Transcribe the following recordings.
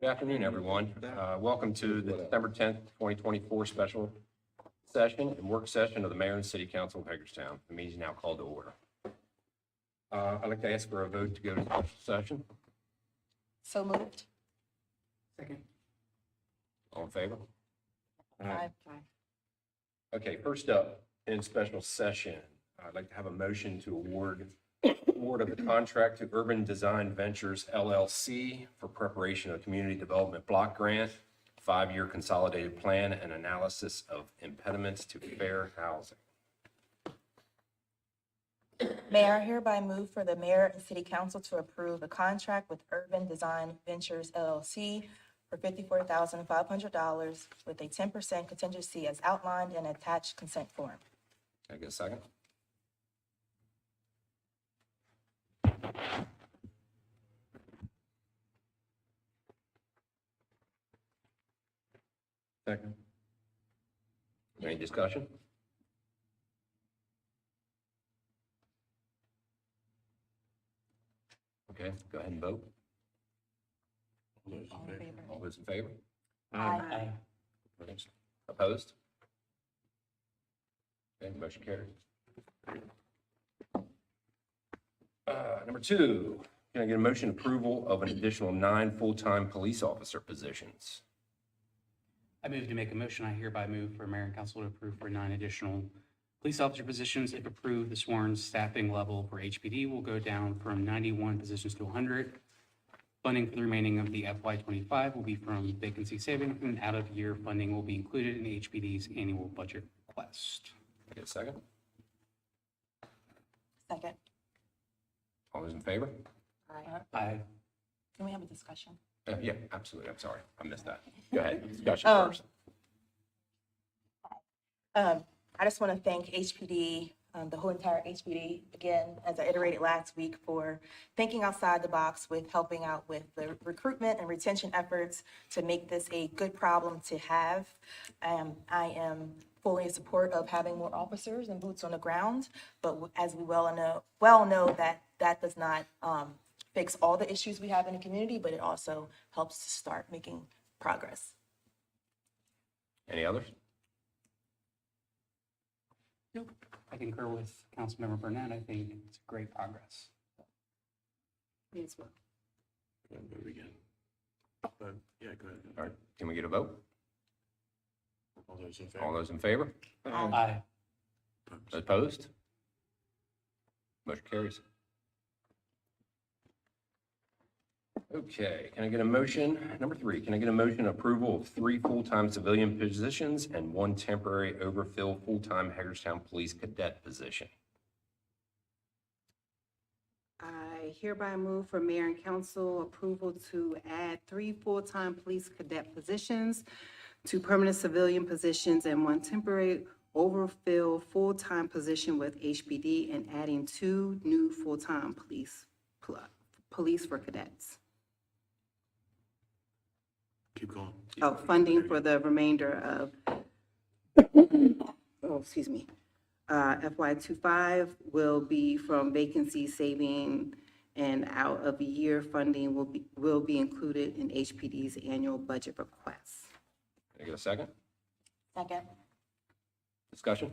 Good afternoon, everyone. Welcome to the December 10th, 2024 special session and work session of the Mayor and City Council of Hagerstown. The meeting is now called to order. I'd like to ask for a vote to go to special session. So moved. Second. All in favor? Aye. Okay, first up in special session, I'd like to have a motion to award of the contract to Urban Design Ventures LLC for preparation of community development block grant, 5-year consolidated plan and analysis of impediments to fair housing. Mayor, I hereby move for the mayor and city council to approve a contract with Urban Design Ventures LLC for $54,500 with a 10% contingency as outlined in attached consent form. Can I get a second? Second. Any discussion? Okay, go ahead and vote. All in favor? All those in favor? Aye. Opposed? Okay, motion carries. Number 2, can I get a motion approval of an additional 9 full-time police officer positions? I move to make a motion. I hereby move for mayor and council to approve for 9 additional police officer positions. If approved, the sworn staffing level for HPD will go down from 91 positions to 100. Funding for the remaining of the FY25 will be from vacancy savings, and out-of-year funding will be included in HPD's annual budget request. Can I get a second? Second. All those in favor? Aye. Can we have a discussion? Yeah, absolutely. I'm sorry. I missed that. Go ahead. Discussion first. I just want to thank HPD, the whole entire HPD, again, as I iterated last week, for thinking outside the box with helping out with the recruitment and retention efforts to make this a good problem to have. I am fully in support of having more officers and boots on the ground, but as we well know that does not fix all the issues we have in the community, but it also helps to start making progress. Any others? Nope. I concur with Councilmember Burnett. I think it's great progress. Me as well. Go ahead, vote again. Yeah, go ahead. All right. Can we get a vote? All those in favor? All those in favor? Aye. Opposed? Motion carries. Okay, can I get a motion? Number 3, can I get a motion approval of 3 full-time civilian positions and 1 temporary overfill full-time Hagerstown Police Cadet position? I hereby move for mayor and council approval to add 3 full-time police cadet positions, 2 permanent civilian positions, and 1 temporary overfill full-time position with HPD, and adding 2 new full-time police for cadets. Keep going. Oh, funding for the remainder of, FY25 will be from vacancy saving, and out of year funding will be included in HPD's annual budget request. Can I get a second? Second. Discussion?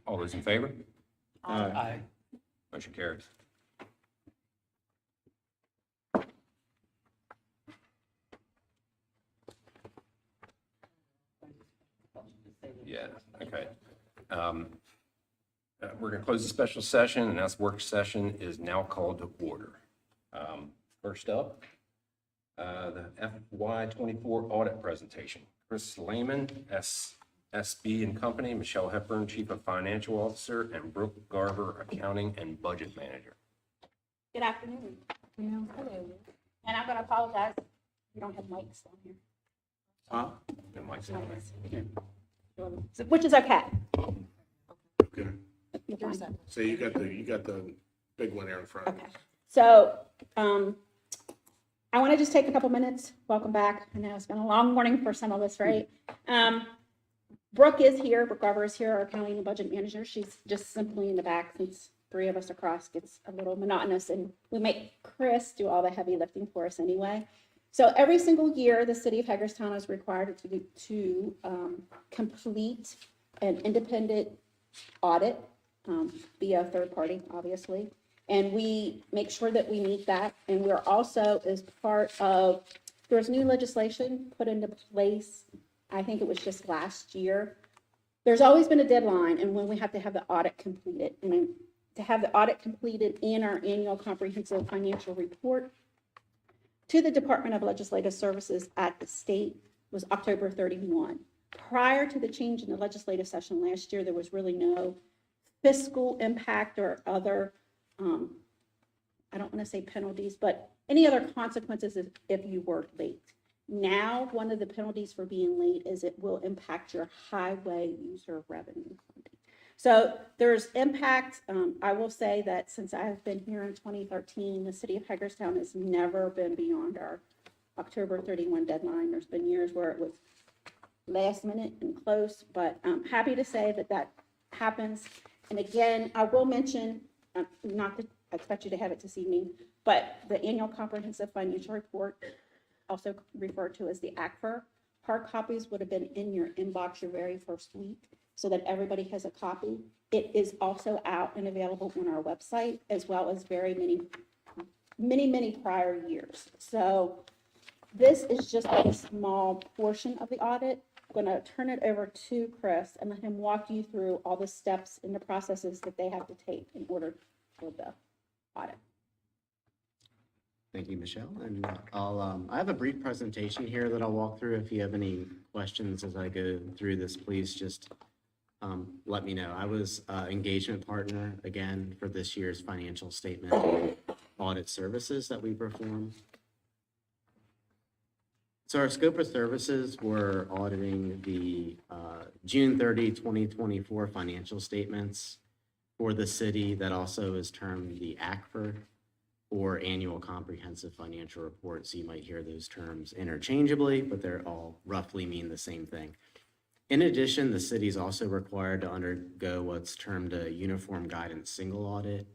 All those in favor? Aye. Motion carries. Yeah, okay. We're going to close the special session, and that's work session is now called to order. First up, the FY24 audit presentation. Chris Lehman, SB and Company, Michelle Hepburn, Chief of Financial Officer, and Brooke Garber, Accounting and Budget Manager. Good afternoon. Hello. And I'm going to apologize. We don't have mics on here. Huh? And Mike's in there. Which is okay. Okay. So you got the big one there in front. Okay. So I want to just take a couple minutes. Welcome back. I know it's been a long morning for some of us, right? Brooke is here. Brooke Garber is here, our accounting and budget manager. She's just simply in the back since three of us across gets a little monotonous, and we make Chris do all the heavy lifting for us anyway. So every single year, the city of Hagerstown is required to complete an independent audit via a third party, obviously. And we make sure that we meet that. And we're also, as part of, there's new legislation put into place, I think it was just last year. There's always been a deadline and when we have to have the audit completed. And to have the audit completed in our annual comprehensive financial report to the Department of Legislative Services at the state was October 31. Prior to the change in the legislative session last year, there was really no fiscal impact or other, I don't want to say penalties, but any other consequences if you were late. Now, one of the penalties for being late is it will impact your highway user revenue. So there's impact. I will say that since I've been here in 2013, the city of Hagerstown has never been beyond our October 31 deadline. There's been years where it was last minute and close, but I'm happy to say that that happens. And again, I will mention, not to expect you to have it this evening, but the annual comprehensive financial report, also referred to as the ACFR, hard copies would have been in your inbox your very first week so that everybody has a copy. It is also out and available on our website, as well as many prior years. So this is just a small portion of the audit. I'm going to turn it over to Chris and let him walk you through all the steps and the processes that they have to take in order for the audit. Thank you, Michelle. And I have a brief presentation here that I'll walk through. If you have any questions as I go through this, please just let me know. I was engagement partner again for this year's financial statement audit services that we perform. So our scope of services, we're auditing the June 30, 2024 financial statements for the city. That also is termed the ACFR, or annual comprehensive financial report. So you might hear those terms interchangeably, but they're all roughly mean the same thing. In addition, the city is also required to undergo what's termed a uniform guidance single audit,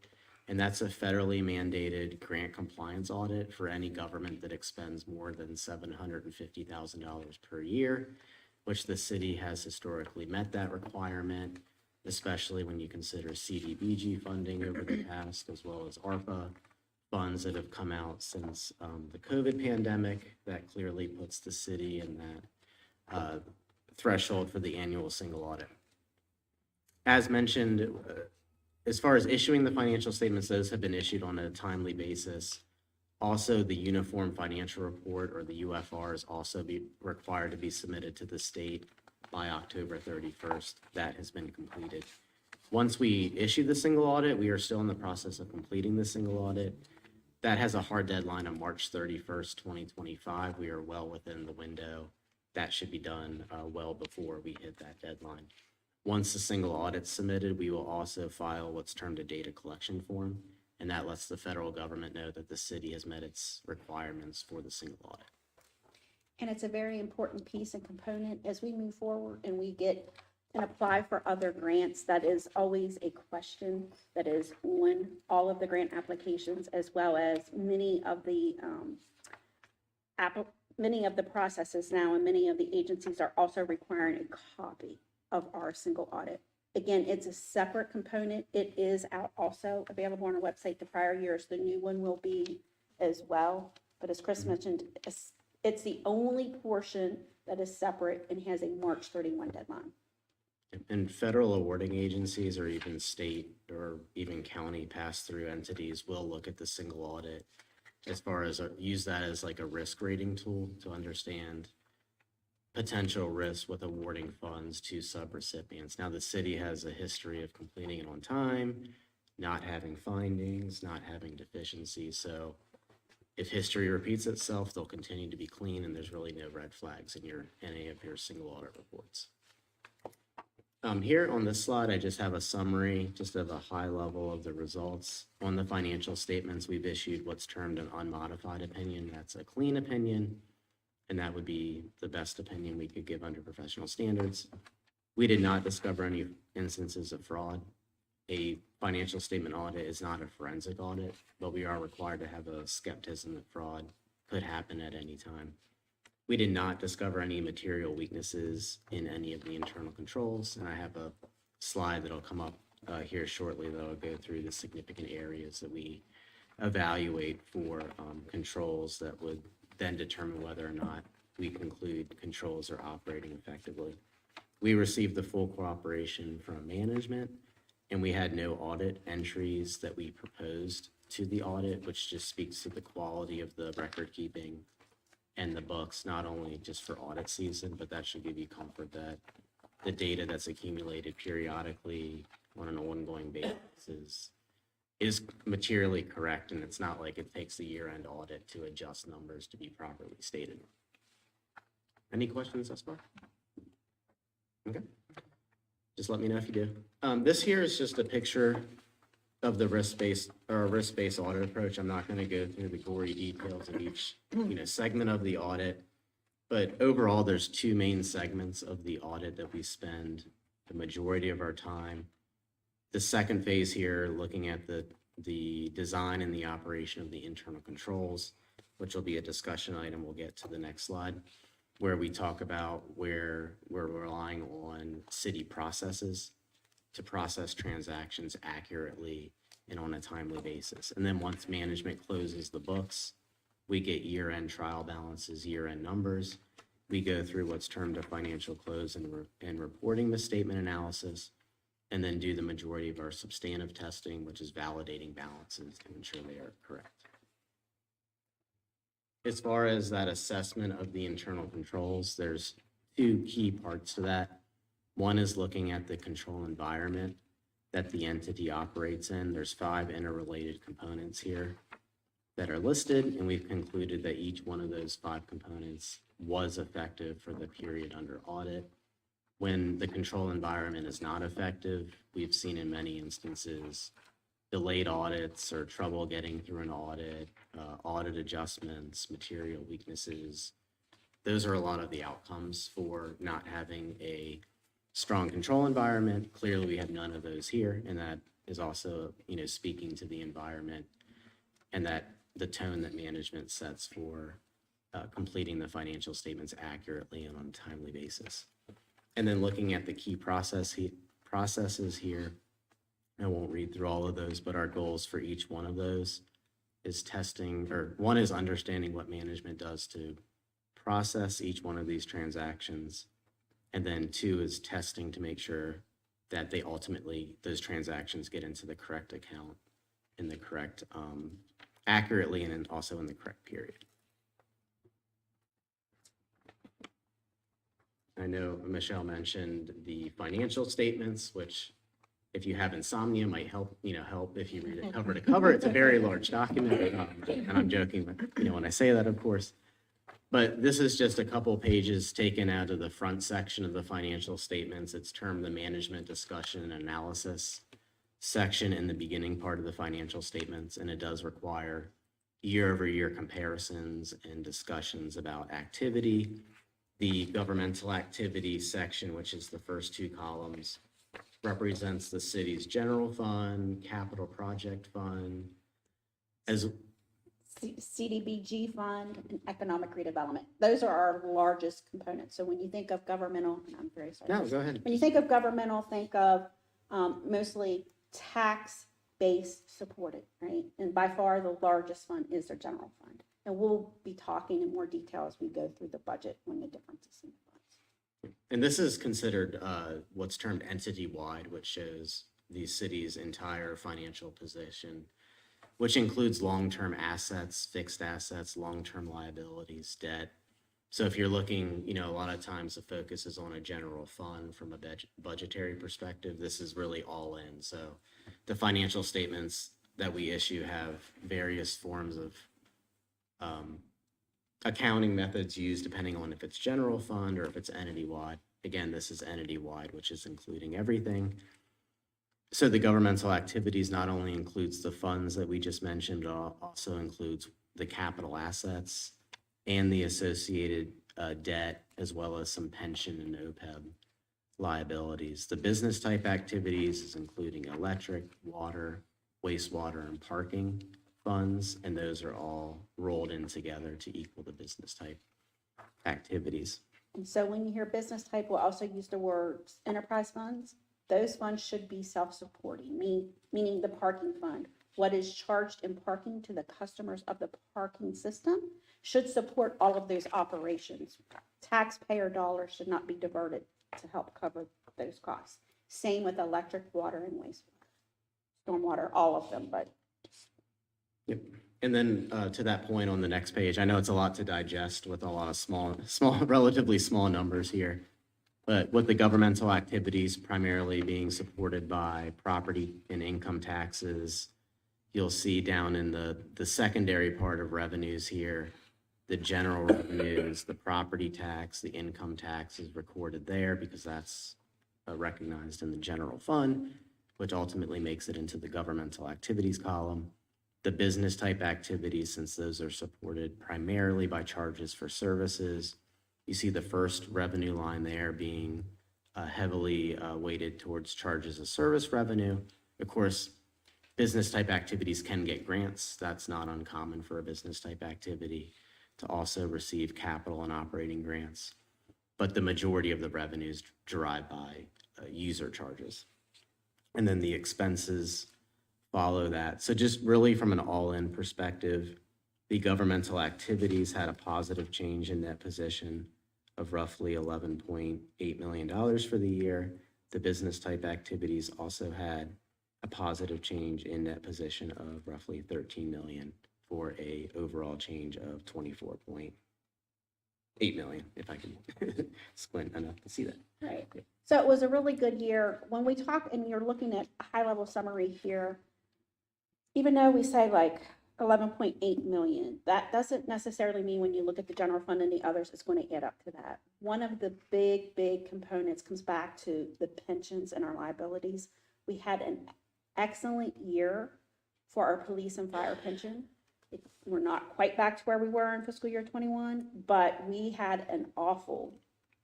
and that's a federally mandated grant compliance audit for any government that expends more than $750,000 per year, which the city has historically met that requirement, especially when you consider CDBG funding over the past, as well as ARPA funds that have come out since the COVID pandemic. That clearly puts the city in that threshold for the annual single audit. As mentioned, as far as issuing the financial statements, those have been issued on a timely basis. Also, the Uniform Financial Report, or the UFR, is also required to be submitted to the state by October 31st. That has been completed. Once we issue the single audit, we are still in the process of completing the single audit. That has a hard deadline of March 31st, 2025. We are well within the window. That should be done well before we hit that deadline. Once the single audit's submitted, we will also file what's termed a data collection form, and that lets the federal government know that the city has met its requirements for the single audit. And it's a very important piece and component as we move forward and we get and apply for other grants. That is always a question that is on all of the grant applications, as well as many of the processes now, and many of the agencies are also requiring a copy of our single audit. Again, it's a separate component. It is out also available on our website the prior years. The new one will be as well. But as Chris mentioned, it's the only portion that is separate and has a March 31 deadline. And federal awarding agencies, or even state or even county pass-through entities, will look at the single audit as far as use that as like a risk rating tool to understand potential risks with awarding funds to subrecipients. Now, the city has a history of completing it on time, not having findings, not having deficiencies. So if history repeats itself, they'll continue to be clean, and there's really no red flags in any of your single audit reports. Here on this slide, I just have a summary, just of a high level of the results. On the financial statements, we've issued what's termed an unmodified opinion. That's a clean opinion, and that would be the best opinion we could give under professional standards. We did not discover any instances of fraud a financial statement audit is not a forensic audit, but we are required to have a skepticism that fraud could happen at any time. We did not discover any material weaknesses in any of the internal controls, and I have a slide that'll come up here shortly that'll go through the significant areas that we evaluate for controls that would then determine whether or not we conclude controls are operating effectively. We received the full cooperation from management, and we had no audit entries that we proposed to the audit, which just speaks to the quality of the record keeping and the books, not only just for audit season, but that should give you comfort that the data that's accumulated periodically on an ongoing basis is materially correct, and it's not like it takes the year-end audit to adjust numbers to be properly stated. Any questions thus far? Okay. Just let me know if you do. This here is just a picture of the risk-based audit approach. I'm not going to go through the gory details of each, segment of the audit, but overall, there's two main segments of the audit that we spend the majority of our time. The second phase here, looking at the design and the operation of the internal controls, which will be a discussion item. We'll get to the next slide, where we talk about where we're relying on city processes to process transactions accurately and on a timely basis. And then once management closes the books, we get year-end trial balances, year-end numbers. We go through what's termed a financial close and reporting misstatement analysis, and then do the majority of our substantive testing, which is validating balances to ensure they are correct. As far as that assessment of the internal controls, there's two key parts to that. One is looking at the control environment that the entity operates in. There's 5 interrelated components here that are listed, and we've concluded that each one of those 5 components was effective for the period under audit. When the control environment is not effective, we've seen in many instances delayed audits or trouble getting through an audit, audit adjustments, material weaknesses. Those are a lot of the outcomes for not having a strong control environment. Clearly, we have none of those here, and that is also, speaking to the environment and that the tone that management sets for completing the financial statements accurately and on a timely basis. And then looking at the key processes here, I won't read through all of those, but our goals for each one of those is one is understanding what management does to process each one of these transactions. And then 2 is testing to make sure that those transactions get into the correct account in the correct, accurately, and also in the correct period. I know Michelle mentioned the financial statements, which if you have insomnia might help if you read it cover to cover. It's a very large document, and I'm joking, when I say that, of course. But this is just a couple pages taken out of the front section of the financial statements. It's termed the management discussion and analysis section in the beginning part of the financial statements, and it does require year-over-year comparisons and discussions about activity. The governmental activity section, which is the first 2 columns, represents the city's general fund, capital project fund, as CDBG fund and economic redevelopment. Those are our largest components. So when you think of governmental, and I'm very sorry. No, go ahead. When you think of governmental, think of mostly tax-based supported, right? And by far the largest fund is their general fund. And we'll be talking in more detail as we go through the budget when the differences in the funds. And this is considered what's termed entity-wide, which shows the city's entire financial position, which includes long-term assets, fixed assets, long-term liabilities, debt. So if you're looking, a lot of times the focus is on a general fund from a budgetary perspective. This is really all in. So the financial statements that we issue have various forms of accounting methods used depending on if it's general fund or if it's entity-wide. Again, this is entity-wide, which is including everything. So the governmental activities not only includes the funds that we just mentioned, but also includes the capital assets and the associated debt, as well as some pension and OPEB liabilities. The business type activities is including electric, water, wastewater, and parking funds, and those are all rolled in together to equal the business type activities. And so when you hear business type, we'll also use the words enterprise funds. Those funds should be self-supporting, meaning the parking fund. What is charged in parking to the customers of the parking system should support all of those operations. Taxpayer dollars should not be diverted to help cover those costs. Same with electric, water, and wastewater. Stormwater, all of them, but Yep. And then to that point on the next page, I know it's a lot to digest with a lot of small, relatively small numbers here. But with the governmental activities primarily being supported by property and income taxes, you'll see down in the secondary part of revenues here, the general revenues, the property tax, the income tax is recorded there because that's recognized in the general fund, which ultimately makes it into the governmental activities column. The business type activities, since those are supported primarily by charges for services, you see the first revenue line there being heavily weighted towards charges of service revenue. Of course, business type activities can get grants. That's not uncommon for a business type activity to also receive capital and operating grants. But the majority of the revenues derived by user charges. And then the expenses follow that. So just really from an all-in perspective, the governmental activities had a positive change in net position of roughly $11.8 million for the year. The business type activities also had a positive change in net position of roughly 13 million for a overall change of 24.8 million, if I can squint enough to see that. right. So it was a really good year. When we talk, and you're looking at a high-level summary here, even though we say like 11.8 million, that doesn't necessarily mean when you look at the general fund and the others, it's going to add up to that. One of the big components comes back to the pensions and our liabilities. We had an excellent year for our police and fire pension. We're not quite back to where we were in fiscal year 21, but we had an awful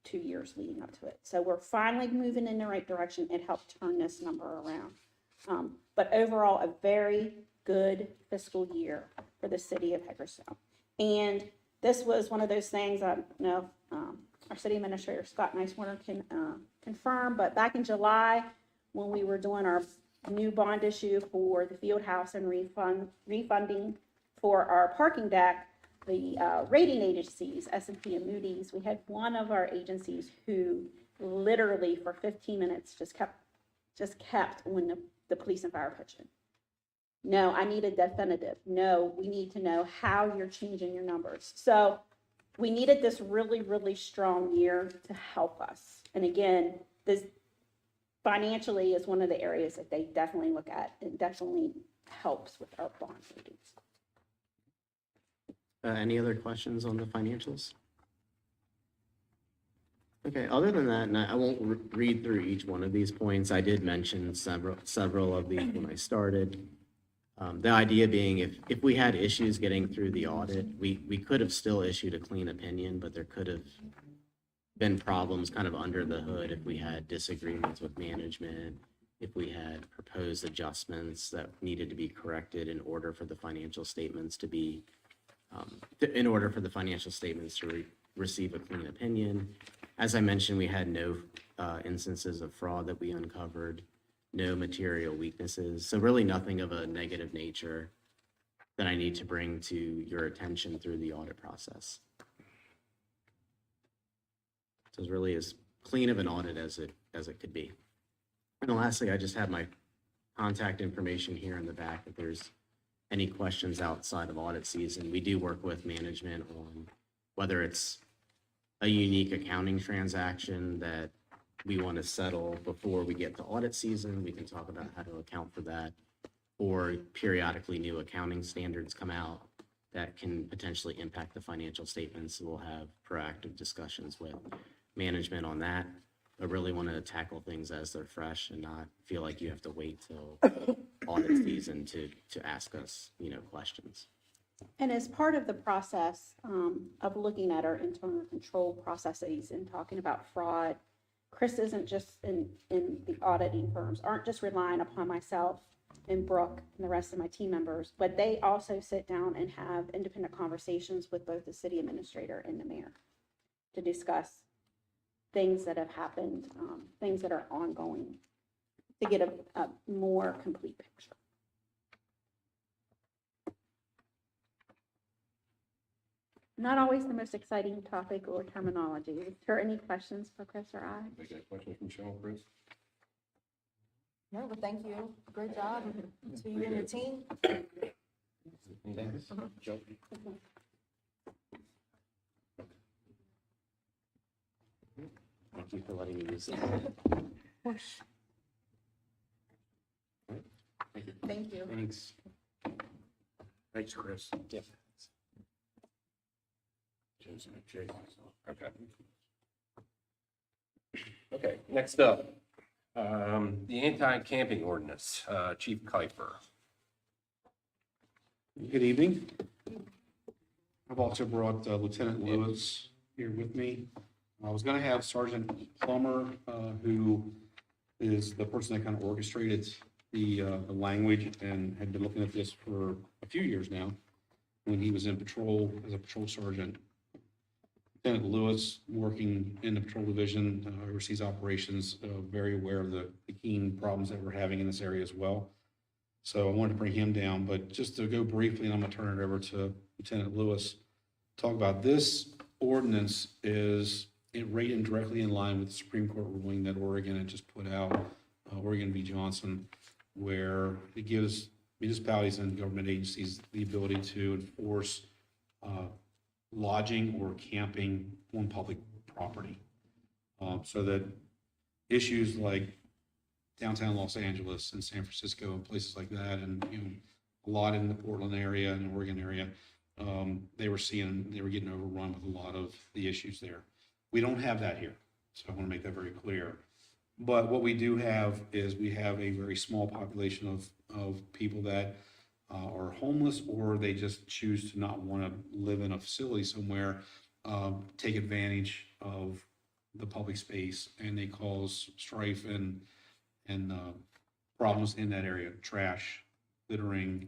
2 years leading up to it. So we're finally moving in the right direction. It helped turn this number around. But overall, a very good fiscal year for the city of Hagerstown. And this was one of those things, I don't know if our city administrator, Scott Nicewater, can confirm, but back in July, when we were doing our new bond issue for the field house and refunding for our parking deck, the rating agencies, S&P and Moody's, we had one of our agencies who literally for 15 minutes just kept when the police and fire pension. No, I need a definitive. No, we need to know how you're changing your numbers. So we needed this really strong year to help us. And again, this financially is one of the areas that they definitely look at. It definitely helps with our bond ratings. Any other questions on the financials? Okay, other than that, and I won't read through each one of these points. I did mention several of these when I started. The idea being if we had issues getting through the audit, we could have still issued a clean opinion, but there could have been problems kind of under the hood if we had disagreements with management, if we had proposed adjustments that needed to be corrected in order for the financial statements to be, receive a clean opinion. As I mentioned, we had no instances of fraud that we uncovered, no material weaknesses. So really nothing of a negative nature that I need to bring to your attention through the audit process. So it's really as clean of an audit as it could be. And then lastly, I just have my contact information here in the back if there's any questions outside of audit season. We do work with management on whether it's a unique accounting transaction that we want to settle before we get to audit season. We can talk about how to account for that, or periodically new accounting standards come out that can potentially impact the financial statements. We'll have proactive discussions with management on that. I really want to tackle things as they're fresh and not feel like you have to wait till audit season to ask us, questions. And as part of the process of looking at our internal control processes and talking about fraud, Chris isn't just in the auditing firms, aren't just relying upon myself and Brooke and the rest of my team members, but they also sit down and have independent conversations with both the city administrator and the mayor to discuss things that have happened, things that are ongoing, to get a more complete picture. Not always the most exciting topic or terminology. Is there any questions for Chris or I? Make a question from Sean, Chris? No, but thank you. Great job to you and your team. Joe? Thank you for letting me use it. Thank you. Thanks. Thanks, Chris. Yep. Jason, Jason. Okay. Okay, next up, the anti-camping ordinance, Chief Kuiper. Good evening. I've also brought Lieutenant Lewis here with me. I was going to have Sergeant Plummer, who is the person that kind of orchestrated the language and had been looking at this for a few years now, when he was in patrol as a patrol sergeant. Lieutenant Lewis, working in the patrol division, oversees operations, very aware of the keen problems that we're having in this area as well. So I wanted to bring him down, but just to go briefly, and I'm going to turn it over to Lieutenant Lewis, talk about this ordinance is it right and directly in line with the Supreme Court ruling that Oregon had just put out, Oregon v. Johnson, where it gives municipalities and government agencies the ability to enforce lodging or camping on public property. So that issues like downtown Los Angeles and San Francisco and places like that, and a lot in the Portland area and Oregon area, they were getting overrun with a lot of the issues there. We don't have that here, so I want to make that very clear. But what we do have is we have a very small population of people that are homeless, or they just choose to not want to live in a facility somewhere, take advantage of the public space, and they cause strife and problems in that area, trash, littering,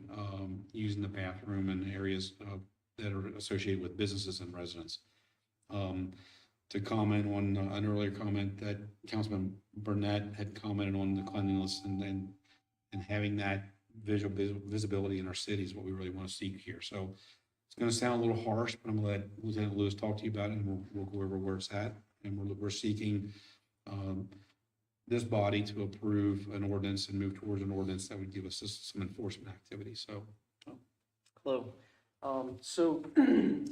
using the bathroom in areas that are associated with businesses and residents. To comment on an earlier comment that Councilman Burnett had commented on the cleanliness and having that visual visibility in our city is what we really want to seek here. So it's going to sound a little harsh, but I'm going to let Lieutenant Lewis talk to you about it, and we'll go over where it's at. And we're seeking this body to approve an ordinance and move towards an ordinance that would give us some enforcement activity. So Hello. So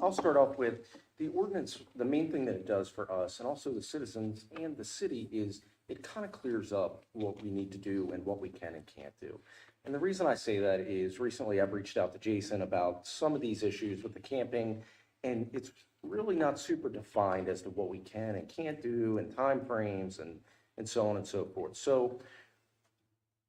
I'll start off with the ordinance. The main thing that it does for us and also the citizens and the city is it kind of clears up what we need to do and what we can and can't do. And the reason I say that is recently I've reached out to Jason about some of these issues with the camping, and it's really not super defined as to what we can and can't do and timeframes and so on and so forth. So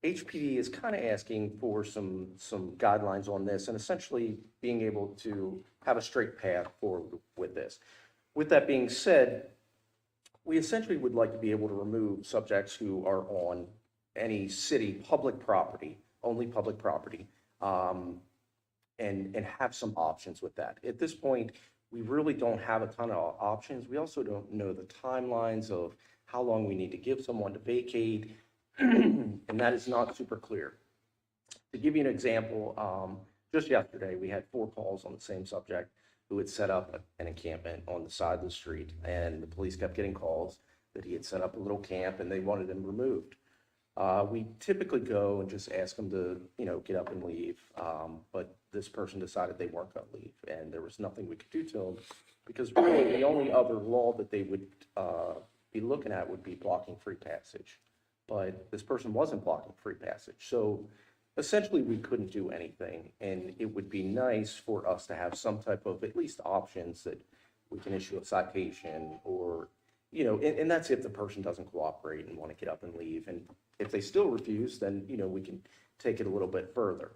HPD is kind of asking for some guidelines on this and essentially being able to have a straight path forward with this. With that being said, we essentially would like to be able to remove subjects who are on any city public property, only public property, and have some options with that. At this point, we really don't have a ton of options. We also don't know the timelines of how long we need to give someone to vacate, and that is not super clear. To give you an example, just yesterday, we had 4 calls on the same subject who had set up an encampment on the side of the street, and the police kept getting calls that he had set up a little camp and they wanted him removed. We typically go and just ask them to, get up and leave, but this person decided they weren't going to leave, and there was nothing we could do to them because really the only other law that they would be looking at would be blocking free passage. But this person wasn't blocking free passage. So essentially we couldn't do anything, and it would be nice for us to have some type of at least options that we can issue a citation or, and that's if the person doesn't cooperate and want to get up and leave. And if they still refuse, then, we can take it a little bit further.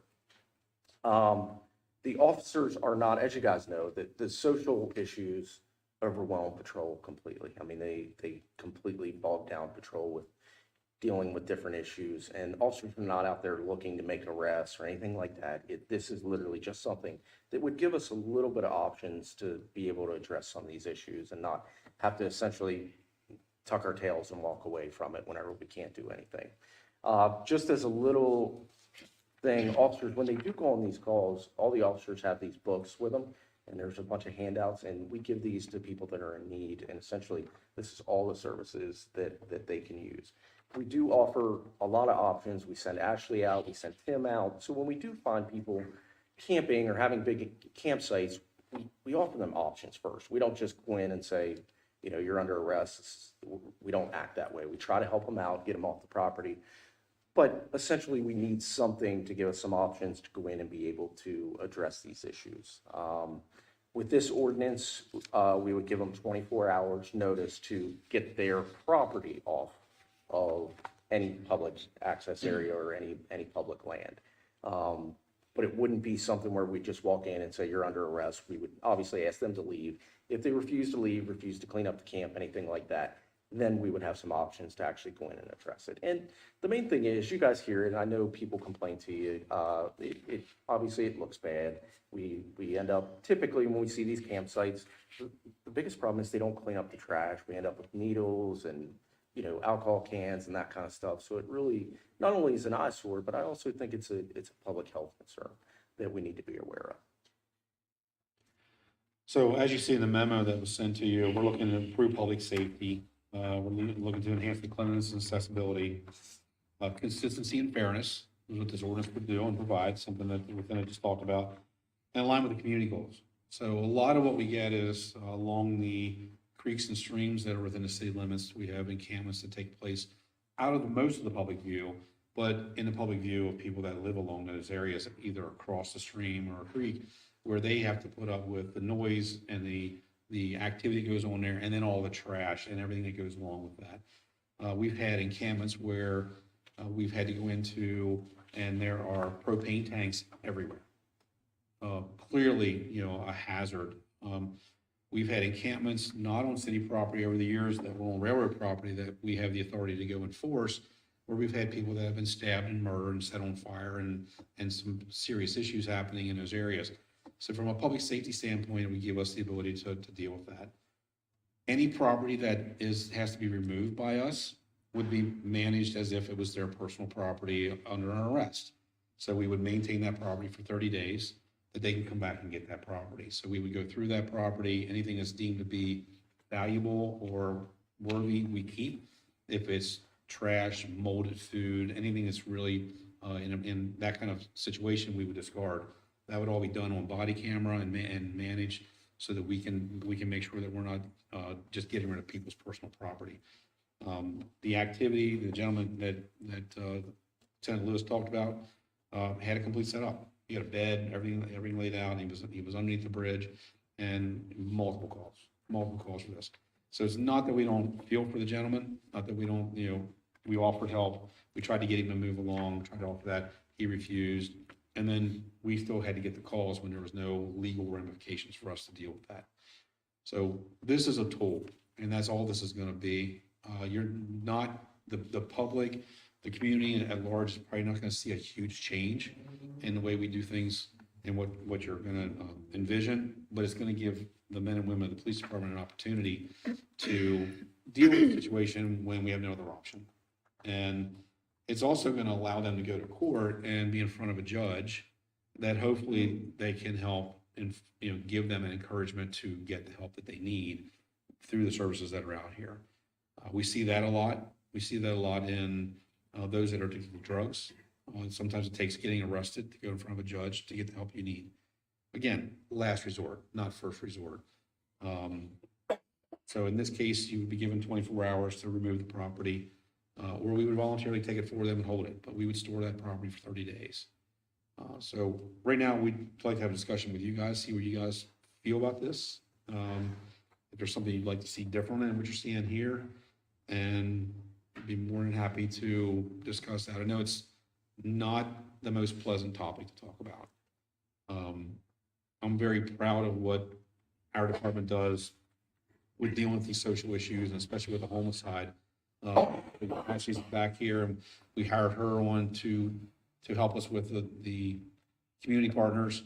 The officers are not, as you guys know, that the social issues overwhelm patrol completely. I mean, they completely bogged down patrol with dealing with different issues. And officers are not out there looking to make arrests or anything like that. This is literally just something that would give us a little bit of options to be able to address some of these issues and not have to essentially tuck our tails and walk away from it whenever we can't do anything. Just as a little thing, officers, when they do go on these calls, all the officers have these books with them, and there's a bunch of handouts, and we give these to people that are in need. And essentially, this is all the services that they can use. We do offer a lot of options. We send Ashley out, we send Tim out. So when we do find people camping or having big campsites, we offer them options first. We don't just go in and say, you know, you're under arrest. We don't act that way. We try to help them out, get them off the property. But essentially, we need something to give us some options to go in and be able to address these issues. With this ordinance, we would give them 24 hours notice to get their property off of any public access area or any public land. But it wouldn't be something where we just walk in and say, you're under arrest. We would obviously ask them to leave. If they refuse to leave, refuse to clean up the camp, anything like that, then we would have some options to actually go in and address it. And the main thing is, you guys hear it, and I know people complain to you, obviously it looks bad. We end up, typically when we see these campsites, the biggest problem is they don't clean up the trash. We end up with needles and, you know, alcohol cans and that kind of stuff. So it really, not only is an eyesore, but I also think it's a public health concern that we need to be aware of. So as you see in the memo that was sent to you, we're looking to improve public safety. We're looking to enhance the cleanliness and accessibility, consistency and fairness is what this ordinance would do and provide, something that the lieutenant just talked about, and align with the community goals. So a lot of what we get is along the creeks and streams that are within the city limits. We have encampments that take place out of most of the public view, but in the public view of people that live along those areas, either across the stream or a creek, where they have to put up with the noise and the activity that goes on there, and then all the trash and everything that goes along with that. We've had encampments where we've had to go into, and there are propane tanks everywhere. Clearly, you know, a hazard. We've had encampments not on city property over the years that were on railroad property that we have the authority to go enforce, where we've had people that have been stabbed and murdered and set on fire and some serious issues happening in those areas. So from a public safety standpoint, we give us the ability to deal with that. Any property that has to be removed by us would be managed as if it was their personal property under an arrest. So we would maintain that property for 30 days, that they can come back and get that property. So we would go through that property, anything that's deemed to be valuable or worthy, we keep. If it's trash, molded food, anything that's really in that kind of situation, we would discard. That would all be done on body camera and managed so that we can make sure that we're not just getting rid of people's personal property. The activity, the gentleman that Lieutenant Lewis talked about had a complete setup. He had a bed, everything laid out. He was underneath the bridge, and multiple calls for this. So it's not that we don't feel for the gentleman, not that we don't, you know, we offered help. We tried to get him to move along, tried to offer that. He refused. And then we still had to get the calls when there was no legal ramifications for us to deal with that. So this is a tool, and that's all this is going to be. You're not, the public, the community at large is probably not going to see a huge change in the way we do things and what you're going to envision, but it's going to give the men and women of the police department an opportunity to deal with the situation when we have no other option. And it's also going to allow them to go to court and be in front of a judge that hopefully they can help and, you know, give them an encouragement to get the help that they need through the services that are out here. We see that a lot. We see that a lot in those that are addicted to drugs. Sometimes it takes getting arrested to go in front of a judge to get the help you need. Again, last resort, not first resort. So in this case, you would be given 24 hours to remove the property, or we would voluntarily take it for them and hold it, but we would store that property for 30 days. So right now, we'd like to have a discussion with you guys, see what you guys feel about this. If there's something you'd like to see different than what you're seeing here, and I'd be more than happy to discuss that. I know it's not the most pleasant topic to talk about. I'm very proud of what our department does with dealing with these social issues, and especially with the homicide. She's back here, and we hired her on to help us with the community partners,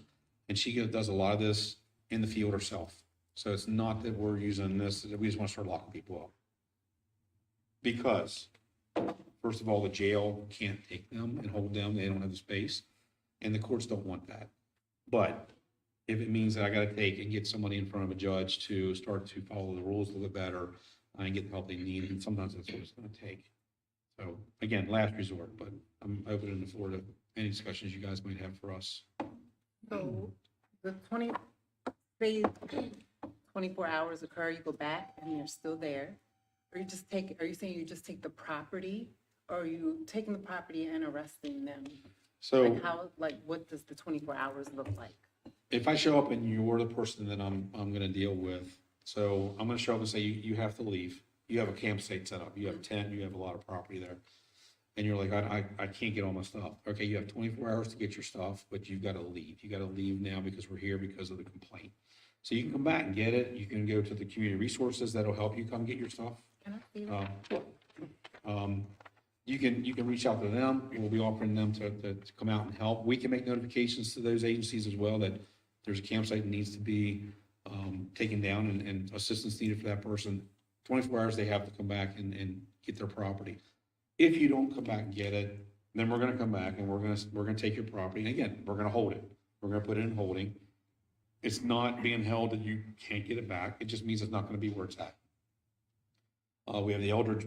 and she does a lot of this in the field herself. So it's not that we're using this, that we just want to start locking people up. Because, first of all, the jail can't take them and hold them, they don't have the space, and the courts don't want that. But if it means that I gotta take and get somebody in front of a judge to start to follow the rules a little bit better and get the help they need, and sometimes that's what it's gonna take. So, again, last resort, but I'm opening the floor to any discussions you guys might have for us. So the 24 hours occur, you go back and you're still there? Or are you saying you just take the property? Or are you taking the property and arresting them? So What does the 24 hours look like? if I show up and you're the person that I'm gonna deal with, so I'm gonna show up and say, you have to leave. You have a campsite set up, you have a tent, you have a lot of property there. And you're like, I can't get all my stuff. Okay, you have 24 hours to get your stuff, but you've gotta leave. You gotta leave now because we're here because of the complaint. So you can come back and get it. You can go to the community resources that'll help you come get your stuff. Can I see that? You can reach out to them. We'll be offering them to come out and help. We can make notifications to those agencies as well that there's a campsite that needs to be taken down and assistance needed for that person. 24 hours, they have to come back and get their property. If you don't come back and get it, then we're gonna come back and we're gonna take your property. And again, we're gonna hold it. We're gonna put it in holding. It's not being held that you can't get it back. It just means it's not gonna be where it's at. We have the Eldridge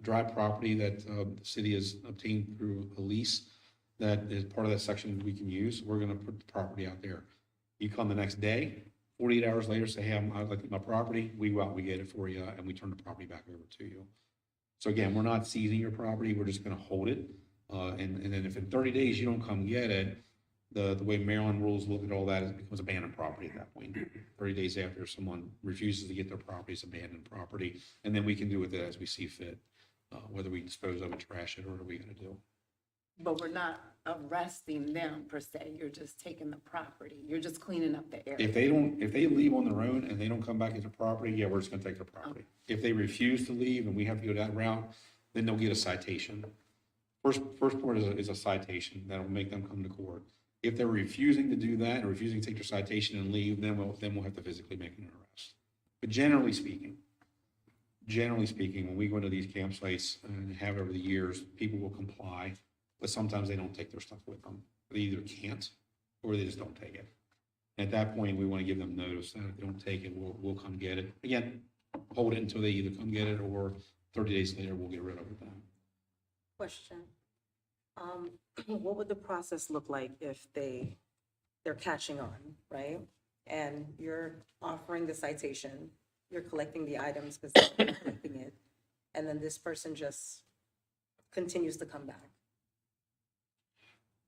Drive property that the city has obtained through a lease that is part of that section we can use. We're gonna put the property out there. You come the next day, 48 hours later, say, hey, I'd like my property. We go out, we get it for you, and we turn the property back over to you. So again, we're not seizing your property. We're just gonna hold it. And then if in 30 days you don't come get it, the way Maryland rules look at all that, it becomes abandoned property at that point. 30 days after someone refuses to get their property, it's abandoned property. And then we can do with it as we see fit, whether we dispose of it, trash it, or what are we gonna do. But we're not arresting them per se, you're just taking the property, you're just cleaning up the area. If they leave on their own and they don't come back into property, yeah, we're just gonna take their property. If they refuse to leave and we have to go that route, then they'll get a citation. First part is a citation that'll make them come to court. If they're refusing to do that and refusing to take their citation and leave, then we'll have to physically make an arrest. But generally speaking, when we go into these campsites and have over the years, people will comply, but sometimes they don't take their stuff with them. They either can't or they just don't take it. And at that point, we want to give them notice that if they don't take it, we'll come get it. Again, hold it until they either come get it or 30 days later, we'll get rid of it then. Question. What would the process look like if they're catching on, right? And you're offering the citation, you're collecting the items because they're collecting it, and then this person just continues to come back?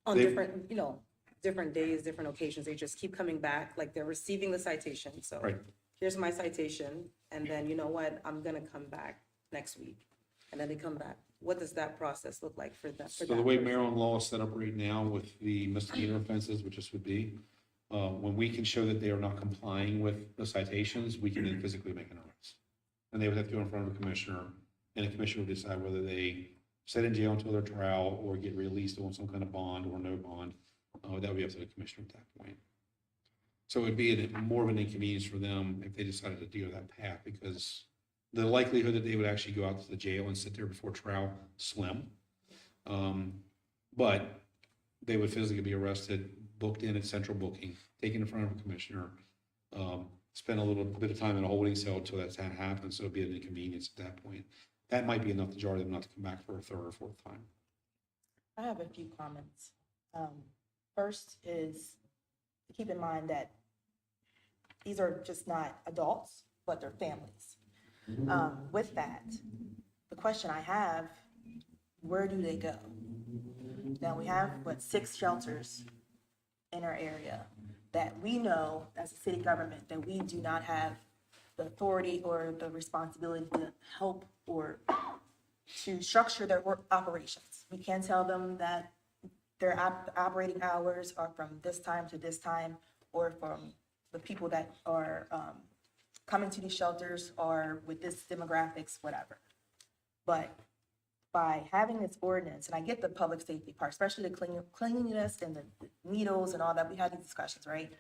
On They- different days, different occasions, they just keep coming back, like they're receiving the citation, so. Right. Here's my citation, and then you know what, I'm gonna come back next week, and then they come back. What does that process look like for them? So the way Maryland law is set up right now with the misdemeanor offenses, which this would be, when we can show that they are not complying with the citations, we can then physically make an arrest. And they would have to go in front of a commissioner, and the commissioner would decide whether they sit in jail until their trial or get released on some kind of bond or no bond. That would be up to the commissioner at that point. So it would be more of an inconvenience for them if they decided to do that path, because the likelihood that they would actually go out to the jail and sit there before trial, slim. But they would physically be arrested, booked in at central booking, taken in front of a commissioner, spend a little bit of time in a holding cell until that happens, so it'd be an inconvenience at that point. That might be enough to jar them not to come back for a third or fourth time. I have a few comments. First is to keep in mind that these are just not adults, but they're families. With that, the question I have, where do they go? Now, we have, 6 shelters in our area that we know as a city government that we do not have the authority or the responsibility to help or to structure their work operations. We can't tell them that their operating hours are from this time to this time, or from the people that are coming to these shelters are with this demographics, whatever. But by having this ordinance, and I get the public safety part, especially the cleanliness and the needles and all that, we had these discussions, right?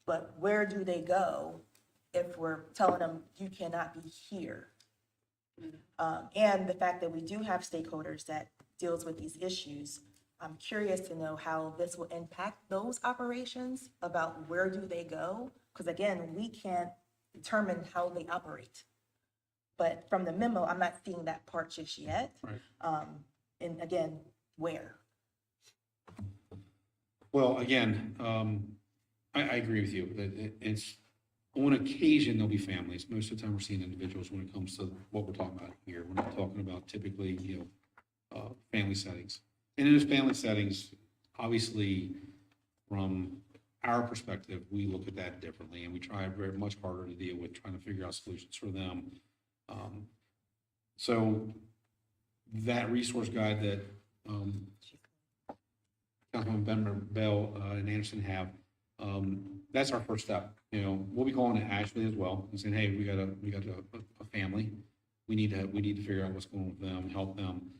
But where do they go if we're telling them you cannot be here? And the fact that we do have stakeholders that deals with these issues, I'm curious to know how this will impact those operations, about where do they go? Because again, we can't determine how they operate. But from the memo, I'm not seeing that part just yet. Right. And again, where? Well, again, I agree with you, that it's, on occasion, there'll be families. Most of the time, we're seeing individuals when it comes to what we're talking about here. We're not talking about typically, family settings. And in those family settings, obviously, from our perspective, we look at that differently, and we try very much harder to deal with trying to figure out solutions for them. So that resource guide that Councilman Bell and Anderson have, that's our first step. We'll be calling it Ashley as well and saying, hey, we got a family. We need to figure out what's going on with them, help them.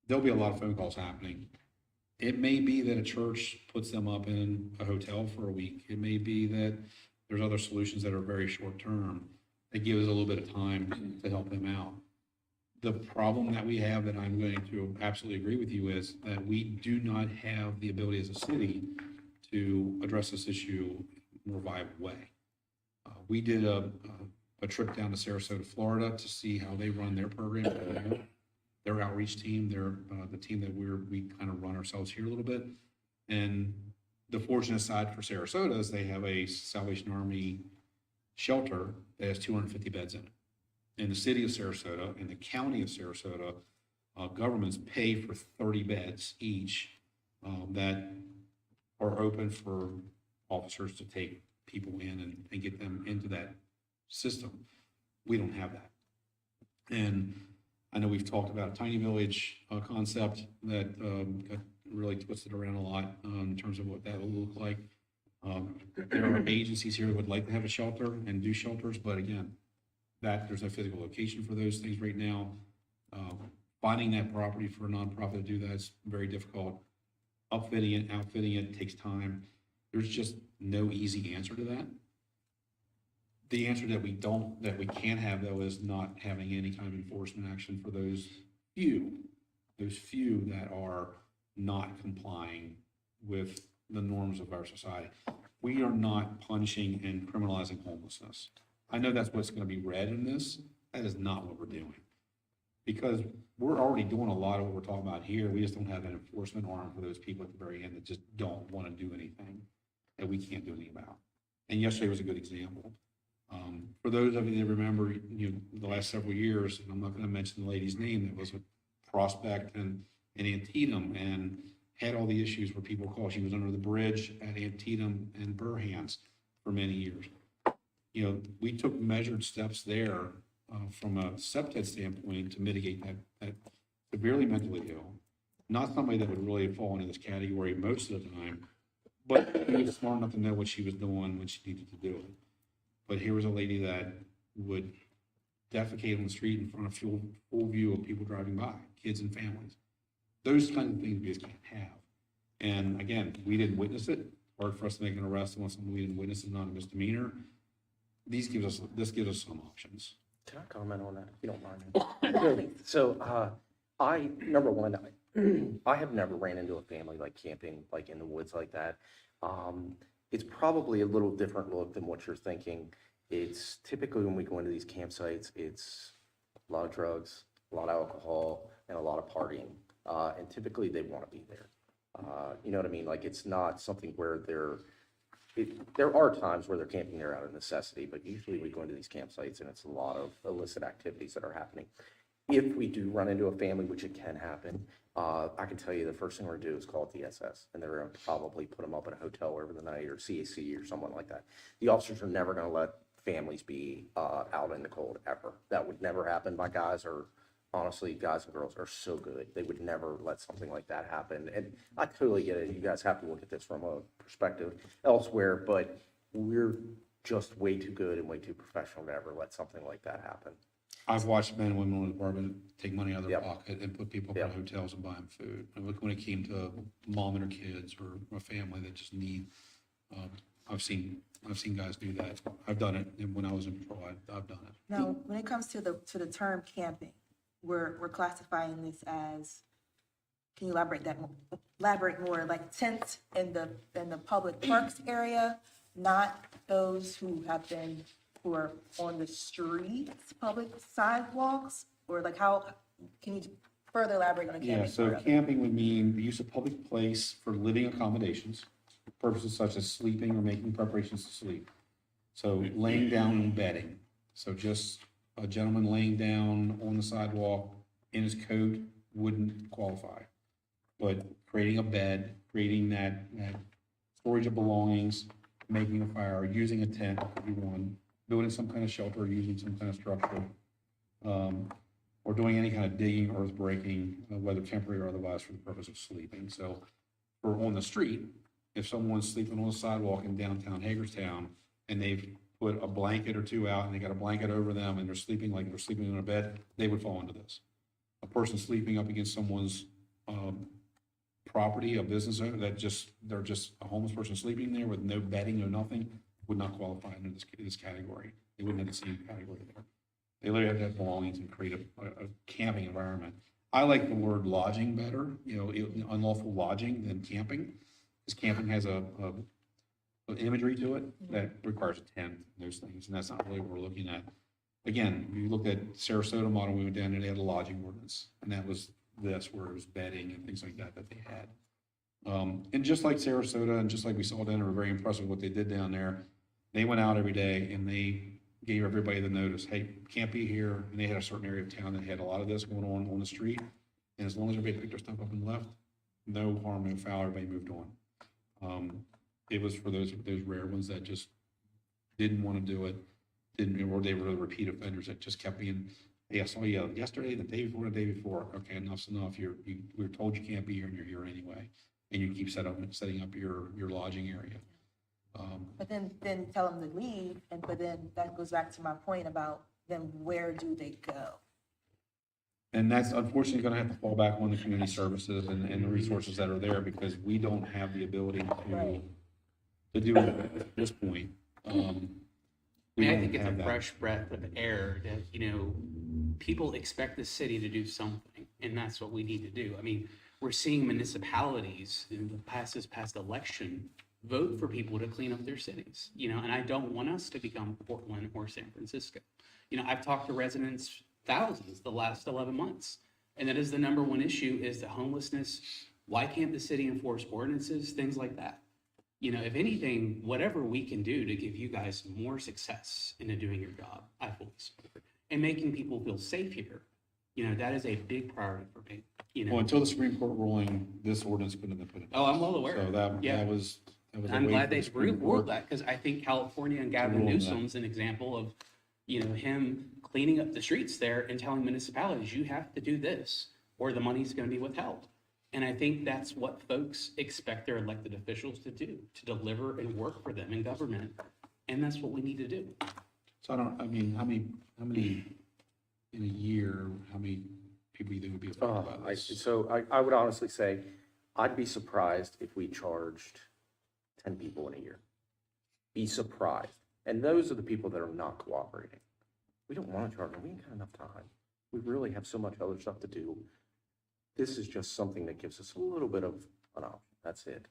There'll be a lot of phone calls happening. It may be that a church puts them up in a hotel for a week. It may be that there's other solutions that are very short term that give us a little bit of time to help them out. The problem that we have, that I'm going to absolutely agree with you, is that we do not have the ability as a city to address this issue in a viable way. We did a trip down to Sarasota, Florida, to see how they run their program. Their outreach team, they're the team that we kind of run ourselves here a little bit. And the fortunate side for Sarasota is they have a Salvation Army shelter that has 250 beds in it. And the city of Sarasota and the county of Sarasota governments pay for 30 beds each that are open for officers to take people in and get them into that system. We don't have that. And I know we've talked about a tiny village concept that got really twisted around a lot in terms of what that will look like. There are agencies here that would like to have a shelter and do shelters, but again, there's no physical location for those things right now. Finding that property for a nonprofit to do that is very difficult. Outfitting it takes time. There's just no easy answer to that. The answer that we can't have, though, is not having any kind of enforcement action for those few that are not complying with the norms of our society. We are not punishing and criminalizing homelessness. I know that's what's going to be read in this. That is not what we're doing. Because we're already doing a lot of what we're talking about here. We just don't have an enforcement arm for those people at the very end that just don't want to do anything that we can't do anything about. And yesterday was a good example. For those of you that remember, the last several years, and I'm not going to mention the lady's name, that was a prospect in Antietam and had all the issues where people call. She was under the bridge at Antietam and Burhans for many years. We took measured steps there from a SEPTED standpoint to mitigate that severely mentally ill, not somebody that would really fall into this category most of the time, but she was smart enough to know what she was doing when she needed to do it. But here was a lady that would defecate on the street in front of full view of people driving by, kids and families. Those kinds of things we just can't have. And again, we didn't witness it. Hard for us to make an arrest on something we didn't witness is not a misdemeanor. This gives us some options. Can I comment on that, if you don't mind? So, number one, I have never ran into a family like camping, like in the woods like that. It's probably a little different look than what you're thinking. It's typically when we go into these campsites, it's a lot of drugs, a lot of alcohol, and a lot of partying. And typically they want to be there. You know what I mean? Like, it's not something where there are times where they're camping there out of necessity, but usually we go into these campsites and it's a lot of illicit activities that are happening. If we do run into a family, which it can happen, I can tell you the first thing we're gonna do is call DSS, and they're gonna probably put them up in a hotel over the night, or CAC or someone like that. The officers are never gonna let families be out in the cold ever. That would never happen. My guys are, honestly, guys and girls are so good. They would never let something like that happen. And I totally get it. You guys have to look at this from a perspective elsewhere, but we're just way too good and way too professional to ever let something like that happen. I've watched men and women in the department take money out of their Yep. pocket and put people up in Yep. hotels and buy them food. And look, when it came to mom and her kids or a family that just need, I've seen guys do that. I've done it, and when I was in patrol, I've done it. Now, when it comes to the term camping, we're classifying this as, can you elaborate more, like tents in the public parks area, not those who are on the streets, public sidewalks, or like how, can you further elaborate on the camping Yeah, so part of it? camping would mean the use of public place for living accommodations, purposes such as sleeping or making preparations to sleep. So laying down and bedding. So just a gentleman laying down on the sidewalk in his coat wouldn't qualify. But creating a bed, creating that storage of belongings, making a fire, using a tent, if you want, building some kind of shelter, using some kind of structure, or doing any kind of digging, earth breaking, whether temporary or otherwise, for the purpose of sleeping. So for on the street, if someone's sleeping on the sidewalk in downtown Hagerstown and they've put a blanket or two out and they got a blanket over them and they're sleeping like they're sleeping in a bed, they would fall into this. A person sleeping up against someone's property, a business owner, they're just a homeless person sleeping there with no bedding, no nothing, would not qualify under this category. They wouldn't have the same category there. They literally have to have belongings and create a camping environment. I like the word lodging better, unlawful lodging than camping, because camping has an imagery to it that requires a tent, those things, and that's not really what we're looking at. Again, you look at Sarasota model, we went down and they had a lodging ordinance, and that was this, where it was bedding and things like that they had. And just like Sarasota, and just like we saw down there, we're very impressed with what they did down there. They went out every day and they gave everybody the notice, hey, can't be here. And they had a certain area of town that had a lot of this going on the street. And as long as everybody picked their stuff up and left, no harm, no foul, everybody moved on. It was for those rare ones that just didn't want to do it, or they were the repeat offenders that just kept being, hey, I saw you yesterday, the day before, the day before. Okay, enough's enough. We were told you can't be here and you're here anyway. And you keep setting up your lodging area. But then tell them to leave, but then that goes back to my point about then where do they go? And that's unfortunately going to have to fall back on the community services and the resources that are there, because we don't have the ability to do it at this point. I mean, I think it's a fresh breath of air that, people expect the city to do something, and that's what we need to do. I mean, we're seeing municipalities in this past election vote for people to clean up their cities, and I don't want us to become Portland or San Francisco. I've talked to residents, thousands, the last 11 months, and that is the number one issue is the homelessness. Why can't the city enforce ordinances, things like that? If anything, whatever we can do to give you guys more success into doing your job, I fully support. And making people feel safe here, that is a big priority for me. Well, until the Supreme Court ruling, this ordinance couldn't have been put in. Oh, I'm well aware. So that was. a I'm way glad for the they Supreme ruled Court that, because I think California and Gavin rule on that. Newsom's an example of, him cleaning up the streets there and telling municipalities, you have to do this, or the money's going to be withheld. And I think that's what folks expect their elected officials to do, to deliver and work for them in government. And that's what we need to do. So how many in a year, how many people you think would be affected by this? I would honestly say, I'd be surprised if we charged 10 people in a year. Be surprised. And those are the people that are not cooperating. We don't want to charge them. We ain't got enough time. We really have so much other stuff to do. This is just something that gives us a little bit of an option. That's it.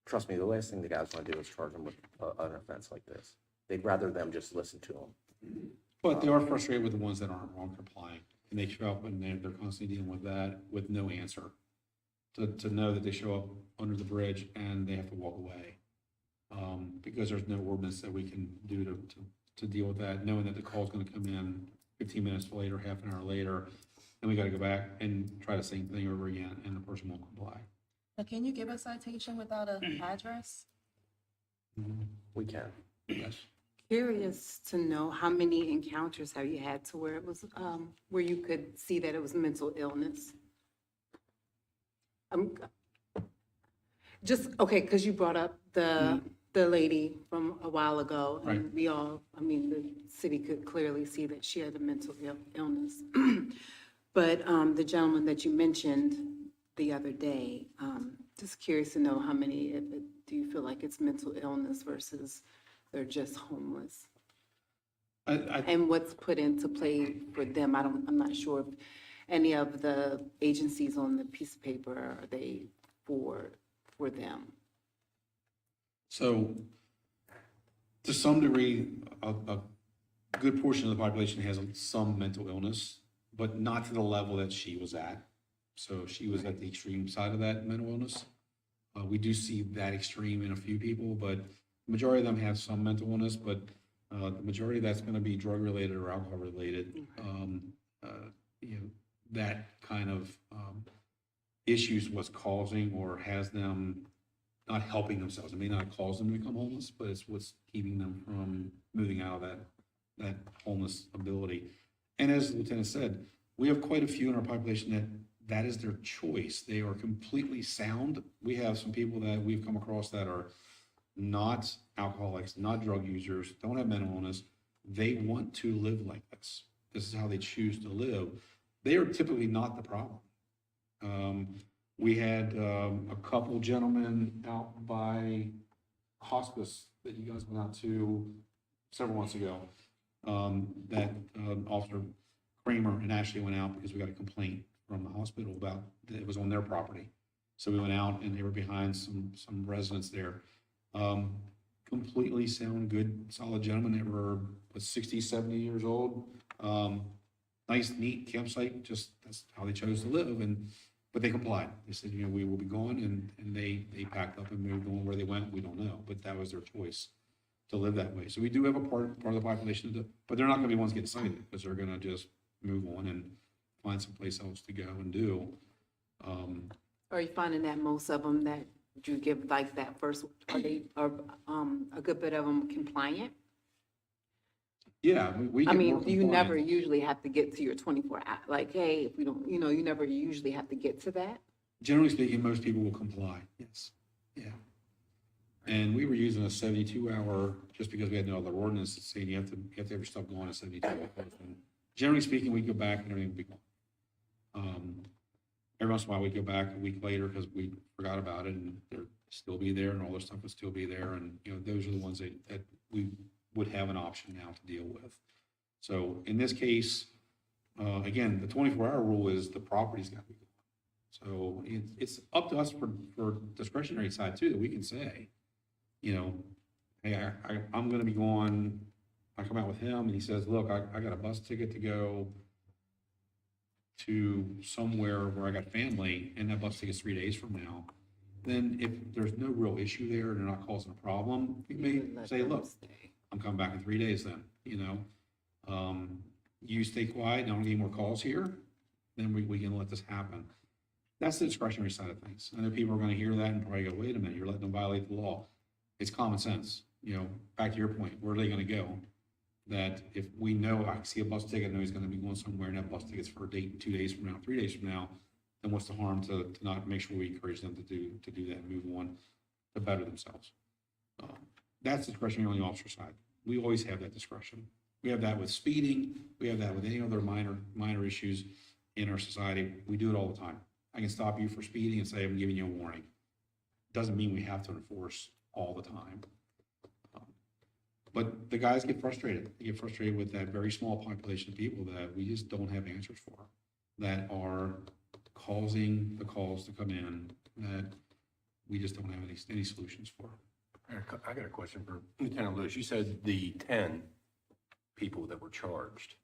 Trust me, the last thing the guys want to do is charge them with an offense like this. They'd rather them just listen to them. But they are frustrated with the ones that aren't complying, and they show up and they're constantly dealing with that with no answer. To know that they show up under the bridge and they have to walk away, because there's no ordinance that we can do to deal with that, knowing that the call's going to come in 15 minutes later, half an hour later, and we got to go back and try the same thing over again, and the person won't comply. Now, can you give a citation without an address? We can. Yes. Curious to know how many encounters have you had to where it was, where you could see that it was mental illness? Just, okay, because you brought up the the lady from a while ago, Right. and we all, I mean, the city could clearly see that she had a mental illness. But the gentleman that you mentioned the other day, just curious to know how many, do you feel like it's mental illness versus they're just homeless? I, And what's put into play for them? I'm not sure if any of the agencies on the piece of paper, are they for them? So, to some degree, a good portion of the population has some mental illness, but not to the level that she was at. So she was at the extreme side of that mental illness. We do see that extreme in a few people, but the majority of them have some mental illness, but the majority of that's going to be drug-related or alcohol-related. You know, that kind of issues what's causing or has them not helping themselves. It may not cause them to become homeless, but it's what's keeping them from moving out of that homeless ability. And as the lieutenant said, we have quite a few in our population that is their choice. They are completely sound. We have some people that we've come across that are not alcoholics, not drug users, don't have mental illness. They want to live like this. This is how they choose to live. They are typically not the problem. We had a couple gentlemen out by hospice that you guys went out to several months ago. That Officer Kramer and Ashley went out because we got a complaint from the hospital about that it was on their property. So we went out and they were behind some residents there. Completely sound, good, solid gentlemen that were 60, 70 years old. Nice, neat campsite, just that's how they chose to live. But they complied. They said, you know, we will be gone, and they packed up and moved on. Where they went, we don't know, but that was their choice to live that way. So we do have a part of the population, but they're not going to be ones getting cited because they're going to just move on and find someplace else to go and do. Are you finding that most of them that you give like that first, are a good bit of them compliant? Yeah, we I get mean, more you never compliant. usually have to get to your 24 hour, like, hey, if we don't, you know, you never usually have to get to that? Generally speaking, most people will comply. Yes. Yeah. And we were using a 72-hour just because we had no other ordinance saying you have to have your stuff going in 72 hours. And generally speaking, we go back and everything will be gone. Every once in a while, we go back a week later because we forgot about it and they'll still be there and all their stuff will still be there. And, you know, those are the ones that we would have an option now to deal with. So in this case, again, the 24-hour rule is the property's got to be gone. So it's up to us for discretionary side too, that we can say, you know, hey, I'm going to be gone. I come out with him and he says, look, I got a bus ticket to go to somewhere where I got family and that bus ticket's 3 days from now. Then if there's no real issue there and they're not causing a problem, we may say, look, I'm coming back in 3 days then, you know. You stay quiet, and I don't get any more calls here, then we can let this happen. That's the discretionary side of things. I know people are gonna hear that and probably go, wait a minute, you're letting them violate the law. It's common sense, you know, back to your point, where are they gonna go? That if we know, I see a bus ticket, I know he's gonna be going somewhere, and that bus ticket's for a date 2 days from now, 3 days from now, then what's the harm to not make sure we encourage them to do that and move on to better themselves? That's discretionary on the officer side. We always have that discretion. We have that with speeding. We have that with any other minor issues in our society. We do it all the time. I can stop you for speeding and say, I'm giving you a warning. Doesn't mean we have to enforce all the time. But the guys get frustrated. They get frustrated with that very small population of people that we just don't have answers for, that are causing the calls to come in that we just don't have any solutions for. I got a question for Lieutenant Lewis. You said the 10 people that were charged.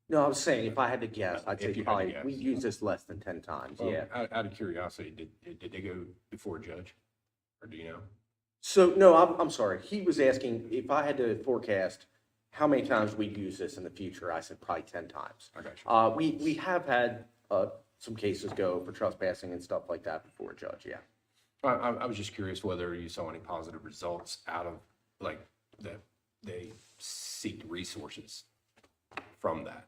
No, I was saying, if I had to guess, I'd If say you had to probably, guess. we use this less than 10 times, Well, yeah. Out of curiosity, did they go before a judge? Or do you know? So, no, I'm sorry. He was asking if I had to forecast how many times we'd use this in the future. I said probably 10 times. I got you. We have had some cases go for trespassing and stuff like that before a judge, yeah. I was just curious whether you saw any positive results out of, like, that they seek resources from that.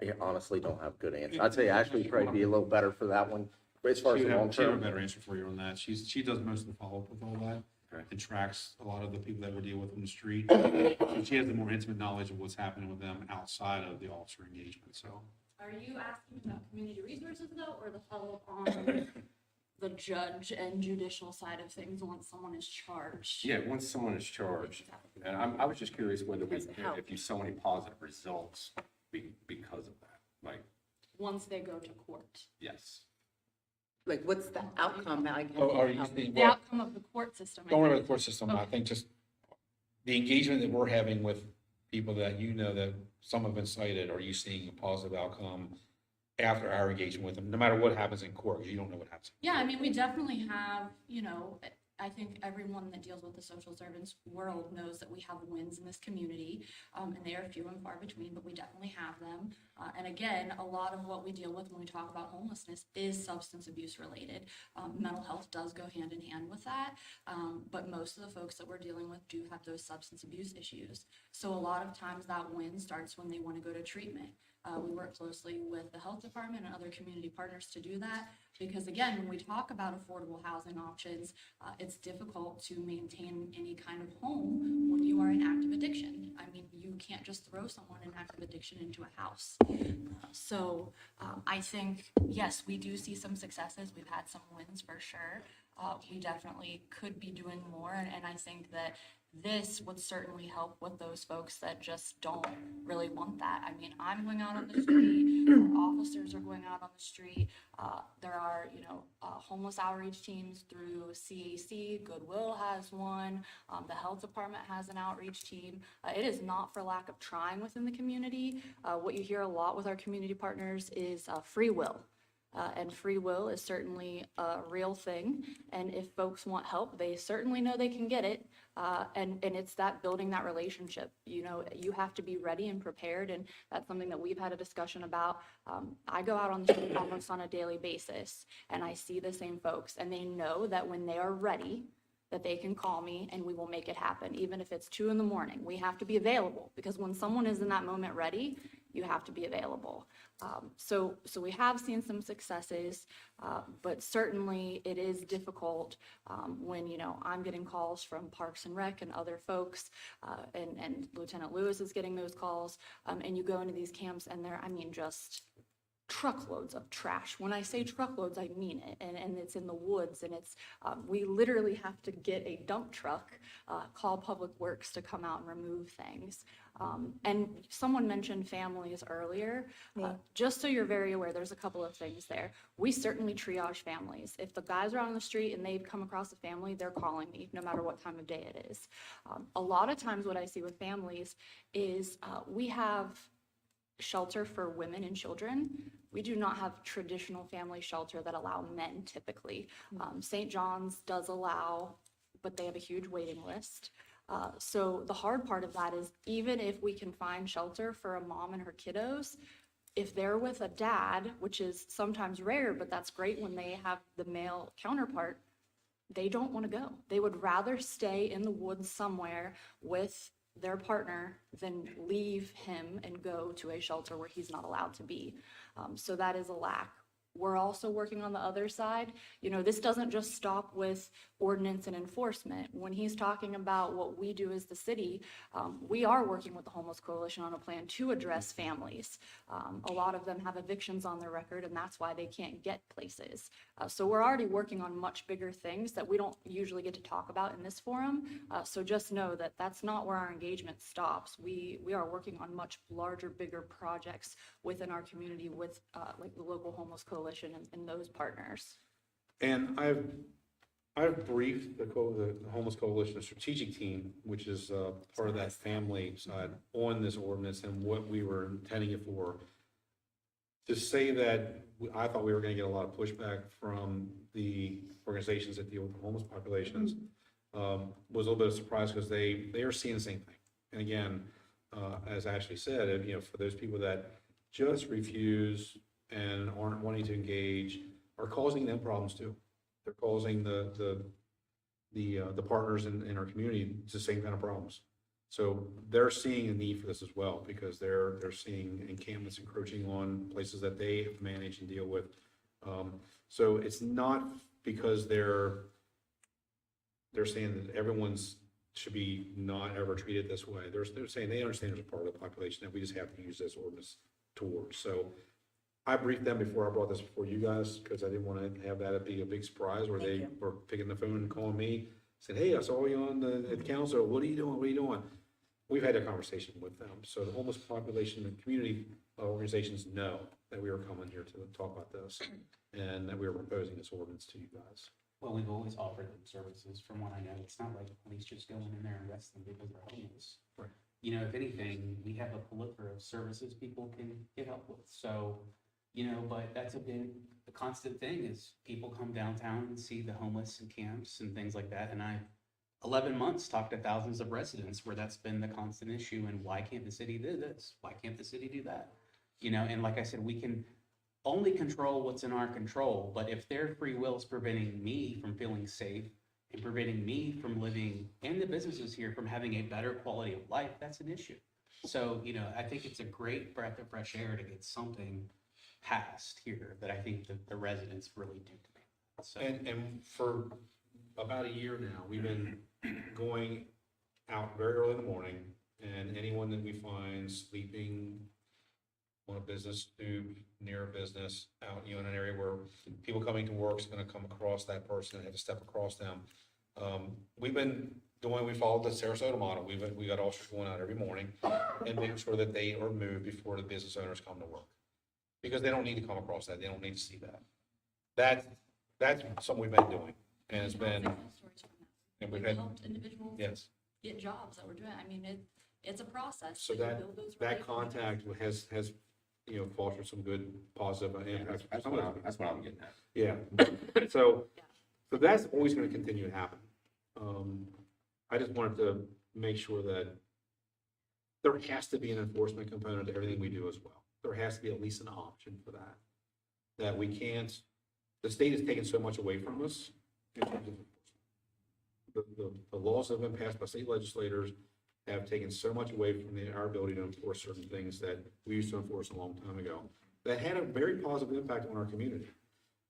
I honestly don't have a good answer. I'd say Ashley would probably be a little better for that one. But as far as She the would long have, she'd have a term, better answer for you on that. She does most of the follow-up with all that Okay. and tracks a lot of the people that we deal with on the street. And she has the more intimate knowledge of what's happening with them outside of the officer engagement, so. Are you asking about community resources though, or the follow-up on the judge and judicial side of things once someone is charged? Yeah, once someone is charged, and I was just curious whether we, Does it help? if you saw any positive results because of that, like, Once they go to court. yes. Like, what's the outcome? Oh, are you saying, The well, outcome of the court system. I don't worry think. about the court system, I Okay. think just the engagement that we're having with people that you know that some have been cited, are you seeing a positive outcome after our engagement with them, no matter what happens in court, because you don't know what happens. Yeah, I mean, we definitely have, you know, I think everyone that deals with the social servants world knows that we have wins in this community, and they are few and far between, but we definitely have them. And again, a lot of what we deal with when we talk about homelessness is substance abuse related. Mental health does go hand in hand with that, but most of the folks that we're dealing with do have those substance abuse issues. So a lot of times that win starts when they want to go to treatment. We work closely with the health department and other community partners to do that, because again, when we talk about affordable housing options, it's difficult to maintain any kind of home when you are in active addiction. I mean, you can't just throw someone in active addiction into a house. So I think, yes, we do see some successes. We've had some wins for sure. We definitely could be doing more, and I think that this would certainly help with those folks that just don't really want that. I mean, I'm going out on the street, our officers are going out on the street. There are, you know, homeless outreach teams through CAC, Goodwill has one, the health department has an outreach team. It is not for lack of trying within the community. What you hear a lot with our community partners is free will. And free will is certainly a real thing. And if folks want help, they certainly know they can get it. And it's that building that relationship. You know, you have to be ready and prepared. And that's something that we've had a discussion about. I go out on the street almost on a daily basis, and I see the same folks. And they know that when they are ready, that they can call me and we will make it happen. Even if it's 2 a.m, we have to be available, because when someone is in that moment ready, you have to be available. So we have seen some successes, but certainly it is difficult when, you know, I'm getting calls from Parks and Rec and other folks, and Lieutenant Lewis is getting those calls, and you go into these camps and they're, I mean, just truckloads of trash. When I say truckloads, I mean it. And it's in the woods, and it's, we literally have to get a dump truck, call Public Works to come out and remove things. And someone mentioned families earlier. Just so you're very aware, there's a couple of things there. We certainly triage families. If the guys are on the street and they've come across a family, they're calling me, no matter what time of day it is. A lot of times what I see with families is we have shelter for women and children. We do not have traditional family shelter that allow men typically. St. John's does allow, but they have a huge waiting list. So the hard part of that is, even if we can find shelter for a mom and her kiddos, if they're with a dad, which is sometimes rare, but that's great when they have the male counterpart, they don't want to go. They would rather stay in the woods somewhere with their partner than leave him and go to a shelter where he's not allowed to be. So that is a lack. We're also working on the other side. You know, this doesn't just stop with ordinance and enforcement. When he's talking about what we do as the city, we are working with the Homeless Coalition on a plan to address families. A lot of them have evictions on their record, and that's why they can't get places. So we're already working on much bigger things that we don't usually get to talk about in this forum. So just know that that's not where our engagement stops. We are working on much larger, bigger projects within our community with like the local Homeless Coalition and those partners. And I've briefed the Homeless Coalition Strategic Team, which is part of that family side, on this ordinance and what we were intending it for. To say that I thought we were going to get a lot of pushback from the organizations that deal with the homeless populations was a little bit of a surprise, because they are seeing the same thing. And again, as Ashley said, you know, for those people that just refuse and aren't wanting to engage, are causing them problems too. They're causing the partners in our community the same kind of problems. So they're seeing a need for this as well, because they're seeing encampments encroaching on places that they have managed and deal with So it's not because they're saying that everyone's should be not ever treated this way. They're saying they understand there's a part of the population that we just have to use this ordinance towards. So I briefed them before I brought this before you guys, because I didn't want to have that be a big surprise where they were picking the phone and calling me, said, hey, I saw you on the council, what are you doing, what are you doing? We've had a conversation with them. So the homeless population and community organizations know that we are coming here to talk about this and that we are proposing this ordinance to you guys. Well, we've always offered them services, from what I know. It's not like the police just go in there and arrest them because they're homeless. Right. You know, if anything, we have a plethora of services people can get help with. So, you know, but that's a constant thing is people come downtown and see the homeless in camps and things like that. And 11 months talked to thousands of residents where that's been the constant issue. And why can't the city do this? Why can't the city do that? You know, and like I said, we can only control what's in our control, but if their free will is preventing me from feeling safe and preventing me from living and the businesses here from having a better quality of life, that's an issue. So, you know, I think it's a great breath of fresh air to get something passed here that I think that the residents really do demand. So, And for about a year now, we've been going out very early in the morning, and anyone that we find sleeping on a business stoop near a business out, you know, in an area where people coming to work is going to come across that person and have to step across them. We followed the Sarasota model. We got officers going out every morning and making sure that they are moved before the business owners come to work. Because they don't need to come across that. They don't need to see that. That's something we've been doing. And it's been, and we've had, helped individuals yes. get jobs that we're doing. I mean, it's a process. So but you build those that relationships. contact has, you know, fostered some good positive impacts. That's what I'm getting at. Yeah, so that's always gonna continue to happen. I just wanted to make sure that there has to be an enforcement component to everything we do as well. There has to be at least an option for that. That we can't, the state has taken so much away from us in terms of the laws that have been passed by state legislators have taken so much away from our ability to enforce certain things that we used to enforce a long time ago. That had a very positive impact on our community.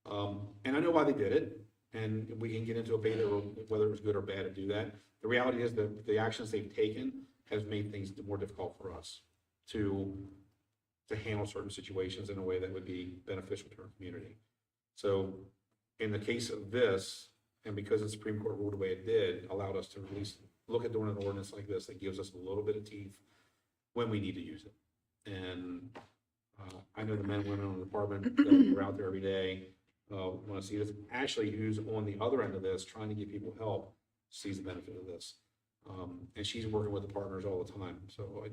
And I know why they did it, and we can get into a debate over whether it was good or bad to do that. The reality is that the actions they've taken has made things more difficult for us to handle certain situations in a way that would be beneficial to our community. So in the case of this, and because the Supreme Court ruled the way it did, allowed us to at least look at doing an ordinance like this that gives us a little bit of teeth when we need to use it. And I know the men and women in the department that are out there every day want to see this. Ashley, who's on the other end of this, trying to give people help, sees the benefit of this. And she's working with the partners all the time. So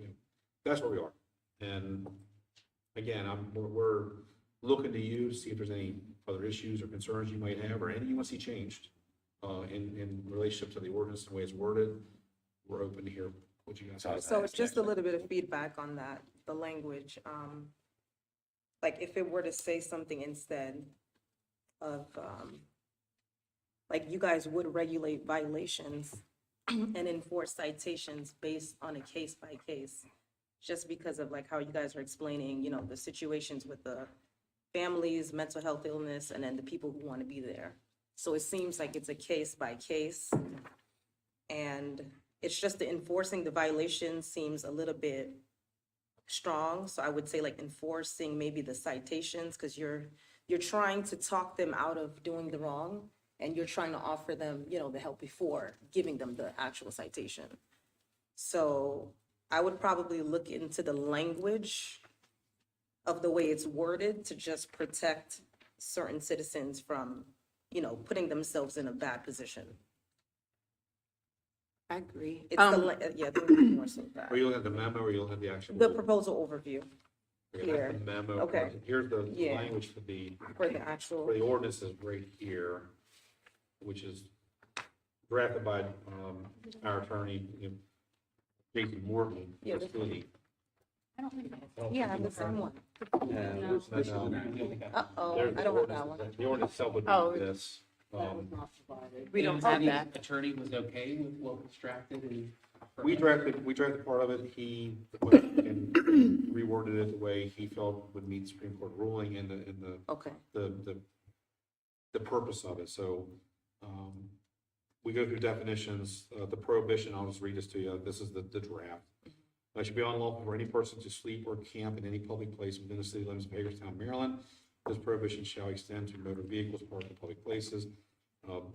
that's where we are. And again, we're looking to you to see if there's any other issues or concerns you might have or anything you want to see changed in relationship to the ordinance and the way it's worded. We're open to hear what you guys have. So just a little bit of feedback on that, the language. Like if it were to say something instead of, like you guys would regulate violations and enforce citations based on a case by case, just because of like how you guys are explaining, you know, the situations with the families, mental health illness, and then the people who want to be there. So it seems like it's a case by case. And it's just the enforcing the violation seems a little bit strong. So I would say like enforcing maybe the citations, because you're trying to talk them out of doing the wrong, and you're trying to offer them, you know, the help before giving them the actual citation. So I would probably look into the language of the way it's worded to just protect certain citizens from, you know, putting themselves in a bad position. I agree. It's the more so that. Are you looking at the memo or are you looking at the actual? The proposal overview Okay, that's here. the memo. Okay. Here's the Yeah. language for the actual. ordinance is right here, which is drafted by our attorney, Jason Morton. Yeah, That's really- I don't think that's. Yeah, the same one. No. Uh-oh, There's I the don't have that ordinance. one. The ordinance itself would Oh. be this. That was not provided. We don't And have the that. Attorney was okay with what was drafted and We drafted part of it. He went and reworded it the way he felt would meet Supreme Court ruling and Okay. the purpose of it. So, we go through definitions, the prohibition, I'll just read this to you. This is the draft. It should be unlawful for any person to sleep or camp in any public place within the city limits of Hagerstown, Maryland. This prohibition shall extend to motor vehicles parked in public places.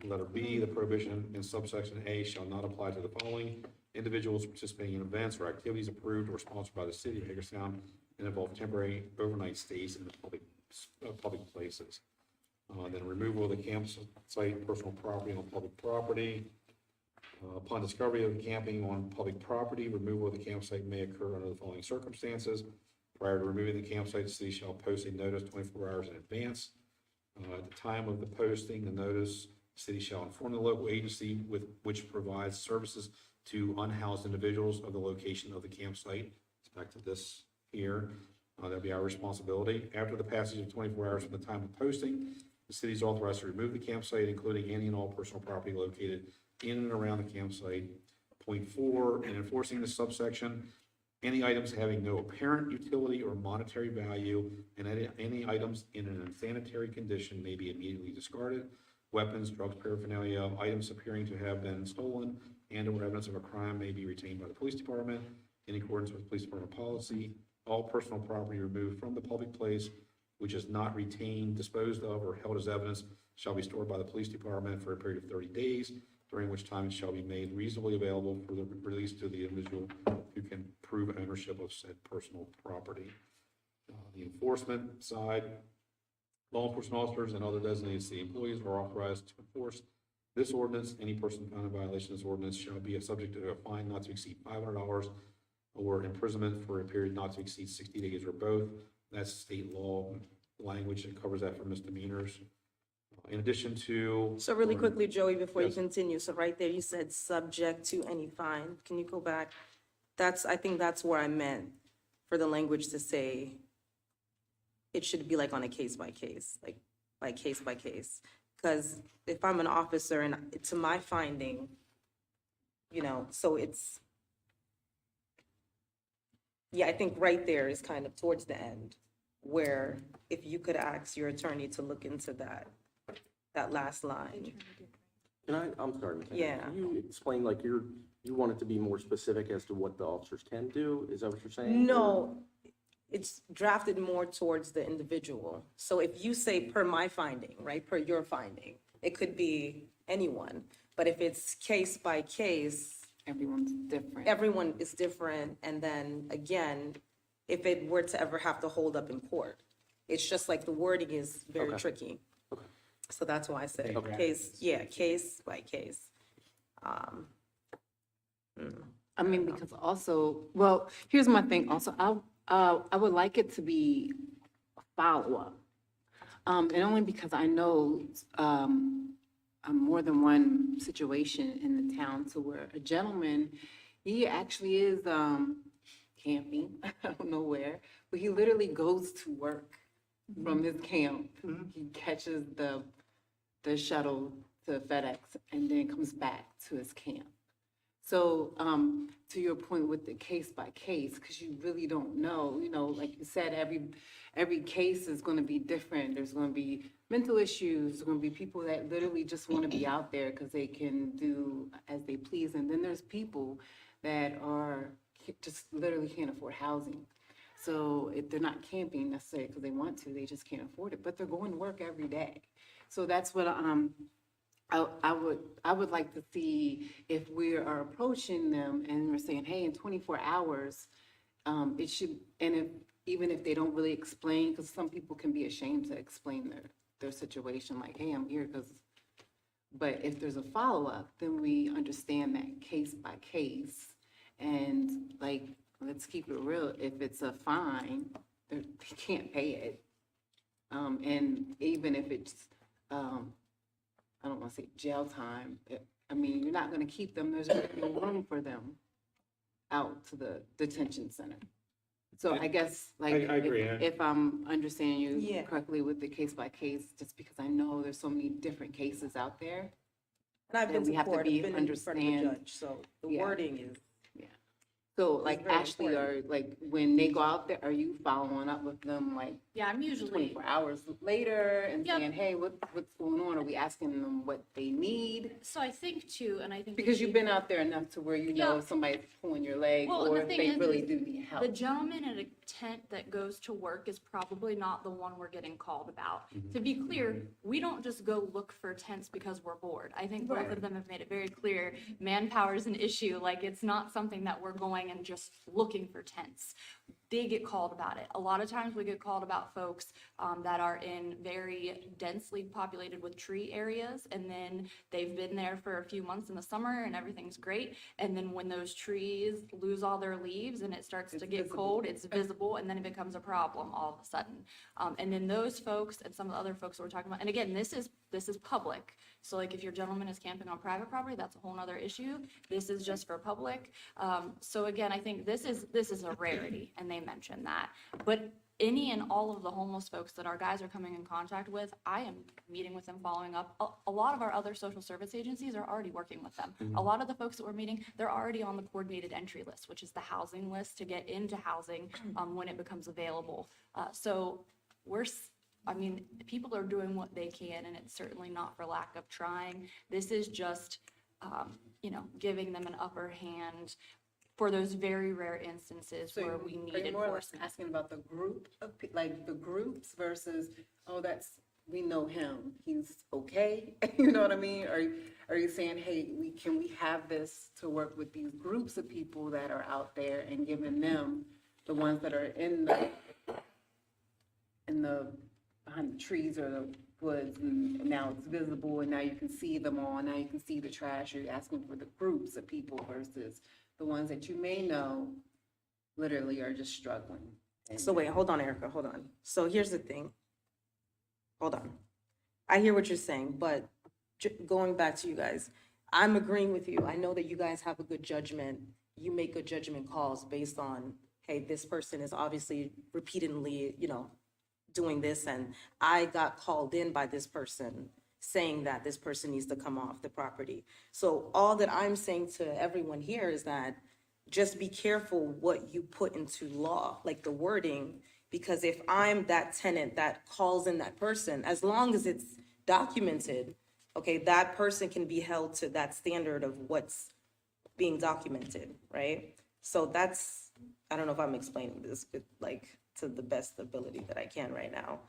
Letter B, the prohibition in subsection A shall not apply to the following: individuals participating in events or activities approved or sponsored by the city of Hagerstown and involve temporary overnight stays in the public places. Then removal of the campsite, personal property on public property. Upon discovery of camping on public property, removal of the campsite may occur under the following circumstances. Prior to removing the campsite, the city shall post a notice 24 hours in advance. At the time of the posting, the notice, the city shall inform the local agency with which provides services to unhoused individuals of the location of the campsite. It's back to this here. That'll be our responsibility. After the passage of 24 hours from the time of posting, the city is authorized to remove the campsite, including any and all personal property located in and around the campsite. Point 4, in enforcing this subsection, any items having no apparent utility or monetary value and any items in an unsanitary condition may be immediately discarded. Weapons, drugs, paraphernalia, items appearing to have been stolen and/or evidence of a crime may be retained by the police department in accordance with police department policy. All personal property removed from the public place which is not retained, disposed of, or held as evidence shall be stored by the police department for a period of 30 days, during which time it shall be made reasonably available for the release to the individual who can prove ownership of said personal property. The enforcement side, law enforcement officers and other designated city employees are authorized to enforce this ordinance. Any person found in violation of this ordinance shall be subject to a fine not to exceed $500 or imprisonment for a period not to exceed 60 days or both. That's state law language that covers that for misdemeanors. In addition to. So really quickly, Joey, before you continue, so right there, you said subject to any fine. Can you go back? I think that's where I meant for the language to say it should be like on a case by case, like by case. Because if I'm an officer and to my finding, so it's, yeah, I think right there is kind of towards the end where if you could ask your attorney to look into that last line. I'm sorry, Ms. Anderson. Yeah. Can you explain, like, you want it to be more specific as to what the officers can do? Is that what you're saying? No, it's drafted more towards the individual. So if you say per my finding, right, per your finding, it could be anyone. But if it's case by case, Everyone's different. everyone is different. And then again, if it were to ever have to hold up in court, it's just like the wording is very Okay. tricky. Okay. So that's why I said Okay. case by case. I mean, because also, well, here's my thing also, I would like it to be a follow-up. And only because I know, more than one situation in the town to where a gentleman, he actually is, camping, I don't know where, but he literally goes to work from his camp. He catches the shuttle to FedEx and then comes back to his camp. So, to your point with the case by case, because you really don't know, like you said, every case is going to be different. There's going to be mental issues. There's going to be people that literally just want to be out there because they can do as they please. And then there's people that just literally can't afford housing. So if they're not camping necessarily because they want to, they just can't afford it, but they're going to work every day. So that's what I would like to see if we are approaching them and we're saying, hey, in 24 hours, it should, and even if they don't really explain, because some people can be ashamed to explain their situation, like, hey, I'm here but if there's a follow-up, then we understand that case by case. And like, let's keep it real, if it's a fine, they can't pay it. And even if it's, I don't want to say jail time. I mean, you're not going to keep them. There's no room for them out to the detention center. So I guess, like, I agree. if I'm understanding you Yeah. correctly with the case by case, just because I know there's so many different cases out there. And I've been Then we to have to court, be I've been in front of the understand- judge, so the Yeah. wording is, So like very Ashley, or like when they go out there, are you following up with them like Yeah, I'm usually, 24 hours later and Yep. saying, hey, what's going on? Are we asking them what they need? so I think too, and I think. the Because you've chief- been out there enough to where you know Yeah. if somebody's pulling your leg Well, and or the if thing they is really do need help. The gentleman in a tent that goes to work is probably not the one we're getting called about. To be clear, we don't just go look for tents because we're bored. I think both of them have made it very clear, manpower is an issue, like it's not something that we're going and just looking for tents. They get called about it. A lot of times we get called about folks that are in very densely populated with tree areas, and then they've been there for a few months in the summer and everything's great. And then when those trees lose all their leaves and it starts to get cold, it's visible, and then it becomes a problem all of a sudden. And then those folks and some of the other folks that we're talking about, and again, this is public. So like if your gentleman is camping on private property, that's a whole nother issue. This is just for public. So again, I think this is a rarity, and they mentioned that. But any and all of the homeless folks that our guys are coming in contact with, I am meeting with them, following up. A lot of our other social service agencies are already working with them. A lot of the folks that we're meeting, they're already on the coordinated entry list, which is the housing list to get into housing when it becomes available. So I mean, people are doing what they can, and it's certainly not for lack of trying. This is just, giving them an upper hand for those very rare instances So where you- we are need you more or less enforcement. asking about the group of, like the groups versus, oh, we know him, he's okay? You know what I mean? Are you saying, hey, can we have this to work with these groups of people that are out there and giving them, the ones that are in the behind the trees or the woods, and now it's visible, and now you can see them all, now you can see the trash, you're asking for the groups of people versus the ones that you may know literally are just struggling. So wait, hold on, Erica, hold on. So here's the thing. Hold on. I hear what you're saying, but going back to you guys, I'm agreeing with you. I know that you guys have a good judgment. You make good judgment calls based on, hey, this person is obviously repeatedly, doing this, and I got called in by this person saying that this person needs to come off the property. So all that I'm saying to everyone here is that just be careful what you put into law, like the wording, because if I'm that tenant that calls in that person, as long as it's documented, okay, that person can be held to that standard of what's being documented, right? So that's, I don't know if I'm explaining this good, like, to the best ability that I can right now.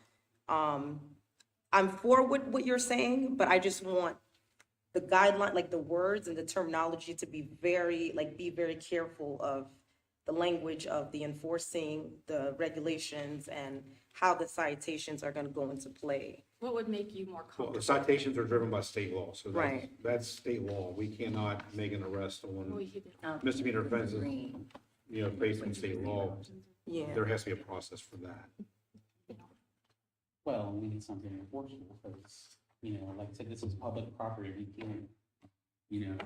I'm for what you're saying, but I just want the guideline, like the words and the terminology to be very careful of the language of the enforcing, the regulations, and how the citations are gonna go into play. What would make you more Well, comfortable? the citations are driven by state law, so Right. that's state law. We cannot make an arrest Oh, on you did. misdemeanor offenses, based on state law. Yeah. There has to be a process for that. Well, we need something enforceable because, like I said, this is public property. We can't,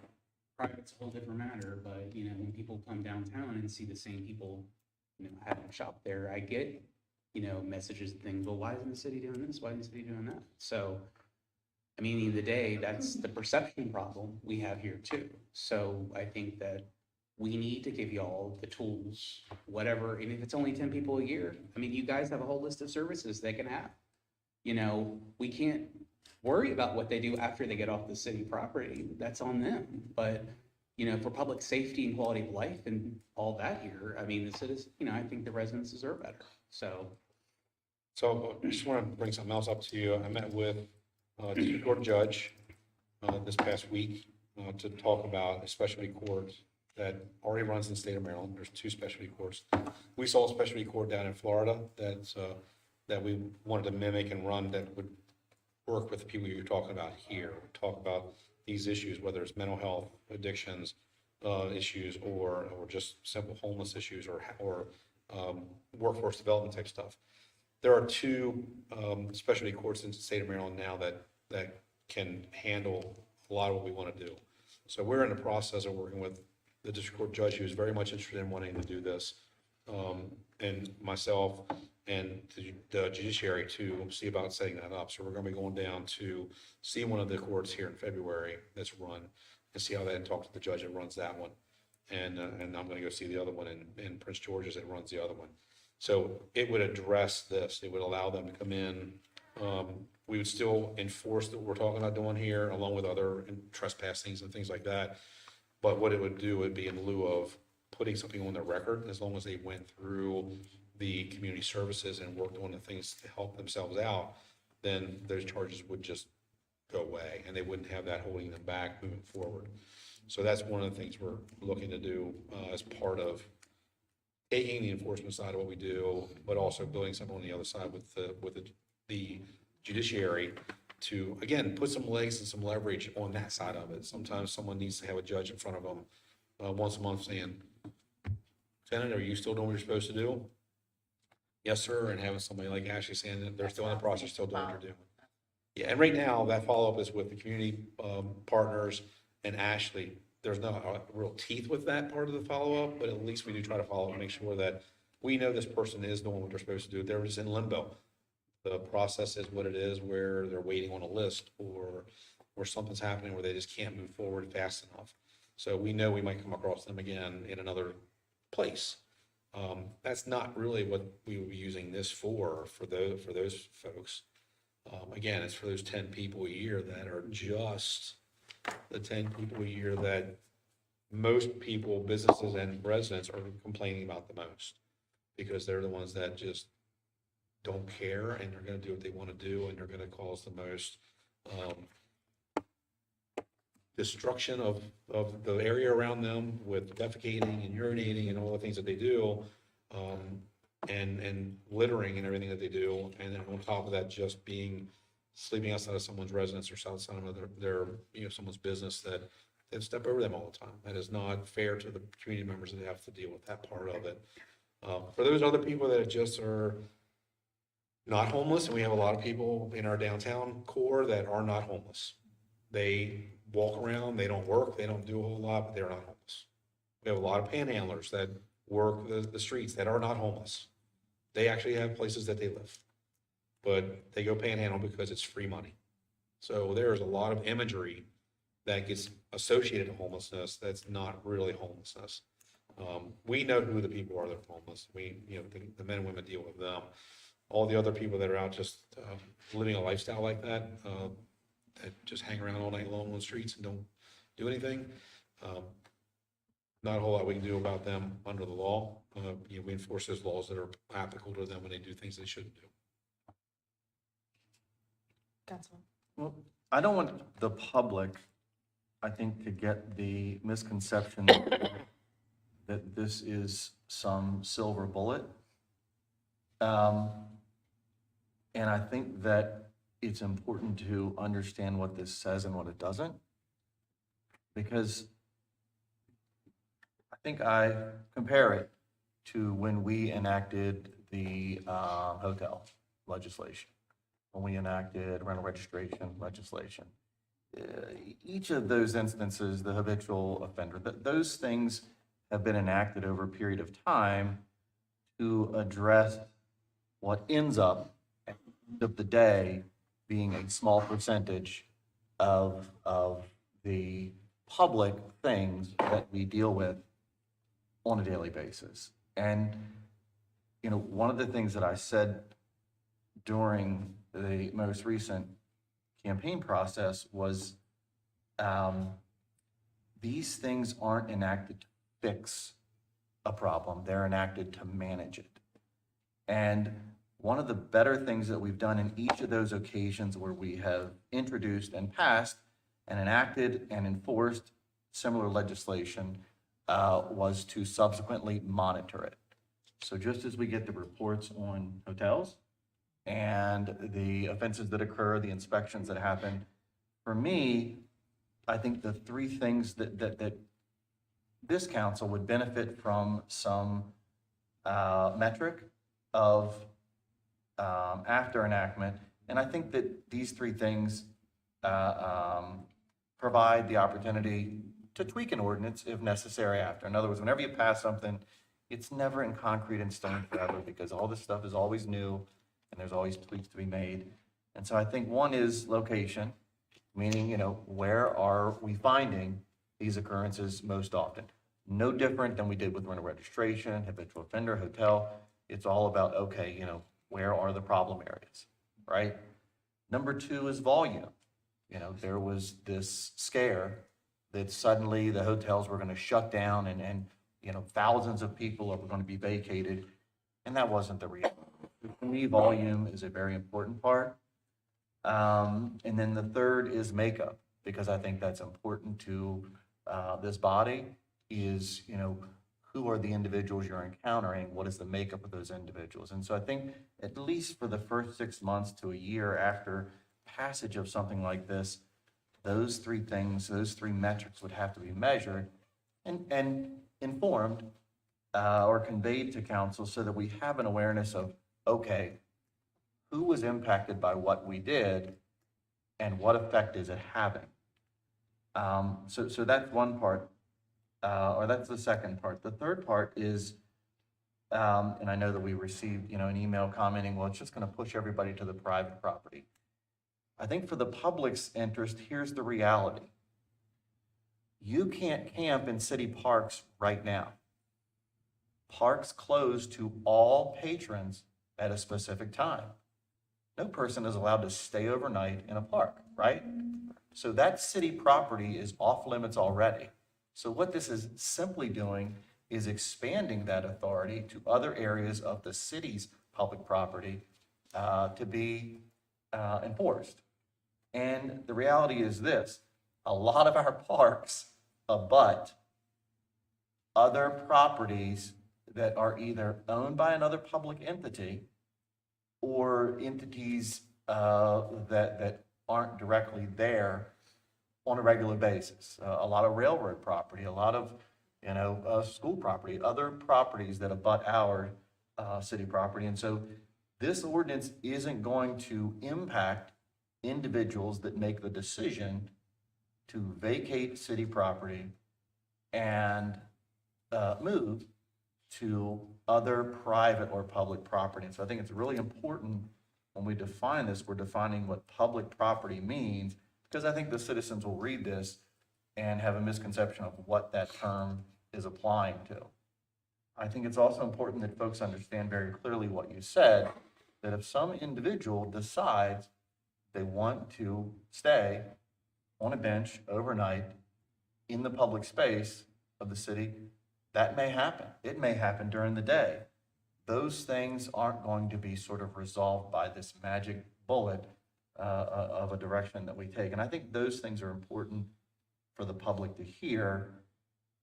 private's a whole different matter, but, when people come downtown and see the same people, having shop there, I get, messages and things, well, why isn't the city doing this? Why isn't the city doing that? So, I mean, at the end of the day, that's the perception problem we have here too. So I think that we need to give y'all the tools, whatever, and if it's only 10 people a year, I mean, you guys have a whole list of services they can have. We can't worry about what they do after they get off the city property. That's on them. But, for public safety and quality of life and all that here, I mean, the citizens, I think the residents deserve better. So, I just want to bring something else up to you. I met with District Court Judge this past week to talk about a specialty court that already runs in the state of Maryland. There's 2 specialty courts. We saw a specialty court down in Florida that we wanted to mimic and run that would work with the people you're talking about here. Talk about these issues, whether it's mental health, addictions issues, or just simple homeless issues, or workforce development type stuff. There are 2 specialty courts in the state of Maryland now that can handle a lot of what we want to do. So we're in the process of working with the district court judge, who is very much interested in wanting to do this, and myself and the judiciary to see about setting that up. So we're going to be going down to see one of the courts here in February that's run, and see how that, and talk to the judge that runs that one. and I'm gonna go see the other one in Prince George's that runs the other one. So it would address this. It would allow them to come in. We would still enforce what we're talking about doing here, along with other trespassings and things like that. But what it would do would be in lieu of putting something on their record, as long as they went through the community services and worked on the things to help themselves out, then those charges would just go away, and they wouldn't have that holding them back moving forward. So that's one of the things we're looking to do as part of taking the enforcement side of what we do, but also building something on the other side with the judiciary to, again, put some legs and some leverage on that side of it. Sometimes someone needs to have a judge in front of them once a month saying, Lieutenant, are you still doing what you're supposed to do? Yes, sir. And having somebody like Ashley saying that they're still in the process, still doing what they're doing. Yeah, and right now, that follow-up is with the community partners and Ashley. There's no real teeth with that part of the follow-up, but at least we do try to follow up and make sure that we know this person is doing what they're supposed to do. They're just in limbo. The process is what it is, where they're waiting on a list or something's happening where they just can't move forward fast enough. So we know we might come across them again in another place. That's not really what we would be using this for those folks. Again, it's for those 10 people a year that are just the 10 people a year that most people, businesses and residents are complaining about the most, because they're the ones that just don't care, and they're going to do what they want to do, and they're going to cause the most destruction of the area around them with defecating and urinating and all the things that they do, and littering and everything that they do. And then on top of that, just sleeping outside of someone's residence or outside of their someone's business, that they step over them all the time. That is not fair to the community members that have to deal with that part of it. For those other people that just are not homeless, and we have a lot of people in our downtown core that are not homeless. They walk around, they don't work, they don't do a whole lot, but they're not homeless. We have a lot of panhandlers that work the streets that are not homeless. They actually have places that they live, but they go panhandle because it's free money. So there's a lot of imagery that gets associated to homelessness that's not really homelessness. We know who the people are that are homeless. The men and women deal with them. All the other people that are out just living a lifestyle like that, that just hang around all night long on the streets and don't do anything, not a whole lot we can do about them under the law. We enforce those laws that are applicable to them when they do things they shouldn't do. Councilman. Well, I don't want the public, I think, to get the misconception that this is some silver bullet. And I think that it's important to understand what this says and what it doesn't. Because I think I compare it to when we enacted the hotel legislation, when we enacted rental registration legislation. Each of those instances, the habitual offender, those things have been enacted over a period of time to address what ends up at the end of the day being a small percentage of the public things that we deal with on a daily basis. And, one of the things that I said during the most recent campaign process was these things aren't enacted to fix a problem, they're enacted to manage it. And one of the better things that we've done in each of those occasions where we have introduced and passed and enacted and enforced similar legislation was to subsequently monitor it. So just as we get the reports on hotels and the offenses that occur, the inspections that happen, for me, I think the three things that this council would benefit from some metric of after enactment. And I think that these three things provide the opportunity to tweak an ordinance if necessary after. In other words, whenever you pass something, it's never in concrete and stone forever, because all this stuff is always new and there's always tweaks to be made. And so I think one is location, meaning, where are we finding these occurrences most often? No different than we did with rental registration, habitual offender, hotel. It's all about, okay, where are the problem areas, right? Number two is volume. There was this scare that suddenly the hotels were going to shut down and thousands of people are going to be vacated. And that wasn't the reality. For me, volume is a very important part. And then the third is makeup, because I think that's important to this body is, who are the individuals you're encountering? What is the makeup of those individuals? And so I think at least for the first 6 months to a year after passage of something like this, those three things, those three metrics would have to be measured and informed or conveyed to council so that we have an awareness of, okay, who was impacted by what we did and what effect is it having? So that's one part, or that's the second part. The third part is, and I know that we received, an email commenting, well, it's just going to push everybody to the private property. I think for the public's interest, here's the reality. You can't camp in city parks right now. Parks close to all patrons at a specific time. No person is allowed to stay overnight in a park, right? So that city property is off limits already. So what this is simply doing is expanding that authority to other areas of the city's public property to be enforced. And the reality is this, a lot of our parks abut other properties that are either owned by another public entity or entities that aren't directly there on a regular basis. A lot of railroad property, a lot of, school property, other properties that abut our city property. And so this ordinance isn't going to impact individuals that make the decision to vacate city property and move to other private or public property. And so I think it's really important when we define this, we're defining what public property means, because I think the citizens will read this and have a misconception of what that term is applying to. I think it's also important that folks understand very clearly what you said, that if some individual decides they want to stay on a bench overnight in the public space of the city, that may happen. It may happen during the day. Those things aren't going to be sort of resolved by this magic bullet of a direction that we take. And I think those things are important for the public to hear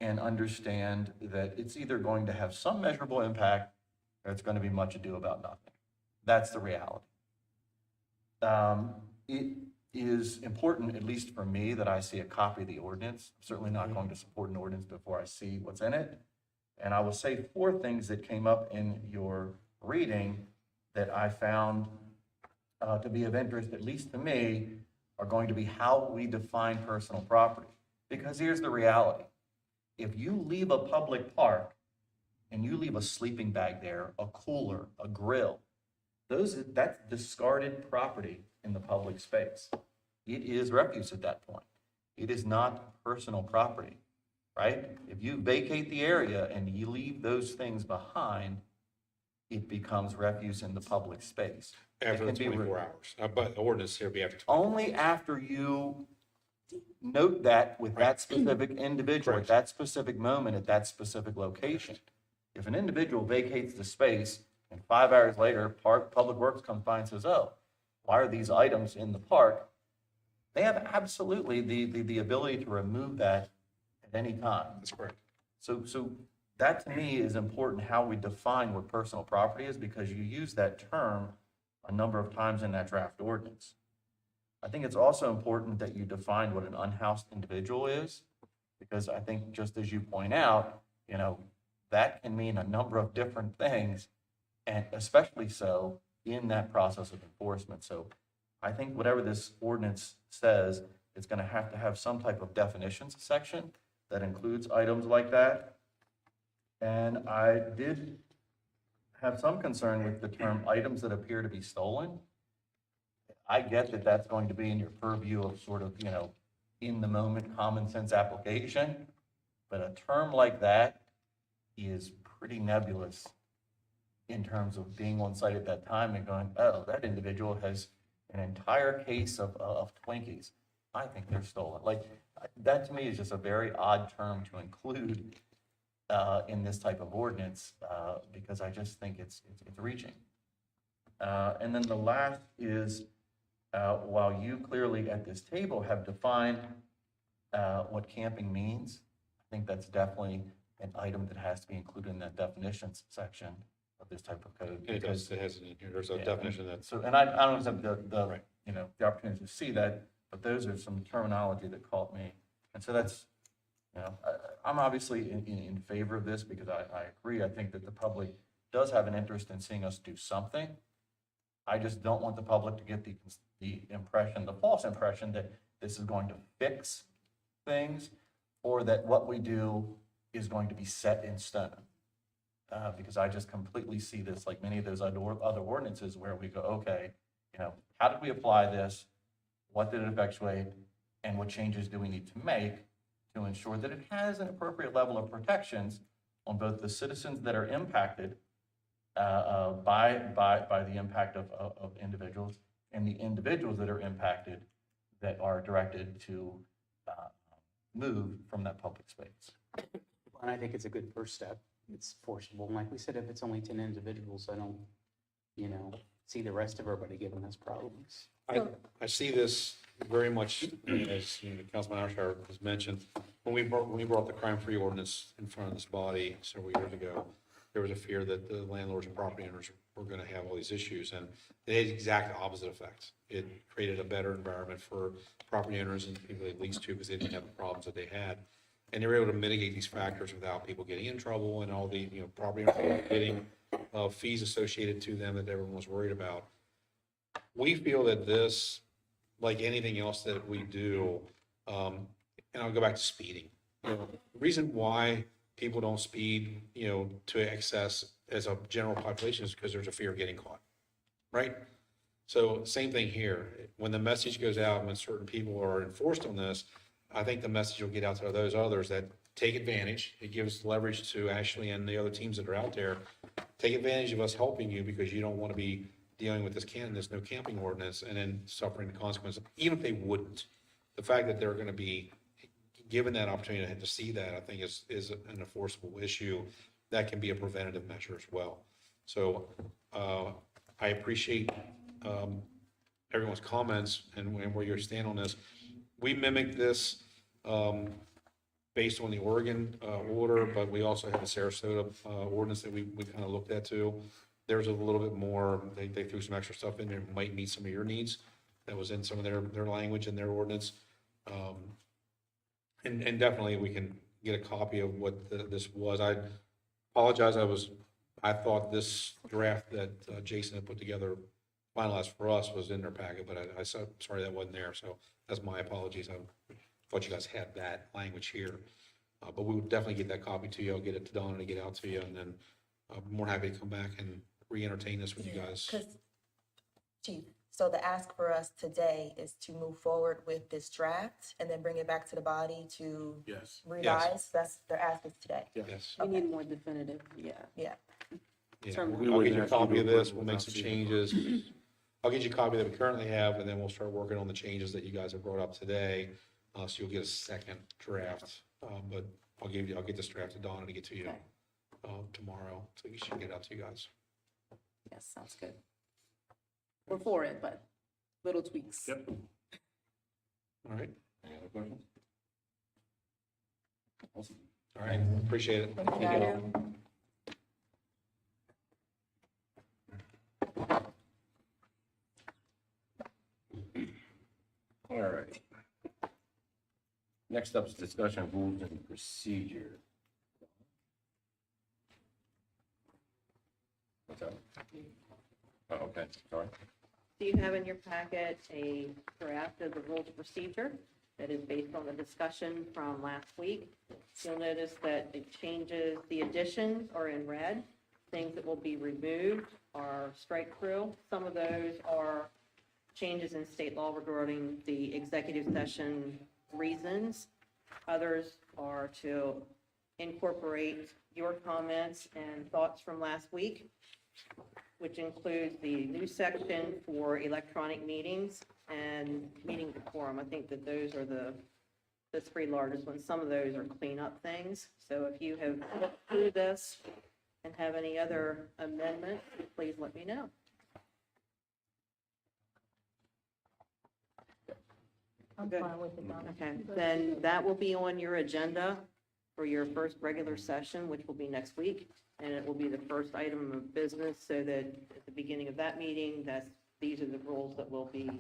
and understand that it's either going to have some measurable impact or it's going to be much ado about nothing. That's the reality. It is important, at least for me, that I see a copy of the ordinance. I'm certainly not going to support an ordinance before I see what's in it. And I will say 4 things that came up in your reading that I found to be of interest, at least to me, are going to be how we define personal property. Because here's the reality. If you leave a public park and you leave a sleeping bag there, a cooler, a grill, that's discarded property in the public space. It is refuse at that point. It is not personal property, right? If you vacate the area and you leave those things behind, it becomes refuse in the public space. After the 24 hours, but the ordinance here be after. Only after you note that with that specific individual, at that specific moment, at that specific location. If an individual vacates the space and 5 hours later, Public Works comes by and says, oh, why are these items in the park? They have absolutely the ability to remove that at any time. That's correct. So that to me is important, how we define what personal property is, because you use that term a number of times in that draft ordinance. I think it's also important that you define what an unhoused individual is, because I think just as you point out, that can mean a number of different things, and especially so in that process of enforcement. So I think whatever this ordinance says, it's going to have some type of definitions section that includes items like that. And I did have some concern with the term items that appear to be stolen. I get that that's going to be in your purview of sort of, in the moment common sense application, But a term like that is pretty nebulous in terms of being on site at that time and going, oh, that individual has an entire case of Twinkies. I think they're stolen. Like, that to me is just a very odd term to include in this type of ordinance, because I just think it's reaching. And then the last is, while you clearly at this table have defined what camping means, I think that's definitely an item that has to be included in that definitions section of this type of code. And it because- has it in here. There's a Yeah, definition that's. So, and I don't have the, Right. you know, the opportunity to see that, but those are some terminology that caught me. And so that's, you know, I'm obviously in favor of this because I agree. I think that the public does have an interest in seeing us do something. I just don't want the public to get the impression, the false impression that this is going to fix things or that what we do is going to be set in stone. Because I just completely see this like many of those other ordinances where we go, okay, you know, how did we apply this? What did it effectuate? And what changes do we need to make to ensure that it has an appropriate level of protections on both the citizens that are impacted by the impact of individuals and the individuals that are impacted that are directed to move from that public space. And I think it's a good first step. It's forcible. And like we said, if it's only 10 individuals, I don't, see the rest of everybody giving us problems. I see this very much as, Councilman Arshaw has mentioned, when we brought the crime-free ordinance in front of this body several years ago, there was a fear that the landlords and property owners were going to have all these issues, and it had the exact opposite effect. It created a better environment for property owners and people they leased to because they didn't have the problems that they had. And they were able to mitigate these factors without people getting in trouble and all the, property owners getting fees associated to them that everyone was worried about. We feel that this, like anything else that we do, and I'll go back to speeding. The reason why people don't speed, to excess as a general population is because there's a fear of getting caught, right? So same thing here. When the message goes out, when certain people are enforced on this, I think the message will get out to those others that take advantage. It gives leverage to Ashley and the other teams that are out there. Take advantage of us helping you because you don't want to be dealing with this no camping ordinance and then suffering the consequences, even if they wouldn't. The fact that they're going to be given that opportunity to see that, I think is an enforceable issue that can be a preventative measure as well. So I appreciate everyone's comments and where you stand on this. We mimicked this based on the Oregon order, but we also have the Sarasota ordinance that we kind of looked at too. There's a little bit more, they threw some extra stuff in there, might meet some of your needs. That was in some of their language and their ordinance. And definitely we can get a copy of what this was. I apologize, I thought this draft that Jason had put together, finalized for us, was in their packet, but I sorry that wasn't there, so that's my apologies. I thought you guys had that language here. But we would definitely get that copy to you. I'll get it to Donna to get out to you, and then I'm more happy to come back and re-entertain this with you guys. Chief, so the ask for us today is to move forward with this draft and then bring it back to the body to Yes. revise? That's their ask is today? Yes. We need more definitive, yeah. Yeah. Yeah, Term- I'll get you a ask you copy to of this, approve we'll make without some seeing it. changes. I'll get you a copy that we currently have, and then we'll start working on the changes that you guys have brought up today. So you'll get a second draft, but I'll get this draft to Donna to get to you tomorrow, so you should get it out to you guys. Yes, sounds good. We're for it, but little tweaks. Yep. All right, any other questions? Awesome. All right, appreciate it. Thank you. all. All right. Next up is discussion of rules and procedure. What's up? Oh, okay, sorry. So you have in your packet a draft of the rules of procedure that is based on the discussion from last week. You'll notice that it changes, the additions are in red. Things that will be removed are strike through. Some of those are changes in state law regarding the executive session reasons. Others are to incorporate your comments and thoughts from last week, which includes the new section for electronic meetings and meeting decorum. I think that those are the three largest ones. Some of those are cleanup things. So if you have looked through this and have any other amendments, please let me know. I'm fine with it, Donna. Okay, then that will be on your agenda for your first regular session, which will be next week. And it will be the first item of business, so that at the beginning of that meeting, these are the rules that will be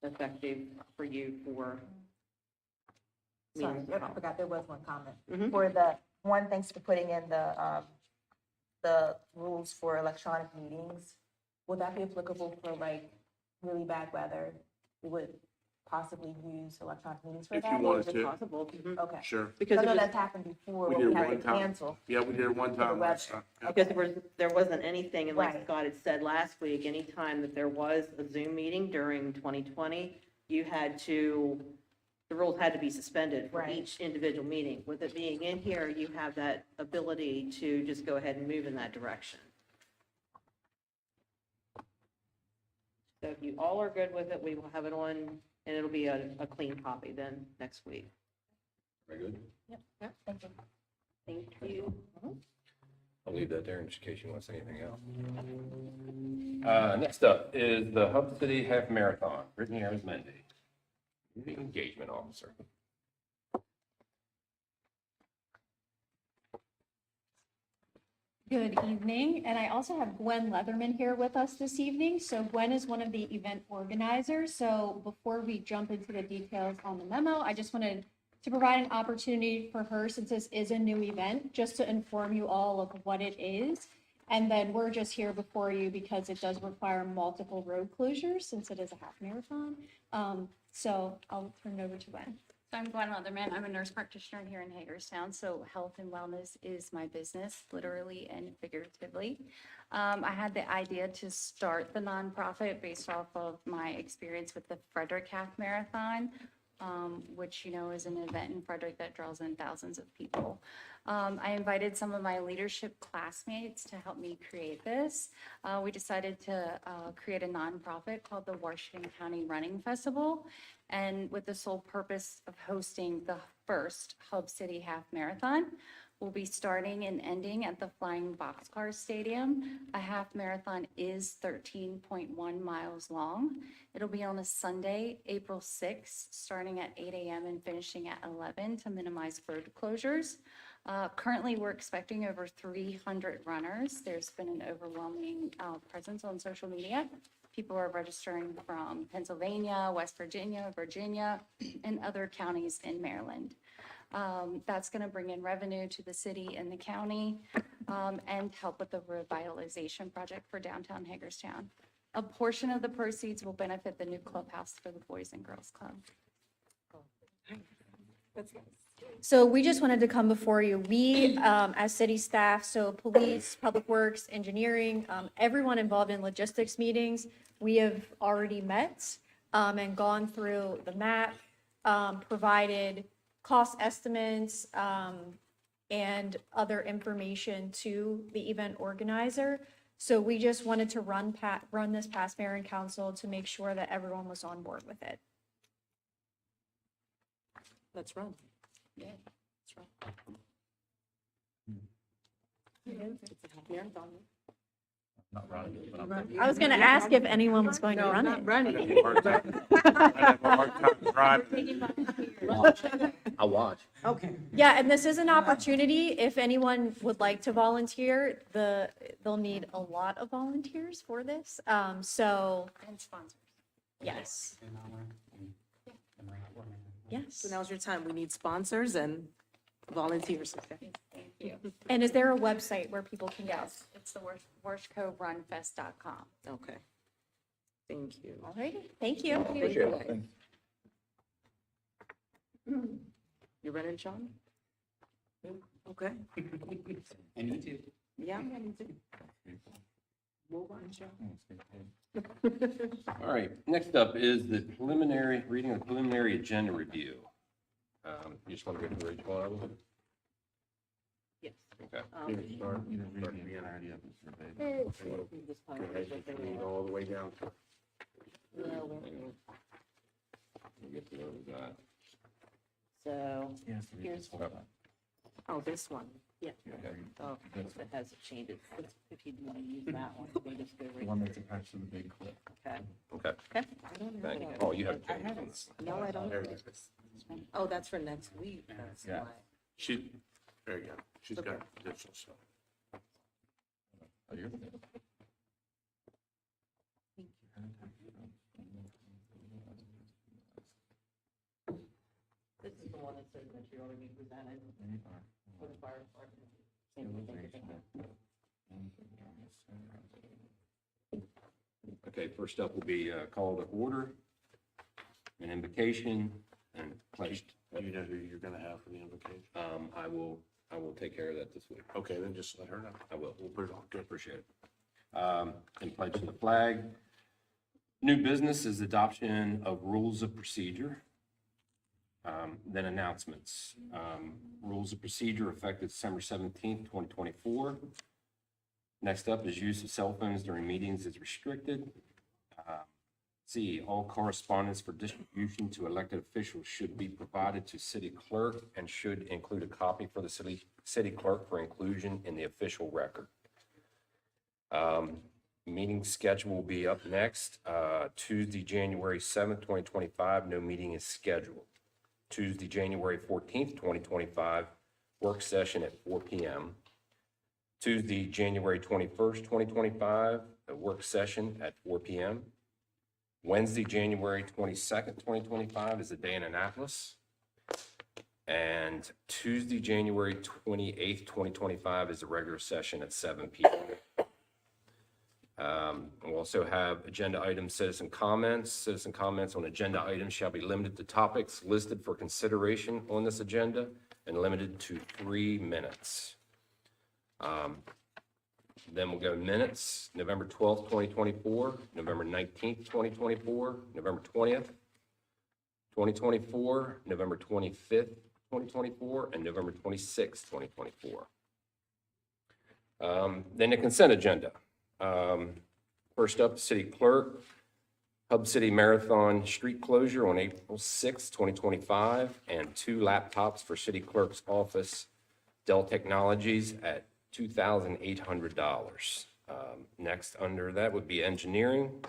effective for you for Sorry, meetings to I come. forgot there was one comment. Mhm. For the, one, thanks for putting in the rules for electronic meetings. Would that be applicable for like really bad weather? We would possibly use electronic meetings for If that? you or wanted is it to. Possible. Mhm. Okay. Sure. Because I it know was- that's happened before, We where did we it had one to time. cancel. Yeah, we did it one time last time. Yeah. Because there wasn't anything, and like Right. Scott had said last week, anytime that there was a Zoom meeting during 2020, the rules had to be suspended for Right. each individual meeting. With it being in here, you have that ability to just go ahead and move in that direction. So if you all are good with it, we will have it on, and it'll be a clean copy then next week. Very good. Thank you. Thank you. I'll leave that there in just case you want to say anything else. Next up is the Hub City Half Marathon, Brittany Arizmendi, Community Engagement Officer. Good evening, and I also have Gwen Leatherman here with us this evening. So Gwen is one of the event organizers. So before we jump into the details on the memo, I just wanted to provide an opportunity for her, since this is a new event, just to inform you all of what it is. And then we're just here before you because it does require multiple road closures since it is a half marathon. So I'll turn it over to Gwen. So I'm Gwen Leatherman. I'm a nurse practitioner here in Hagerstown. So health and wellness is my business, literally and figuratively. I had the idea to start the nonprofit based off of my experience with the Frederick Half Marathon, which, you know, is an event in Frederick that draws in thousands of people. I invited some of my leadership classmates to help me create this. We decided to create a nonprofit called the Washington County Running Festival, and with the sole purpose of hosting the first Hub City Half Marathon. We'll be starting and ending at the Flying Boxcar Stadium. A half marathon is 13.1 miles long. It'll be on a Sunday, April 6th, starting at 8 a.m. and finishing at 11 to minimize road closures. Currently, we're expecting over 300 runners. There's been an overwhelming presence on social media. People are registering from Pennsylvania, West Virginia, Virginia, and other counties in Maryland. That's going to bring in revenue to the city and the county and help with the revitalization project for downtown Hagerstown. A portion of the proceeds will benefit the new clubhouse for the Boys and Girls Club. So we just wanted to come before you. We, as city staff, so police, public works, engineering, everyone involved in logistics meetings, we have already met and gone through the map, provided cost estimates and other information to the event organizer. So we just wanted to run this past mayor and council to make sure that everyone was on board with it. Let's run. Yeah. Let's run. It's a half marathon. Not running, but I'm I was going to ask if anyone was going to run it. I'll watch. Okay. Yeah, and this is an opportunity, if anyone would like to volunteer, they'll need a lot of volunteers for this. So, And sponsors. yes, yes. So now's your time. We need sponsors and volunteers. Thank you. And is there a website where people can go? It's the warshcoverunfest.com. Okay. Thank you. All right, thank you. Appreciate it. You running, Sean? Okay. And you too. Yeah, I'm running too. Move on, Sean. All right, next up is the reading of the preliminary agenda review. You just want to go through each one of them? Okay. Here, start at the beginning. Read all the way down. We'll get to those, So, here's, oh, this one, yeah. okay. Oh, it hasn't changed. If you want to use that one, we'll just go right. One that's attached to the big clip. Okay. Okay, Okay. I don't have thank you. that. Oh, you have I changed haven't. this. No, I don't. There it is. Oh, that's for next week, that's Yeah. why. She, there you go. She's got additional stuff. Oh, you're good. This is the one that says that you're already presented for the fire department. Same thing. Okay, first up will be call to order, an invocation, and pledge. Do you know who you're gonna have for the invocation? I will take care of that this week. Okay, then just let her know. I will. We'll put it on. I appreciate it. And pledge to the flag. New business is adoption of rules of procedure. Then announcements. Rules of procedure effective December 17th, 2024. Next up is use of cell phones during meetings is restricted. C, all correspondence for distribution to elected officials should be provided to city clerk and should include a copy for the city clerk for inclusion in the official record. Meeting schedule will be up next, Tuesday, January 7th, 2025, no meeting is scheduled. Tuesday, January 14th, 2025, work session at 4 p.m. Tuesday, January 21st, 2025, a work session at 4 p.m. Wednesday, January 22nd, 2025 is a day in Annapolis. And Tuesday, January 28th, 2025 is a regular session at 7 p.m. We'll also have agenda items, citizen comments. Citizen comments on agenda items shall be limited to topics listed for consideration on this agenda and limited to 3 minutes. Then we'll go minutes, November 12th, 2024, November 19th, 2024, November 20th, 2024, November 25th, 2024, and November 26th, 2024. Then the consent agenda. First up, city clerk, Hub City Marathon street closure on April 6th, 2025, and 2 laptops for city clerk's office, Dell Technologies at $2,800. Next under that would be engineering.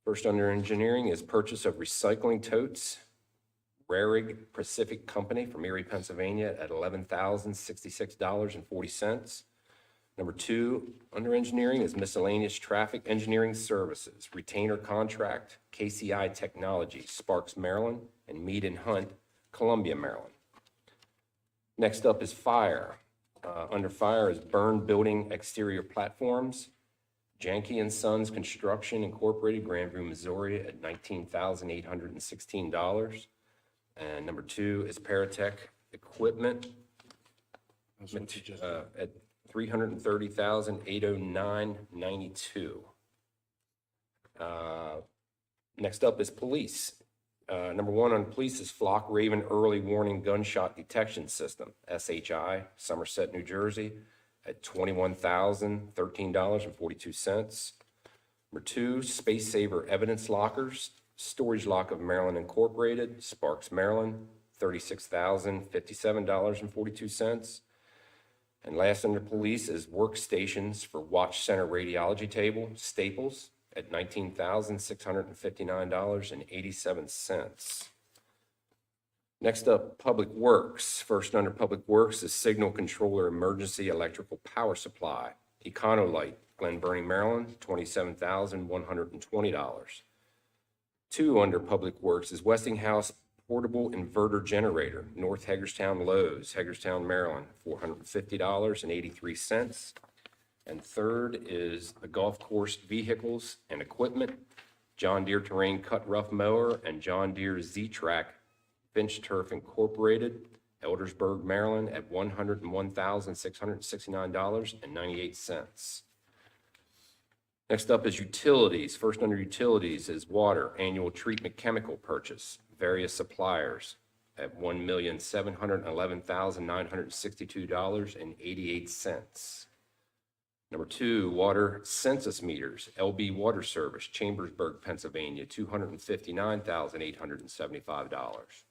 First under engineering is purchase of recycling totes, Rarig Pacific Company from Erie, Pennsylvania at $11,066.40. Number 2 under engineering is miscellaneous traffic engineering services, retainer contract, KCI Technology, Sparks, Maryland, and Mead and Hunt, Columbia, Maryland. Next up is fire. Under fire is Burn Building Exterior Platforms, Janke and Sons Construction Incorporated, Grandview, Missouri at $19,816. And number 2 is Paratech Equipment That's what you just, at $330,809.92. Next up is police. Number 1 on police is Flock Raven Early Warning Gunshot Detection System, SHI, Somerset, New Jersey, at $21,013.42. Number 2, Space Saver Evidence Lockers, Storage Lock of Maryland Incorporated, Sparks, Maryland, $36,057.42. And last under police is workstations for Watch Center Radiology Table, Staples, at $19,659.87. Next up, Public Works. First under Public Works is Signal Controller Emergency Electrical Power Supply, Econolite, Glen Burnie, Maryland, $27,120. 2 under Public Works is Westinghouse Portable Inverter Generator, North Hagerstown Lowe's, Hagerstown, Maryland, $450.83. And third is the Golf Course Vehicles and Equipment, John Deere Terrain Cut Rough Mower and John Deere Z-Track Finch Turf Incorporated, Eldersburg, Maryland, at $101,669.98. Next up is utilities. First under utilities is water, annual treatment chemical purchase, various suppliers, at $1,711,962.88. Number 2, water census meters, LB Water Service, Chambersburg, Pennsylvania, $259,875.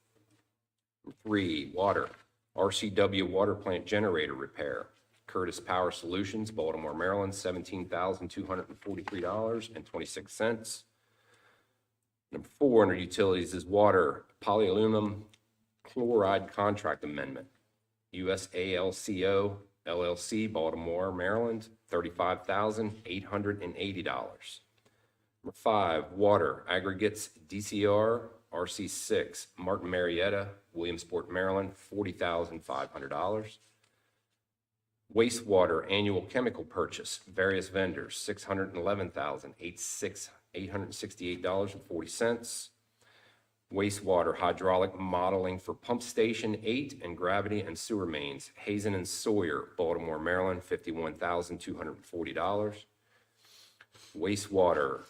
Number 3, water, RCW Water Plant Generator Repair, Curtis Power Solutions, Baltimore, Maryland, $17,243.26. Number 4, under utilities is water, polyaluminum chloride contract amendment, USALCO LLC, Baltimore, Maryland, $35,880. Number 5, water aggregates, DCR RC6, Martin Marietta, Williamsport, Maryland, $40,500. Wastewater annual chemical purchase, various vendors, $611,868.40. Wastewater hydraulic modeling for Pump Station 8 and gravity and sewer mains, Hazen and Sawyer, Baltimore, Maryland, $51,240. Wastewater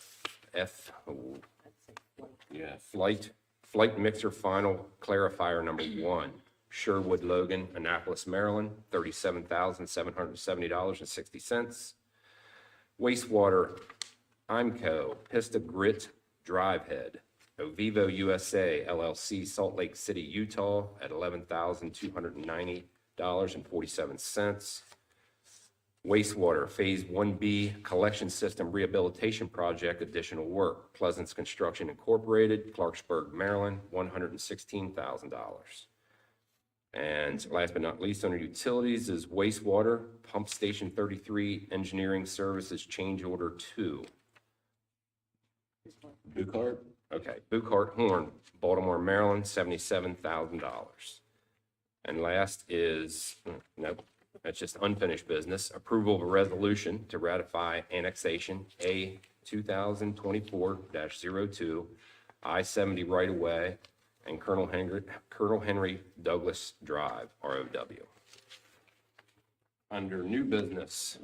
flight mixer final clarifier number 1, Sherwood Logan, Annapolis, Maryland, $37,770.60. Wastewater IMCO Pista Grit Drive Head, Ovivo USA LLC, Salt Lake City, Utah, at $11,290.47. Wastewater Phase 1B Collection System Rehabilitation Project, additional work, Pleasance Construction Incorporated, Clarksburg, Maryland, $116,000. And last but not least, under utilities is wastewater, Pump Station 33 Engineering Services Change Order 2. Buchart? Okay, Buchart Horn, Baltimore, Maryland, $77,000. And last is, nope, that's just unfinished business. Approval of a resolution to ratify annexation A 2024-02, I-70 right-of-way, and Colonel Henry Douglas Drive, ROW. Under new business,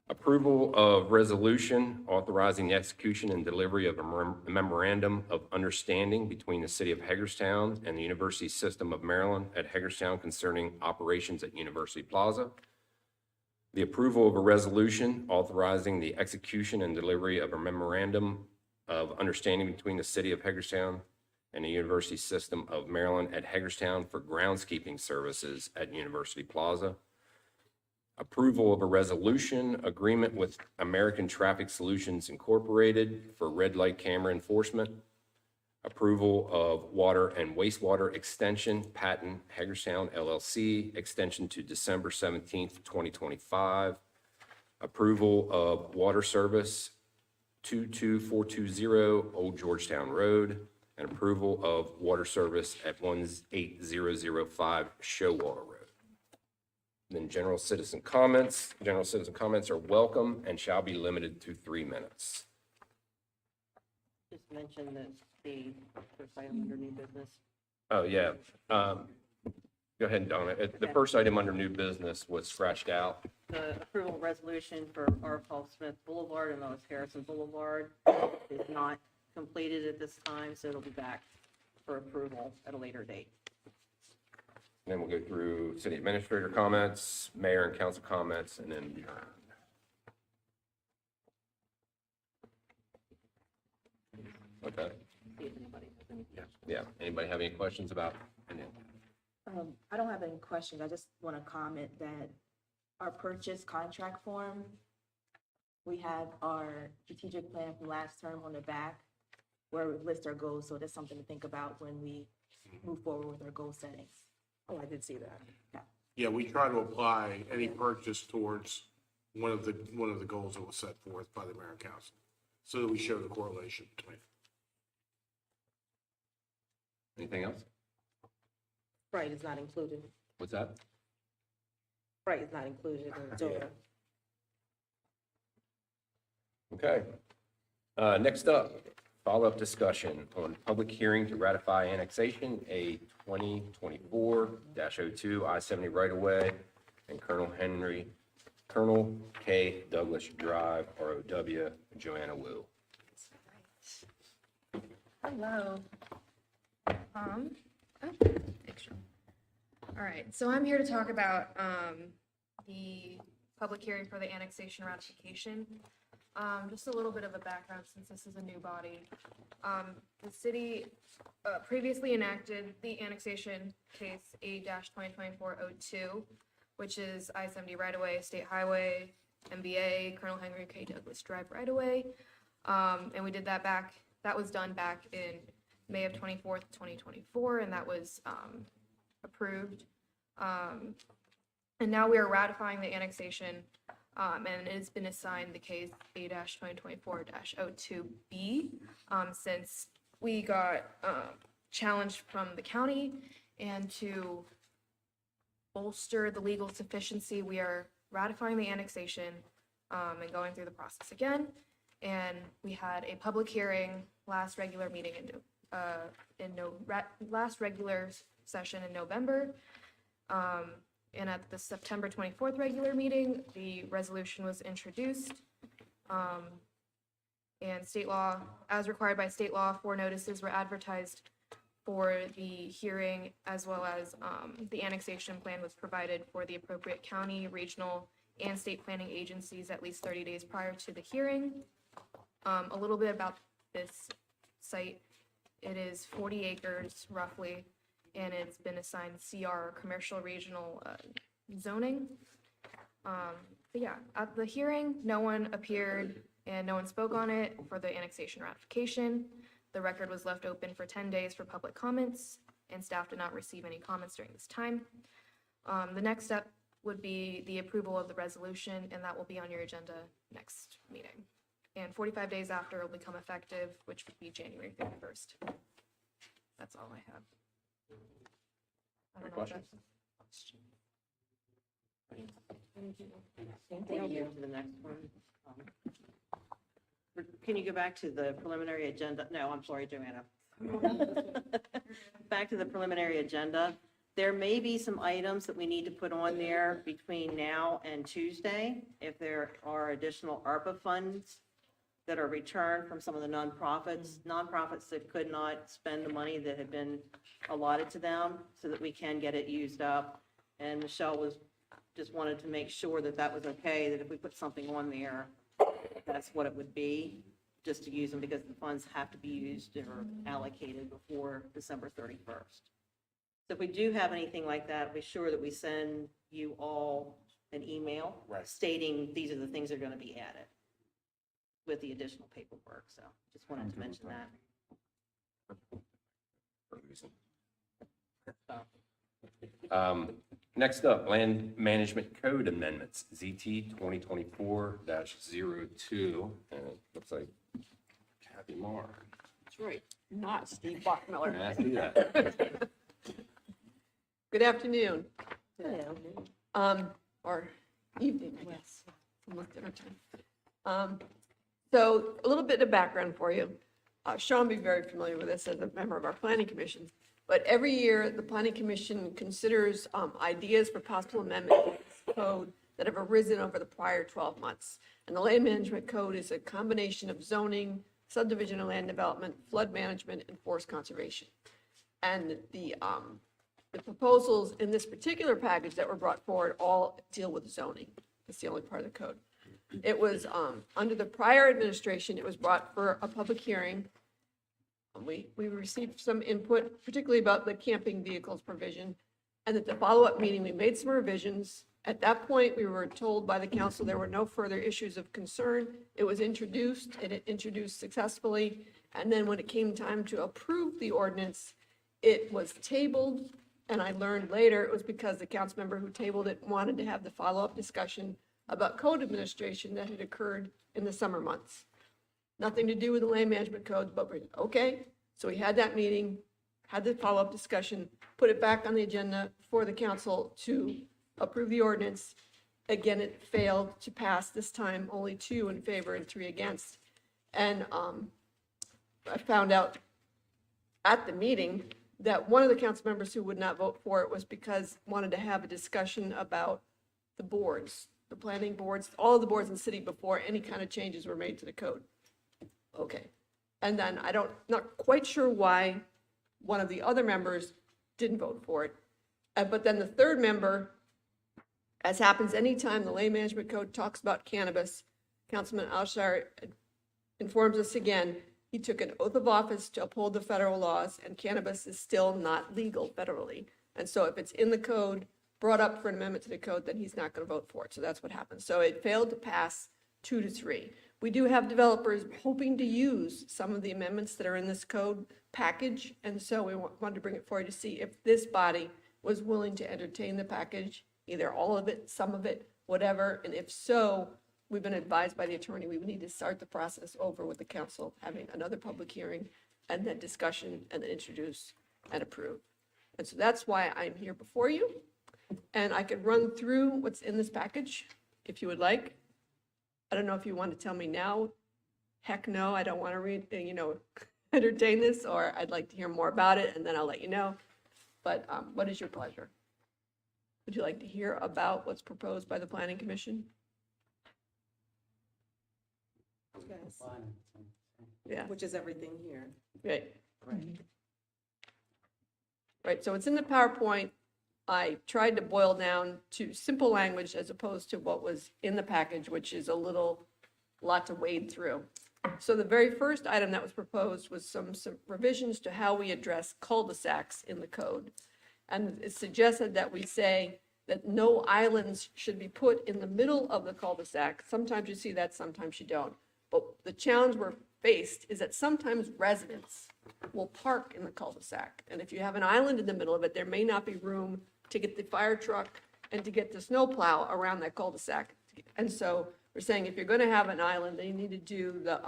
approval of resolution authorizing the execution and delivery of a memorandum of understanding between the City of Hagerstown and the University System of Maryland at Hagerstown concerning operations at University Plaza. The approval of a resolution authorizing the execution and delivery of a memorandum of understanding between the City of Hagerstown and the University System of Maryland at Hagerstown for groundskeeping services at University Plaza. Approval of a resolution agreement with American Traffic Solutions Incorporated for red light camera enforcement. Approval of water and wastewater extension patent, Hagerstown LLC, extension to December 17th, 2025. Approval of water service 22420 Old Georgetown Road, and approval of water service at 18005 Showwater Road. Then general citizen comments. General citizen comments are welcome and shall be limited to 3 minutes. Just mention that the first item under new business. Oh, yeah. Go ahead, Donna. The first item under new business was scratched out. The approval resolution for R. Paul Smith Boulevard and Lois Harrison Boulevard is not completed at this time, so it'll be back for approval at a later date. Then we'll go through city administrator comments, mayor and council comments, and then adjourn. Okay. See if anybody has any. Yeah. Anybody have any questions about any? I don't have any questions. I just want to comment that our purchase contract form, we have our strategic plan from last term on the back where we list our goals. So that's something to think about when we move forward with our goal settings. Oh, I did see that. Yeah, we try to apply any purchase towards one of the goals that was set forth by the mayor and council, so that we show the correlation between. Anything else? Right, it's not included. What's that? Right, it's not included in the total. Okay. Next up, follow-up discussion on public hearing to ratify annexation A 2024-02 I-70 right-of-way and Colonel K. Douglas Drive, ROW, Joanna Wu. Hello. Thanks, Sean. All right, so I'm here to talk about the public hearing for the annexation ratification. Just a little bit of a background since this is a new body. The city previously enacted the annexation case A-2024-02, which is I-70 right-of-way, State Highway, MBA, Colonel Henry K. Douglas Drive right-of-way. And we did that was done back in May of 2024, and that was approved. And now we are ratifying the annexation, and it's been assigned the case A-2024-02B, since we got challenged from the county, and to bolster the legal sufficiency, we are ratifying the annexation and going through the process again. And we had a public hearing last regular meeting last regular session in November. And at the September 24th regular meeting, the resolution was introduced. And state law, as required by state law, 4 notices were advertised for the hearing, as well as the annexation plan was provided for the appropriate county, regional, and state planning agencies at least 30 days prior to the hearing. A little bit about this site. It is 40 acres roughly, and it's been assigned CR, commercial regional zoning. But yeah, at the hearing, no one appeared and no one spoke on it for the annexation ratification. The record was left open for 10 days for public comments, and staff did not receive any comments during this time. The next step would be the approval of the resolution, and that will be on your agenda next meeting. And 45 days after, it will become effective, which would be January 31st. That's all I have. I don't know if that's- Thank you. To the next one. Can you go back to the preliminary agenda? No, I'm sorry, Joanna. Back to the preliminary agenda. There may be some items that we need to put on there between now and Tuesday. If there are additional ARPA funds that are returned from some of the nonprofits that could not spend the money that had been allotted to them, so that we can get it used up. And Michelle just wanted to make sure that that was okay, that if we put something on there, that's what it would be, just to use them, because the funds have to be used or allocated before December 31st. So if we do have anything like that, be sure that we send you all an email stating these are the things that are going to be added with the additional paperwork. So just wanted to mention that. Next up, Land Management Code Amendments, ZT 2024-02, and it looks like Kathy Marr. That's right, not Steve Bachmiller. I see that. Good afternoon. Or evening, I guess. Almost dinner time. So a little bit of background for you. Sean will be very familiar with this as a member of our planning commission. But every year, the planning commission considers ideas for possible amendments to this code that have arisen over the prior 12 months. And the land management code is a combination of zoning, subdivision and land development, flood management, and forest conservation. And the proposals in this particular package that were brought forward all deal with zoning. It's the only part of the code. It was, under the prior administration, it was brought for a public hearing. We received some input, particularly about the camping vehicles provision. And at the follow-up meeting, we made some revisions. At that point, we were told by the council there were no further issues of concern. It was introduced, and it introduced successfully. And then when it came time to approve the ordinance, it was tabled. And I learned later it was because the council member who tabled it wanted to have the follow-up discussion about code administration that had occurred in the summer months. Nothing to do with the land management code, but we're, okay. So we had that meeting, had the follow-up discussion, put it back on the agenda for the council to approve the ordinance. Again, it failed to pass this time, only 2 in favor and 3 against. And I found out at the meeting that one of the council members who would not vote for it was because wanted to have a discussion about the boards, the planning boards, all the boards in the city before any kind of changes were made to the code. Okay. And then not quite sure why one of the other members didn't vote for it. But then the third member, as happens anytime the Land Management Code talks about cannabis, Councilman Alshire informs us again, he took an oath of office to uphold the federal laws, and cannabis is still not legal federally. And so if it's in the code, brought up for an amendment to the code, then he's not going to vote for it. So that's what happened. So it failed to pass 2-3. We do have developers hoping to use some of the amendments that are in this code package, and so we wanted to bring it forward to see if this body was willing to entertain the package, either all of it, some of it, whatever, and if so, we've been advised by the attorney, we would need to start the process over with the council, having another public hearing, and then discussion, and then introduce and approve. And so that's why I'm here before you, and I could run through what's in this package, if you would like. I don't know if you want to tell me now, heck no, I don't want to read, entertain this, or I'd like to hear more about it, and then I'll let you know. But what is your pleasure? Would you like to hear about what's proposed by the Planning Commission? Yes. Yeah. Which is everything here. Right. Right. Right, so it's in the PowerPoint. I tried to boil down to simple language as opposed to what was in the package, which is a lot to wade through. So the very first item that was proposed was some revisions to how we address cul-de-sacs in the code. And it suggested that we say that no islands should be put in the middle of the cul-de-sac. Sometimes you see that, sometimes you don't. But the challenge we're faced is that sometimes residents will park in the cul-de-sac. And if you have an island in the middle of it, there may not be room to get the fire truck and to get the snowplow around that cul-de-sac. And so we're saying if you're going to have an island, then you need to do the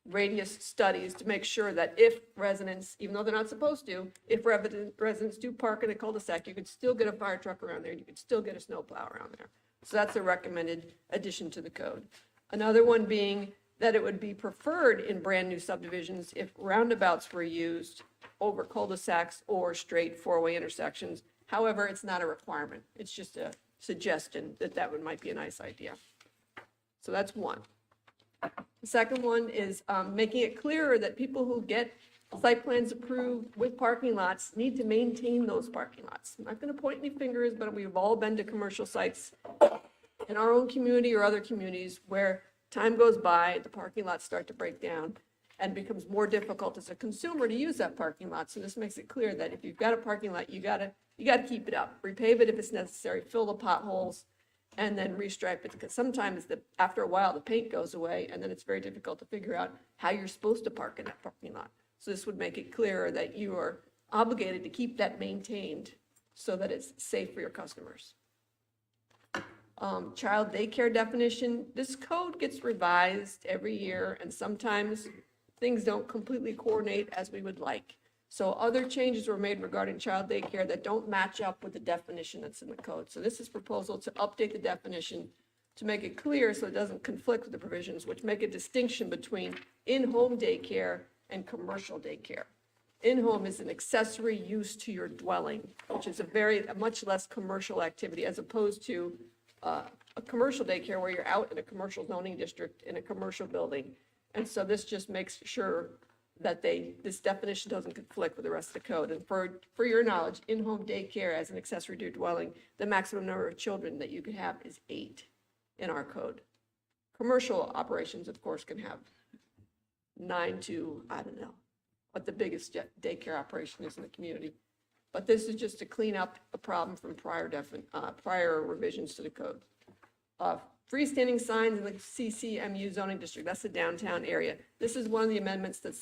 radius studies to make sure that if residents, even though they're not supposed to, if residents do park in a cul-de-sac, you could still get a fire truck around there, you could still get a snowplow around there. So that's a recommended addition to the code. Another one being that it would be preferred in brand-new subdivisions if roundabouts were used over cul-de-sacs or straight four-way intersections. However, it's not a requirement. It's just a suggestion that might be a nice idea. So that's one. The second one is making it clearer that people who get site plans approved with parking lots need to maintain those parking lots. I'm not going to point any fingers, but we've all been to commercial sites in our own community or other communities where time goes by, the parking lots start to break down, and it becomes more difficult as a consumer to use that parking lot. So this makes it clear that if you've got a parking lot, you gotta keep it up, repave it if it's necessary, fill the potholes, and then restripe it, because sometimes after a while the paint goes away, and then it's very difficult to figure out how you're supposed to park in that parking lot. So this would make it clearer that you are obligated to keep that maintained so that it's safe for your customers. Child daycare definition, this code gets revised every year, and sometimes things don't completely coordinate as we would like. So other changes were made regarding child daycare that don't match up with the definition that's in the code. So this is proposal to update the definition to make it clear so it doesn't conflict with the provisions, which make a distinction between in-home daycare and commercial daycare. In-home is an accessory use to your dwelling, which is a much less commercial activity as opposed to a commercial daycare where you're out in a commercial zoning district in a commercial building. And so this just makes sure that this definition doesn't conflict with the rest of the code. And for your knowledge, in-home daycare as an accessory to your dwelling, the maximum number of children that you can have is 8 in our code. Commercial operations, of course, can have 9 to, I don't know, what the biggest daycare operation is in the community. But this is just to clean up a problem from prior revisions to the code. Freestanding signs in the CCMU zoning district, that's the downtown area. This is one of the amendments that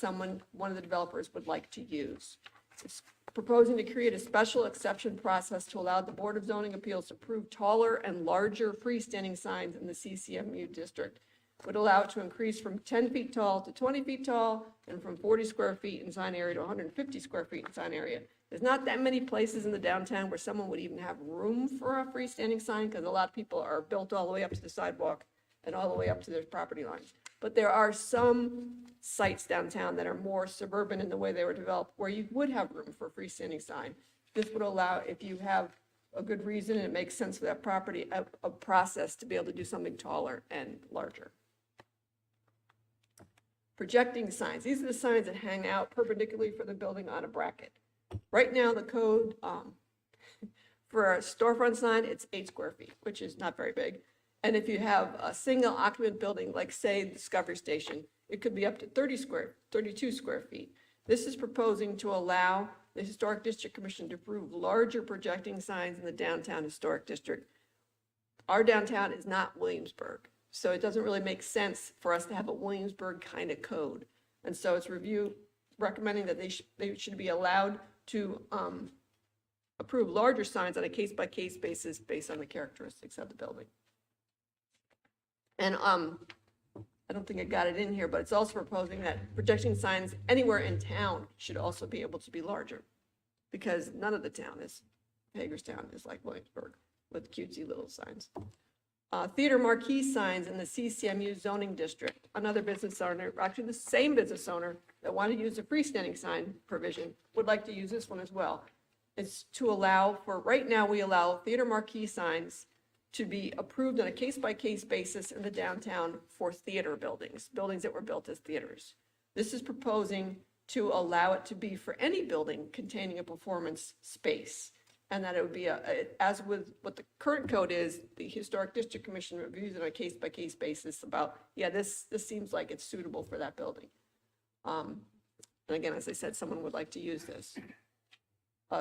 one of the developers would like to use. It's proposing to create a special exception process to allow the Board of Zoning Appeals to approve taller and larger freestanding signs in the CCMU district. Would allow it to increase from 10 feet tall to 20 feet tall and from 40 square feet in sign area to 150 square feet in sign area. There's not that many places in the downtown where someone would even have room for a freestanding sign because a lot of people are built all the way up to the sidewalk and all the way up to their property lines. But there are some sites downtown that are more suburban in the way they were developed where you would have room for a freestanding sign. This would allow, if you have a good reason and it makes sense for that property, a process to be able to do something taller and larger. Projecting signs. These are the signs that hang out perpendicularly from the building on a bracket. Right now, the code, for a storefront sign, it's 8 square feet, which is not very big. And if you have a single occupant building, like say Discovery Station, it could be up to 32 square feet. This is proposing to allow the Historic District Commission to approve larger projecting signs in the downtown historic district. Our downtown is not Williamsburg, so it doesn't really make sense for us to have a Williamsburg kind of code. And so it's recommending that they should be allowed to approve larger signs on a case-by-case basis based on the characteristics of the building. And I don't think I got it in here, but it's also proposing that projecting signs anywhere in town should also be able to be larger, because none of the town is, Hagerstown is like Williamsburg with cutesy little signs. Theater marquee signs in the CCMU zoning district. Another business owner, actually the same business owner that wanted to use a freestanding sign provision, would like to use this one as well. It's to allow for, right now, we allow theater marquee signs to be approved on a case-by-case basis in the downtown for theater buildings that were built as theaters. This is proposing to allow it to be for any building containing a performance space. And that it would be, as with what the current code is, the Historic District Commission reviews it on a case-by-case basis about, yeah, this seems like it's suitable for that building. And again, as I said, someone would like to use this.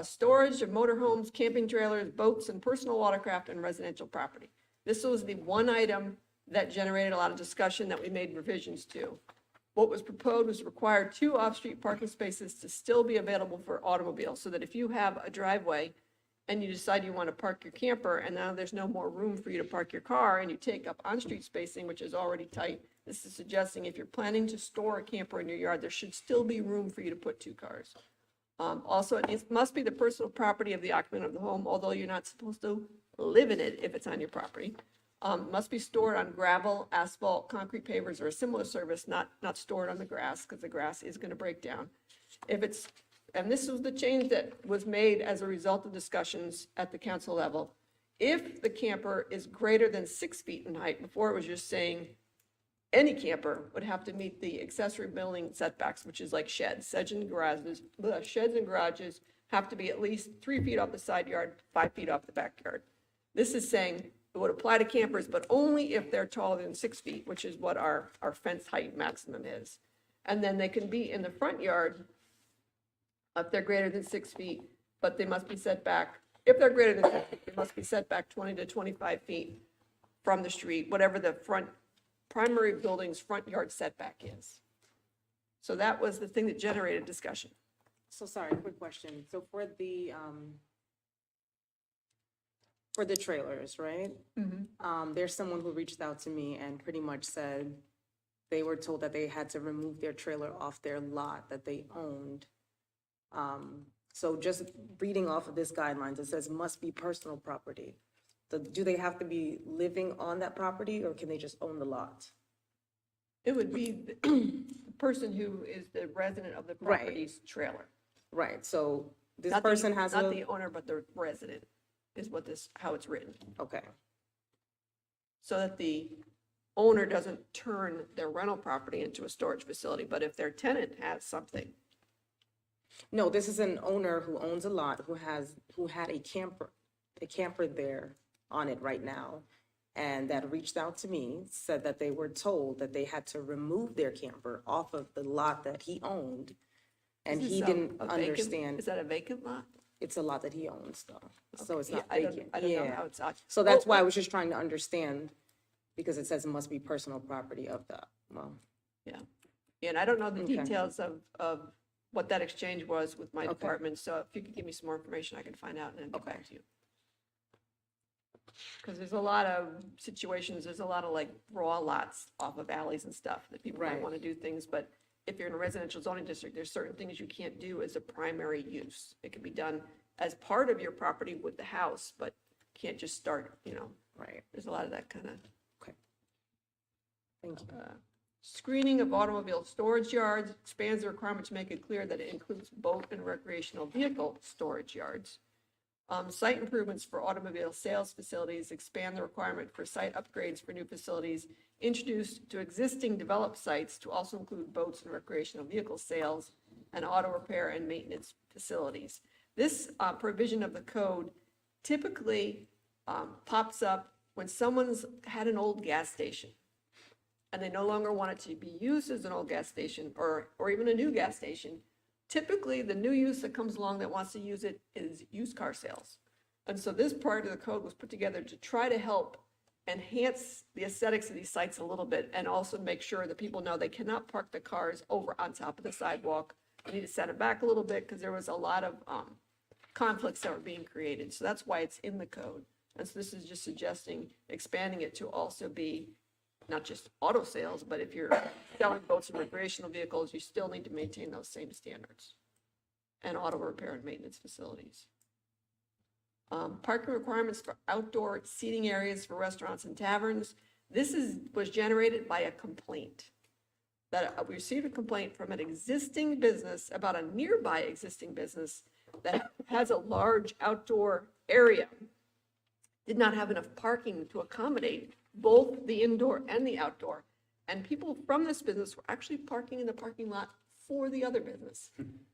Storage of motorhomes, camping trailers, boats, and personal watercraft and residential property. This was the one item that generated a lot of discussion that we made revisions to. What was proposed was to require 2 off-street parking spaces to still be available for automobiles, so that if you have a driveway and you decide you want to park your camper and now there's no more room for you to park your car and you take up on-street spacing, which is already tight, this is suggesting if you're planning to store a camper in your yard, there should still be room for you to put 2 cars. Also, it must be the personal property of the occupant of the home, although you're not supposed to live in it if it's on your property. Must be stored on gravel, asphalt, concrete pavers, or a similar surface, not stored on the grass, because the grass is going to break down. And this was the change that was made as a result of discussions at the council level. If the camper is greater than 6 feet in height, before it was just saying any camper would have to meet the accessory building setbacks, which is like sheds and garages. Sheds and garages have to be at least 3 feet off the side yard, 5 feet off the backyard. This is saying it would apply to campers, but only if they're taller than 6 feet, which is what our fence height maximum is. And then they can be in the front yard if they're greater than 6 feet, but they must be set back. If they're greater than 6 feet, they must be set back 20 to 25 feet from the street, whatever the primary building's front yard setback is. So that was the thing that generated discussion. So sorry, quick question. So for the trailers, right? There's someone who reached out to me and pretty much said they were told that they had to remove their trailer off their lot that they owned. So just reading off of this guidelines, it says must be personal property. So do they have to be living on that property or can they just own the lot? It would be the person who is the resident of the property's trailer. Right, so this Not the- person has Not a, the owner, but the resident is how it's written. okay, So that the owner doesn't turn their rental property into a storage facility, but if their tenant has something. no, this is an owner who owns a lot, who had a camper there on it right now, and that reached out to me, said that they were told that they had to remove their camper off of the lot that he owned, and Is he this didn't a vacant- understand. Is that a vacant lot? It's a lot that he owns though, so it's Yeah, not I don't vacant. know Yeah. how it's. So that's why I was just trying to understand, because it says it must be personal property of the, well, Yeah, and I don't know the Okay. details of what that exchange was with my Okay. department, so if you could give me some more information, I can find out and then get back to you. Because there's a lot of situations, there's a lot of like raw lots off of alleys and stuff that people might Right. want to do things, but if you're in a residential zoning district, there's certain things you can't do as a primary use. It can be done as part of your property with the house, but can't just start, right, there's a lot of that kind of. thank you. Screening of automobile storage yards expands the requirement to make it clear that it includes boat and recreational vehicle storage yards. Site improvements for automobile sales facilities, expand the requirement for site upgrades for new facilities, introduced to existing developed sites to also include boats and recreational vehicle sales, and auto repair and maintenance facilities. This provision of the code typically pops up when someone's had an old gas station and they no longer want it to be used as an old gas station or even a new gas station. Typically, the new use that comes along that wants to use it is used car sales. And so this part of the code was put together to try to help enhance the aesthetics of these sites a little bit and also make sure that people know they cannot park the cars over on top of the sidewalk. They need to set it back a little bit because there was a lot of conflicts that were being created. So that's why it's in the code. And so this is just suggesting expanding it to also be not just auto sales, but if you're selling boats and recreational vehicles, you still need to maintain those same standards. And auto repair and maintenance facilities. Parking requirements for outdoor seating areas for restaurants and taverns. This was generated by a complaint. That we received a complaint from an existing business about a nearby existing business that has a large outdoor area, did not have enough parking to accommodate both the indoor and the outdoor. And people from this business were actually parking in the parking lot for the other business.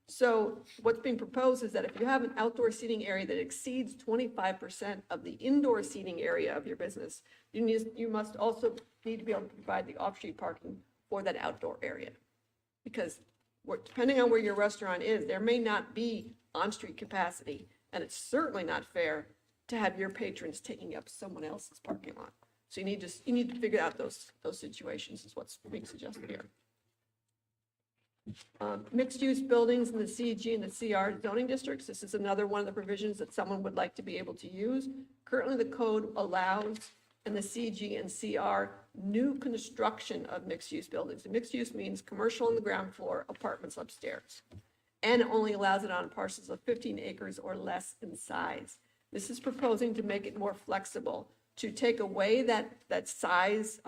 So what's being proposed is that if you have an outdoor seating area that exceeds 25% of the indoor seating area of your business, you must also need to be able to provide the off-street parking for that outdoor area. Because depending on where your restaurant is, there may not be on-street capacity, and it's certainly not fair to have your patrons taking up someone else's parking lot. So you need to figure out those situations is what's being suggested here. Mixed-use buildings in the CG and the CR zoning districts. This is another one of the provisions that someone would like to be able to use. Currently, the code allows in the CG and CR new construction of mixed-use buildings. And mixed use means commercial on the ground floor, apartments upstairs, and only allows it on parcels of 15 acres or less in size. This is proposing to make it more flexible, to take away that size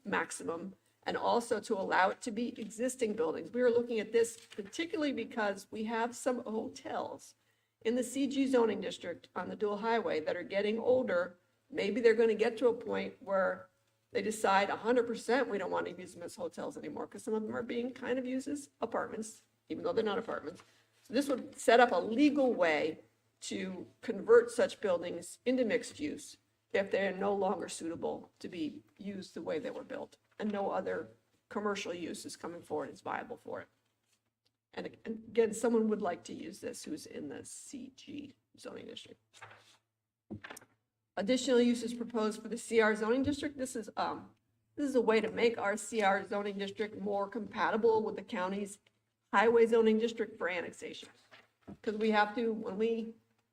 maximum, and also to allow it to be existing buildings. We are looking at this particularly because we have some hotels in the CG zoning district on the dual highway that are getting older. Maybe they're going to get to a point where they decide 100% we don't want to use them as hotels anymore because some of them are being kind of used as apartments, even though they're not apartments. So this would set up a legal way to convert such buildings into mixed use if they are no longer suitable to be used the way they were built, and no other commercial use is coming forward is viable for it. And again, someone would like to use this who's in the CG zoning district. Additional uses proposed for the CR zoning district. This is a way to make our CR zoning district more compatible with the county's highway zoning district for annexation. Because we have to, when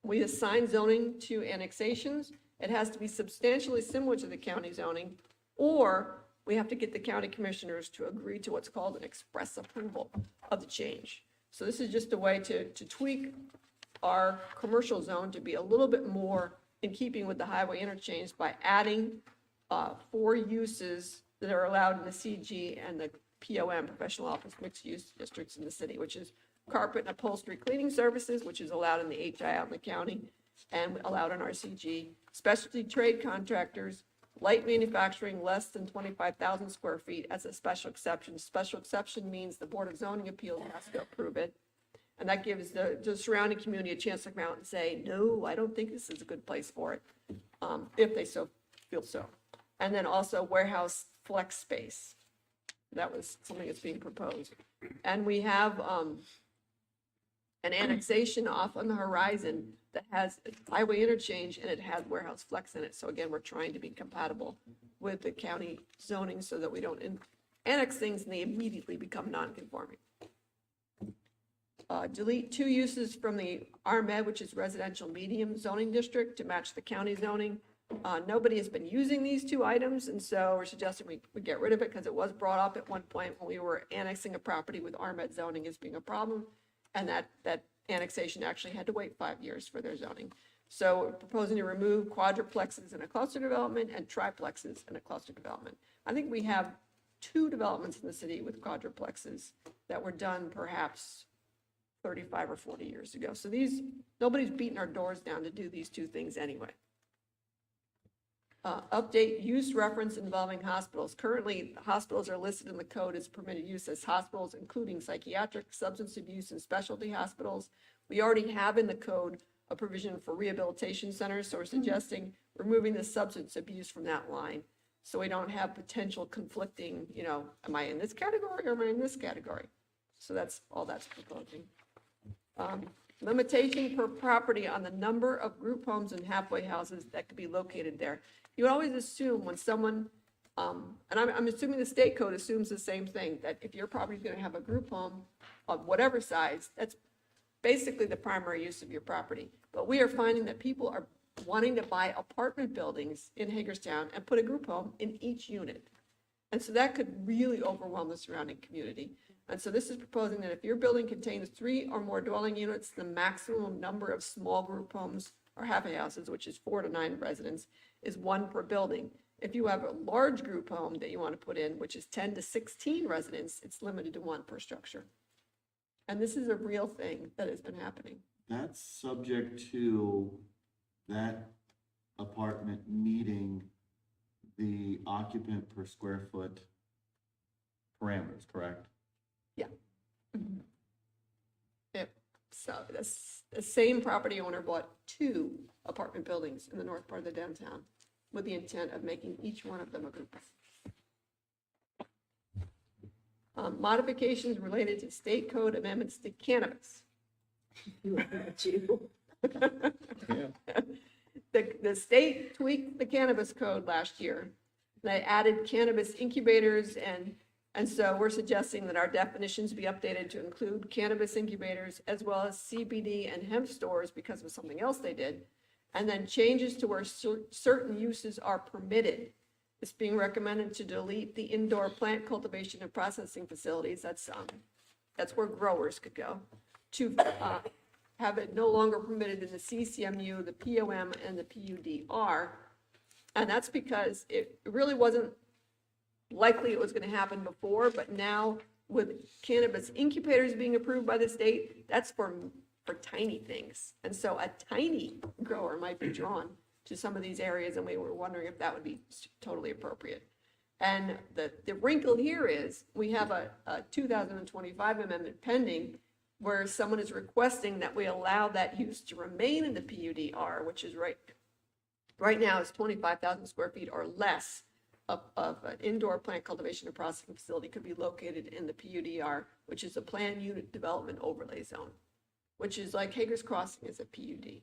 we assign zoning to annexations, it has to be substantially similar to the county zoning, or we have to get the county commissioners to agree to what's called an express approval of the change. So this is just a way to tweak our commercial zone to be a little bit more in keeping with the highway interchange by adding 4 uses that are allowed in the CG and the POM, professional office mixed use districts in the city, which is carpet and upholstery cleaning services, which is allowed in the HI out in the county and allowed in our CG, specialty trade contractors, light manufacturing less than 25,000 square feet as a special exception. Special exception means the Board of Zoning Appeals has to approve it. And that gives the surrounding community a chance to come out and say, no, I don't think this is a good place for it, if they so feel so. And then also warehouse flex space. That was something that's being proposed. And we have an annexation off on the horizon that has a highway interchange and it has warehouse flex in it. So again, we're trying to be compatible with the county zoning so that we don't annex things and they immediately become non-conforming. Delete 2 uses from the RMED, which is residential medium zoning district, to match the county zoning. Nobody has been using these 2 items, and so we're suggesting we get rid of it because it was brought up at one point when we were annexing a property with RMED zoning as being a problem, and that annexation actually had to wait 5 years for their zoning. So we're proposing to remove quadruplexes in a cluster development and triplexes in a cluster development. I think we have 2 developments in the city with quadruplexes that were done perhaps 35 or 40 years ago. So these, nobody's beating our doors down to do these two things anyway. Update use reference involving hospitals. Currently, hospitals are listed in the code as permitted use as hospitals, including psychiatric, substance abuse, and specialty hospitals. We already have in the code a provision for rehabilitation centers, so we're suggesting removing the substance abuse from that line. So we don't have potential conflicting, you know, am I in this category or am I in this category? So that's all that's proposing. Limitation per property on the number of group homes and halfway houses that could be located there. You always assume when someone, and I'm assuming the state code assumes the same thing, that if your property is going to have a group home of whatever size, that's basically the primary use of your property. But we are finding that people are wanting to buy apartment buildings in Hagerstown and put a group home in each unit. And so that could really overwhelm the surrounding community. And so this is proposing that if your building contains 3 or more dwelling units, the maximum number of small group homes or halfway houses, which is 4 to 9 residents, is 1 per building. If you have a large group home that you want to put in, which is 10 to 16 residents, it's limited to 1 per structure. And this is a real thing that has been happening. That's subject to that apartment meeting the occupant per square foot parameters, correct? Yeah. Yep. So the same property owner bought 2 apartment buildings in the north part of the downtown with the intent of making each one of them a group. Modifications related to state code amendments to cannabis. The state tweaked the cannabis code last year. They added cannabis incubators and so we're suggesting that our definitions be updated to include cannabis incubators as well as CBD and hemp stores because of something else they did. And then changes to where certain uses are permitted. It's being recommended to delete the indoor plant cultivation and processing facilities. That's where growers could go. To have it no longer permitted in the CCMU, the POM, and the PUDR. And that's because it really wasn't likely it was going to happen before, but now with cannabis incubators being approved by the state, that's for tiny things. And so a tiny grower might be drawn to some of these areas, and we were wondering if that would be totally appropriate. And the wrinkle here is we have a 2025 amendment pending where someone is requesting that we allow that use to remain in the PUDR, which is right now is 25,000 square feet or less of an indoor plant cultivation and processing facility could be located in the PUDR, which is a planned unit development overlay zone, which is like Hager's Crossing is a PUD.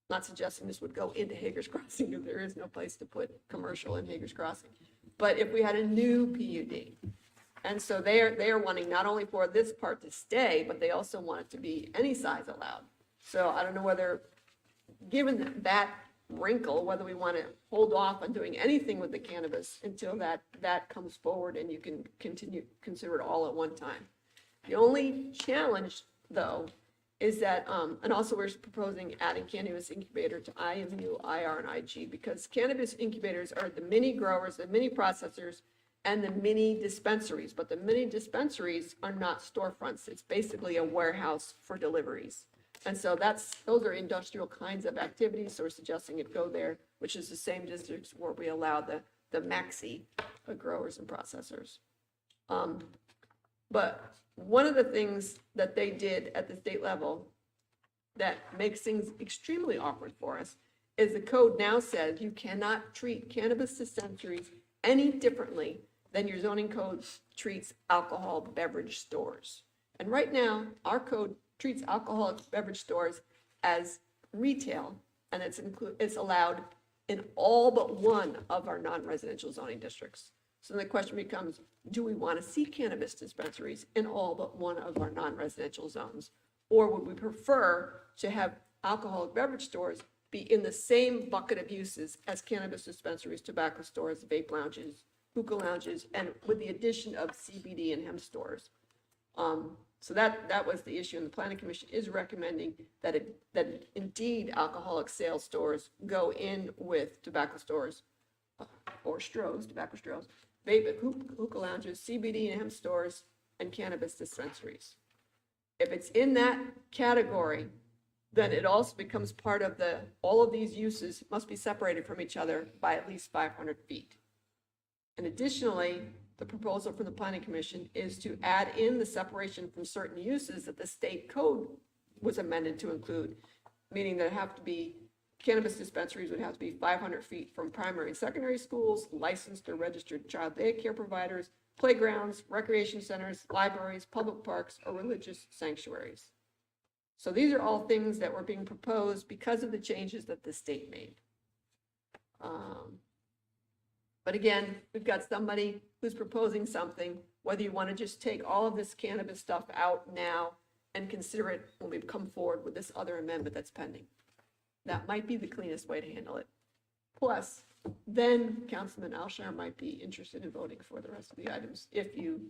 Not suggesting this would go into Hager's Crossing because there is no place to put commercial in Hager's Crossing. But if we had a new PUD, and so they are wanting not only for this part to stay, but they also want it to be any size allowed. So I don't know whether, given that wrinkle, whether we want to hold off on doing anything with the cannabis until that comes forward and you can consider it all at one time. The only challenge, though, is that, and also we're proposing adding cannabis incubator to IMU, IR, and IG, because cannabis incubators are the mini growers, the mini processors, and the mini dispensaries, but the mini dispensaries are not storefronts. It's basically a warehouse for deliveries. And so those are industrial kinds of activities, so we're suggesting it go there, which is the same districts where we allow the maxi growers and processors. But one of the things that they did at the state level that makes things extremely awkward for us is the code now says you cannot treat cannabis dispensaries any differently than your zoning code treats alcohol beverage stores. And right now, our code treats alcoholic beverage stores as retail, and it's allowed in all but one of our non-residential zoning districts. So the question becomes, do we want to see cannabis dispensaries in all but one of our non-residential zones? Or would we prefer to have alcoholic beverage stores be in the same bucket of uses as cannabis dispensaries, tobacco stores, vape lounges, hookah lounges, and with the addition of CBD and hemp stores? So that was the issue, and the Planning Commission is recommending that indeed alcoholic sales stores go in with tobacco stores or stros, tobacco stros, vape and hookah lounges, CBD and hemp stores, and cannabis dispensaries. If it's in that category, then it also becomes part of all of these uses must be separated from each other by at least 500 feet. And additionally, the proposal from the Planning Commission is to add in the separation from certain uses that the state code was amended to include, meaning that cannabis dispensaries would have to be 500 feet from primary and secondary schools, licensed or registered child daycare providers, playgrounds, recreation centers, libraries, public parks, or religious sanctuaries. So these are all things that were being proposed because of the changes that the state made. But again, we've got somebody who's proposing something, whether you want to just take all of this cannabis stuff out now and consider it when we come forward with this other amendment that's pending. That might be the cleanest way to handle it. Plus, then Councilman Alshire might be interested in voting for the rest of the items if you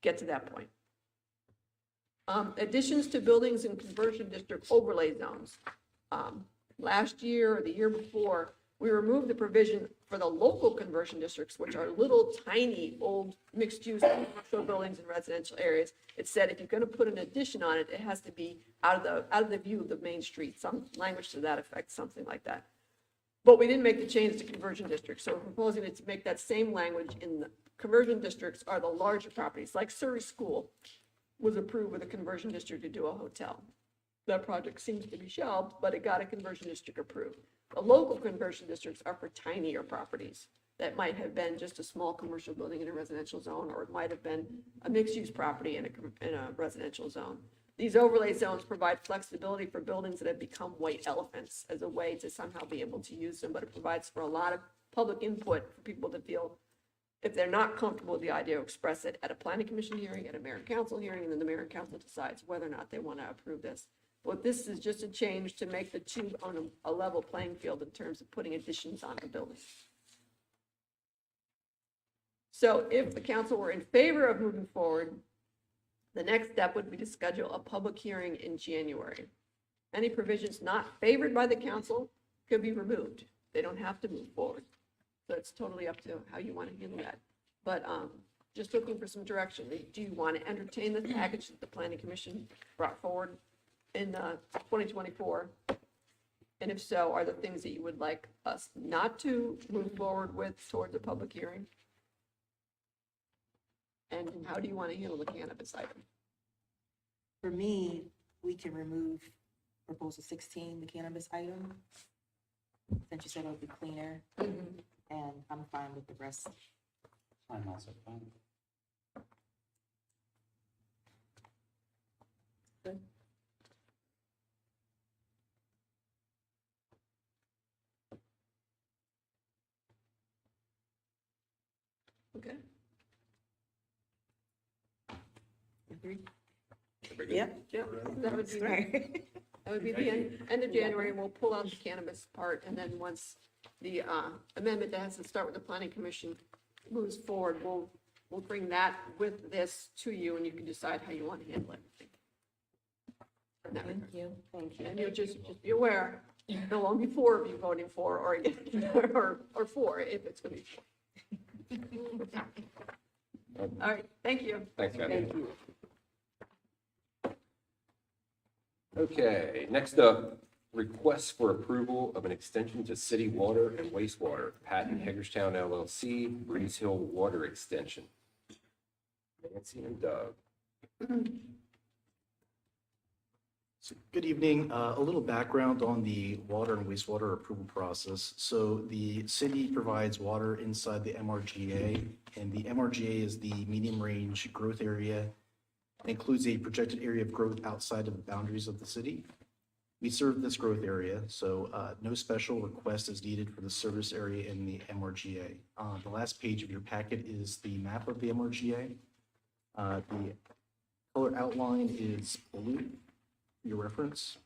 get to that point. Additions to buildings in conversion district overlay zones. Last year or the year before, we removed the provision for the local conversion districts, which are little tiny old mixed-use commercial buildings in residential areas. It said if you're going to put an addition on it, it has to be out of the view of the main street, some language to that effect, something like that. But we didn't make the change to conversion districts, so we're proposing to make that same language in the conversion districts are the larger properties, like Surrey School was approved with a conversion district to do a hotel. That project seems to be shelved, but it got a conversion district approved. The local conversion districts are for tinier properties that might have been just a small commercial building in a residential zone, or it might have been a mixed-use property in a residential zone. These overlay zones provide flexibility for buildings that have become white elephants as a way to somehow be able to use them, but it provides for a lot of public input for people to feel if they're not comfortable with the idea, express it at a planning commission hearing, at a mayor and council hearing, and then the mayor and council decides whether or not they want to approve this. But this is just a change to make the two on a level playing field in terms of putting additions on the building. So if the council were in favor of moving forward, the next step would be to schedule a public hearing in January. Any provisions not favored by the council could be removed. They don't have to move forward. So it's totally up to how you want to handle that. But just looking for some direction. Do you want to entertain the package that the Planning Commission brought forward in 2024? And if so, are there things that you would like us not to move forward with towards a public hearing? And how do you want to handle the cannabis item? For me, we can remove proposal 16, the cannabis item, since you said it would be cleaner, and I'm fine with the rest. I'm also fine. Good. Okay. Agreed? Yep. That would be, that would be the end of January, and we'll pull out the cannabis part, and then once the amendment that has to start with the planning commission moves forward, we'll bring that with this to you, and you can decide how you want to handle everything. Thank you. Thank you. And you'll just be aware, there'll only be 4 of you voting for or against, or 4 if it's going to be 4. All right, thank you. Thanks, Kathy. Thank you. Okay, next up, request for approval of an extension to city water and wastewater, Patton Hagerstown LLC, Breeze Hill Water Extension. Nancy and Doug. So, good evening. A little background on the water and wastewater approval process. So the city provides water inside the MRGA, and the MRGA is the medium range growth area. It includes a projected area of growth outside of the boundaries of the city. We serve this growth area, so no special request is needed for the service area in the MRGA. The last page of your packet is the map of the MRGA. The color outline is blue. Your reference.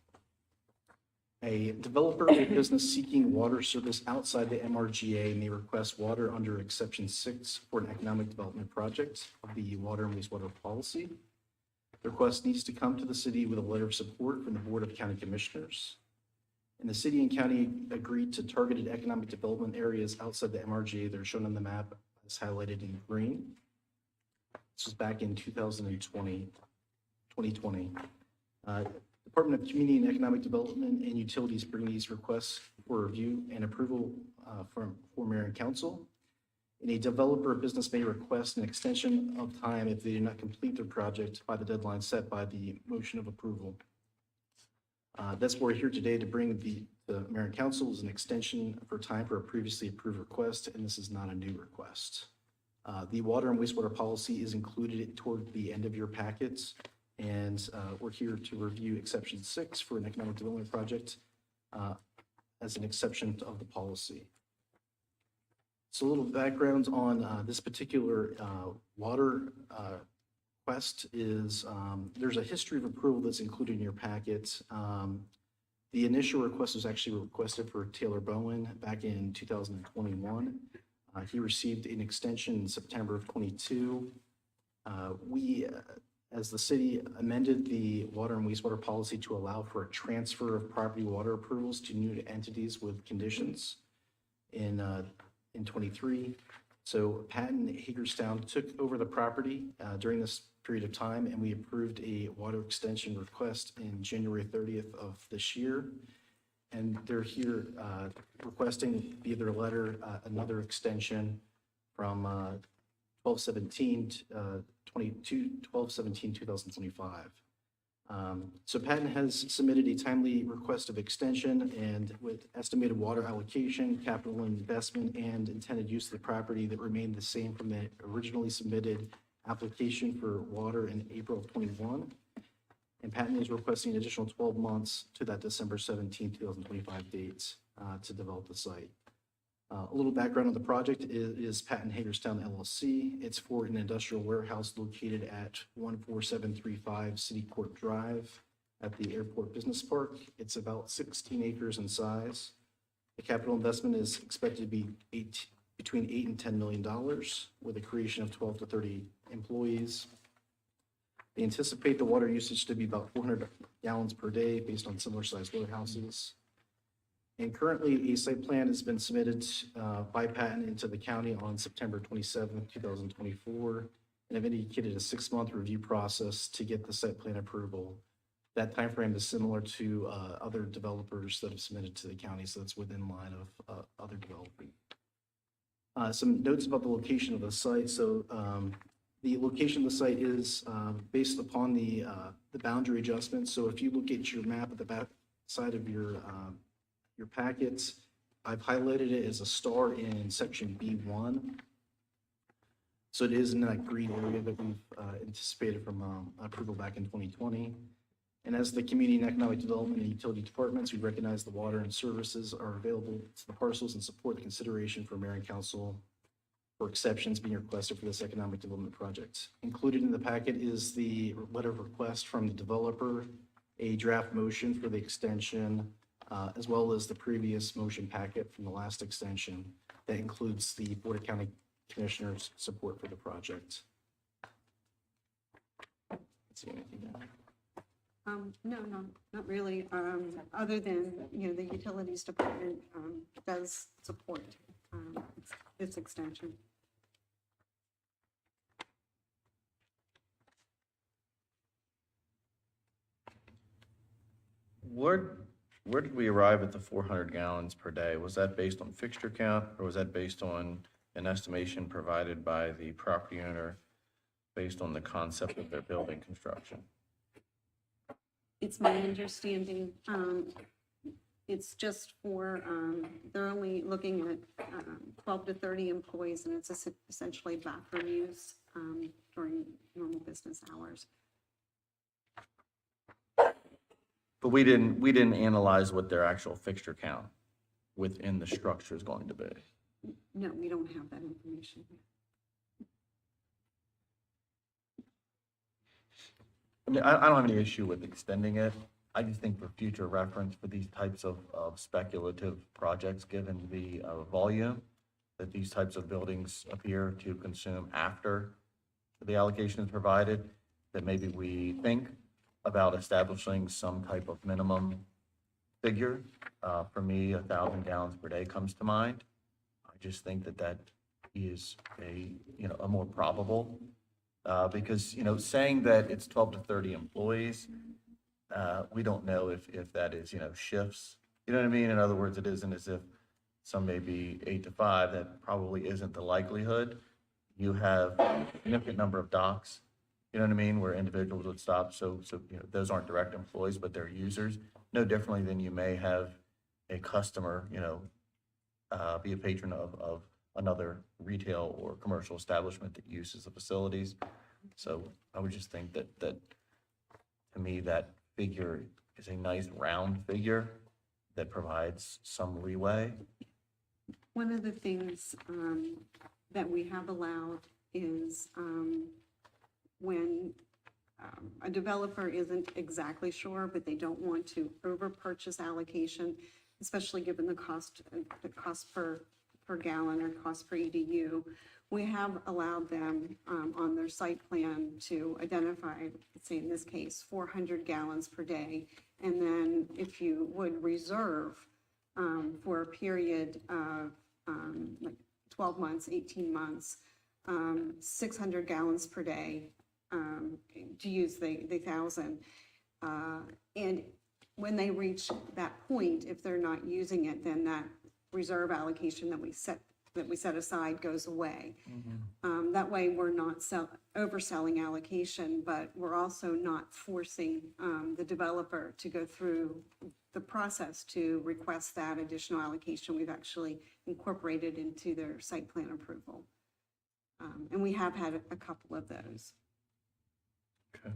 A developer or business seeking water service outside the MRGA may request water under exception 6 for an economic development project of the water and wastewater policy. The request needs to come to the city with a letter of support from the Board of County Commissioners. And the city and county agreed to targeted economic development areas outside the MRGA that are shown on the map as highlighted in green. This was back in 2020. Department of Community and Economic Development and Utilities bring these requests for review and approval for mayor and council. And a developer or business may request an extension of time if they do not complete their project by the deadline set by the motion of approval. That's why we're here today to bring the mayor and council as an extension for time for a previously approved request, and this is not a new request. The water and wastewater policy is included toward the end of your packets, and we're here to review exception 6 for an economic development project as an exception of the policy. So a little background on this particular water request is there's a history of approval that's included in your packet. The initial request was actually requested for Taylor Bowen back in 2021. He received an extension in September of 22. We, as the city, amended the water and wastewater policy to allow for a transfer of property water approvals to new entities with conditions in 23. So Patton Hagerstown took over the property during this period of time, and we approved a water extension request in January 30th of this year. And they're here requesting via their letter another extension from 12/17/2025. So Patton has submitted a timely request of extension, and with estimated water allocation, capital investment, and intended use of the property that remained the same from the originally submitted application for water in April of 21. And Patton is requesting an additional 12 months to that December 17, 2025 date to develop the site. A little background on the project is Patton Hagerstown LLC. It's for an industrial warehouse located at 14735 City Court Drive at the Airport Business Park. It's about 16 acres in size. The capital investment is expected to be between $8 and $10 million with a creation of 12 to 30 employees. They anticipate the water usage to be about 400 gallons per day based on similar sized warehouses. And currently, a site plan has been submitted by Patton into the county on September 27, 2024, and have indicated a 6-month review process to get the site plan approval. That timeframe is similar to other developers that have submitted to the county, so it's within line of other developing. Some notes about the location of the site. So the location of the site is based upon the boundary adjustment. So if you look at your map at the back side of your packets, I've highlighted it as a star in section B1. So it is in that green area that we've anticipated from approval back in 2020. And as the Community and Economic Development and Utility Departments, we recognize the water and services are available to the parcels and support the consideration for mayor and council for exceptions being requested for this economic development project. Included in the packet is the letter of request from the developer, a draft motion for the extension, as well as the previous motion packet from the last extension that includes the Board of County Commissioners' support for the project. Let's see anything there. No, not really. Other than, the Utilities Department does support its extension. Where did we arrive at the 400 gallons per day? Was that based on fixture count, or was that based on an estimation provided by the property owner based on the concept of their building construction? It's my understanding, it's just for, they're only looking at 12 to 30 employees, and it's essentially bathroom use during normal business hours. But we didn't analyze what their actual fixture count within the structure is going to be. No, we don't have that information. I mean, I don't have any issue with extending it. I just think for future reference for these types of speculative projects, given the volume that these types of buildings appear to consume after the allocation is provided, that maybe we think about establishing some type of minimum figure. For me, 1,000 gallons per day comes to mind. I just think that is a more probable, because, saying that it's 12 to 30 employees, we don't know if that is, shifts. You know what I mean? In other words, it isn't as if some may be 8 to 5, that probably isn't the likelihood. You have a significant number of docks, you know what I mean, where individuals would stop. So, those aren't direct employees, but they're users. No differently than you may have a customer, be a patron of another retail or commercial establishment that uses the facilities. So I would just think that to me, that figure is a nice round figure that provides some leeway. One of the things that we have allowed is when a developer isn't exactly sure, but they don't want to over-purchase allocation, especially given the cost per gallon or cost per EDU, we have allowed them on their site plan to identify, let's say in this case, 400 gallons per day. And then if you would reserve for a period of like 12 months, 18 months, 600 gallons per day, to use the 1,000. And when they reach that point, if they're not using it, then that reserve allocation that we set aside goes away. That way, we're not overselling allocation, but we're also not forcing the developer to go through the process to request that additional allocation. We've actually incorporated into their site plan approval. And we have had a couple of those. Okay.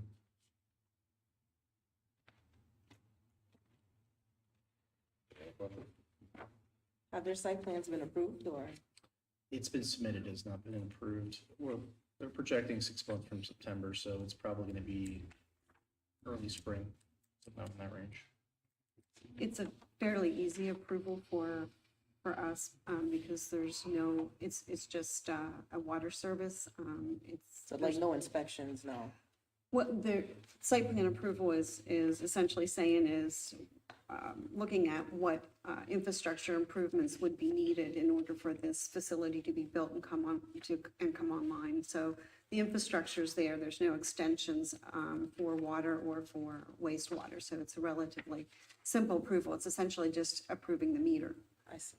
Have their site plans been approved or? It's been submitted, it's not been approved. Well, they're projecting 6 months from September, so it's probably going to be early spring, about in that range. It's a fairly easy approval for us because there's no, it's just a water service. So like no inspections, no? What the site plan approval is essentially saying is looking at what infrastructure improvements would be needed in order for this facility to be built and come online. So the infrastructure's there. There's no extensions for water or for wastewater. So it's a relatively simple approval. It's essentially just approving the meter. I see.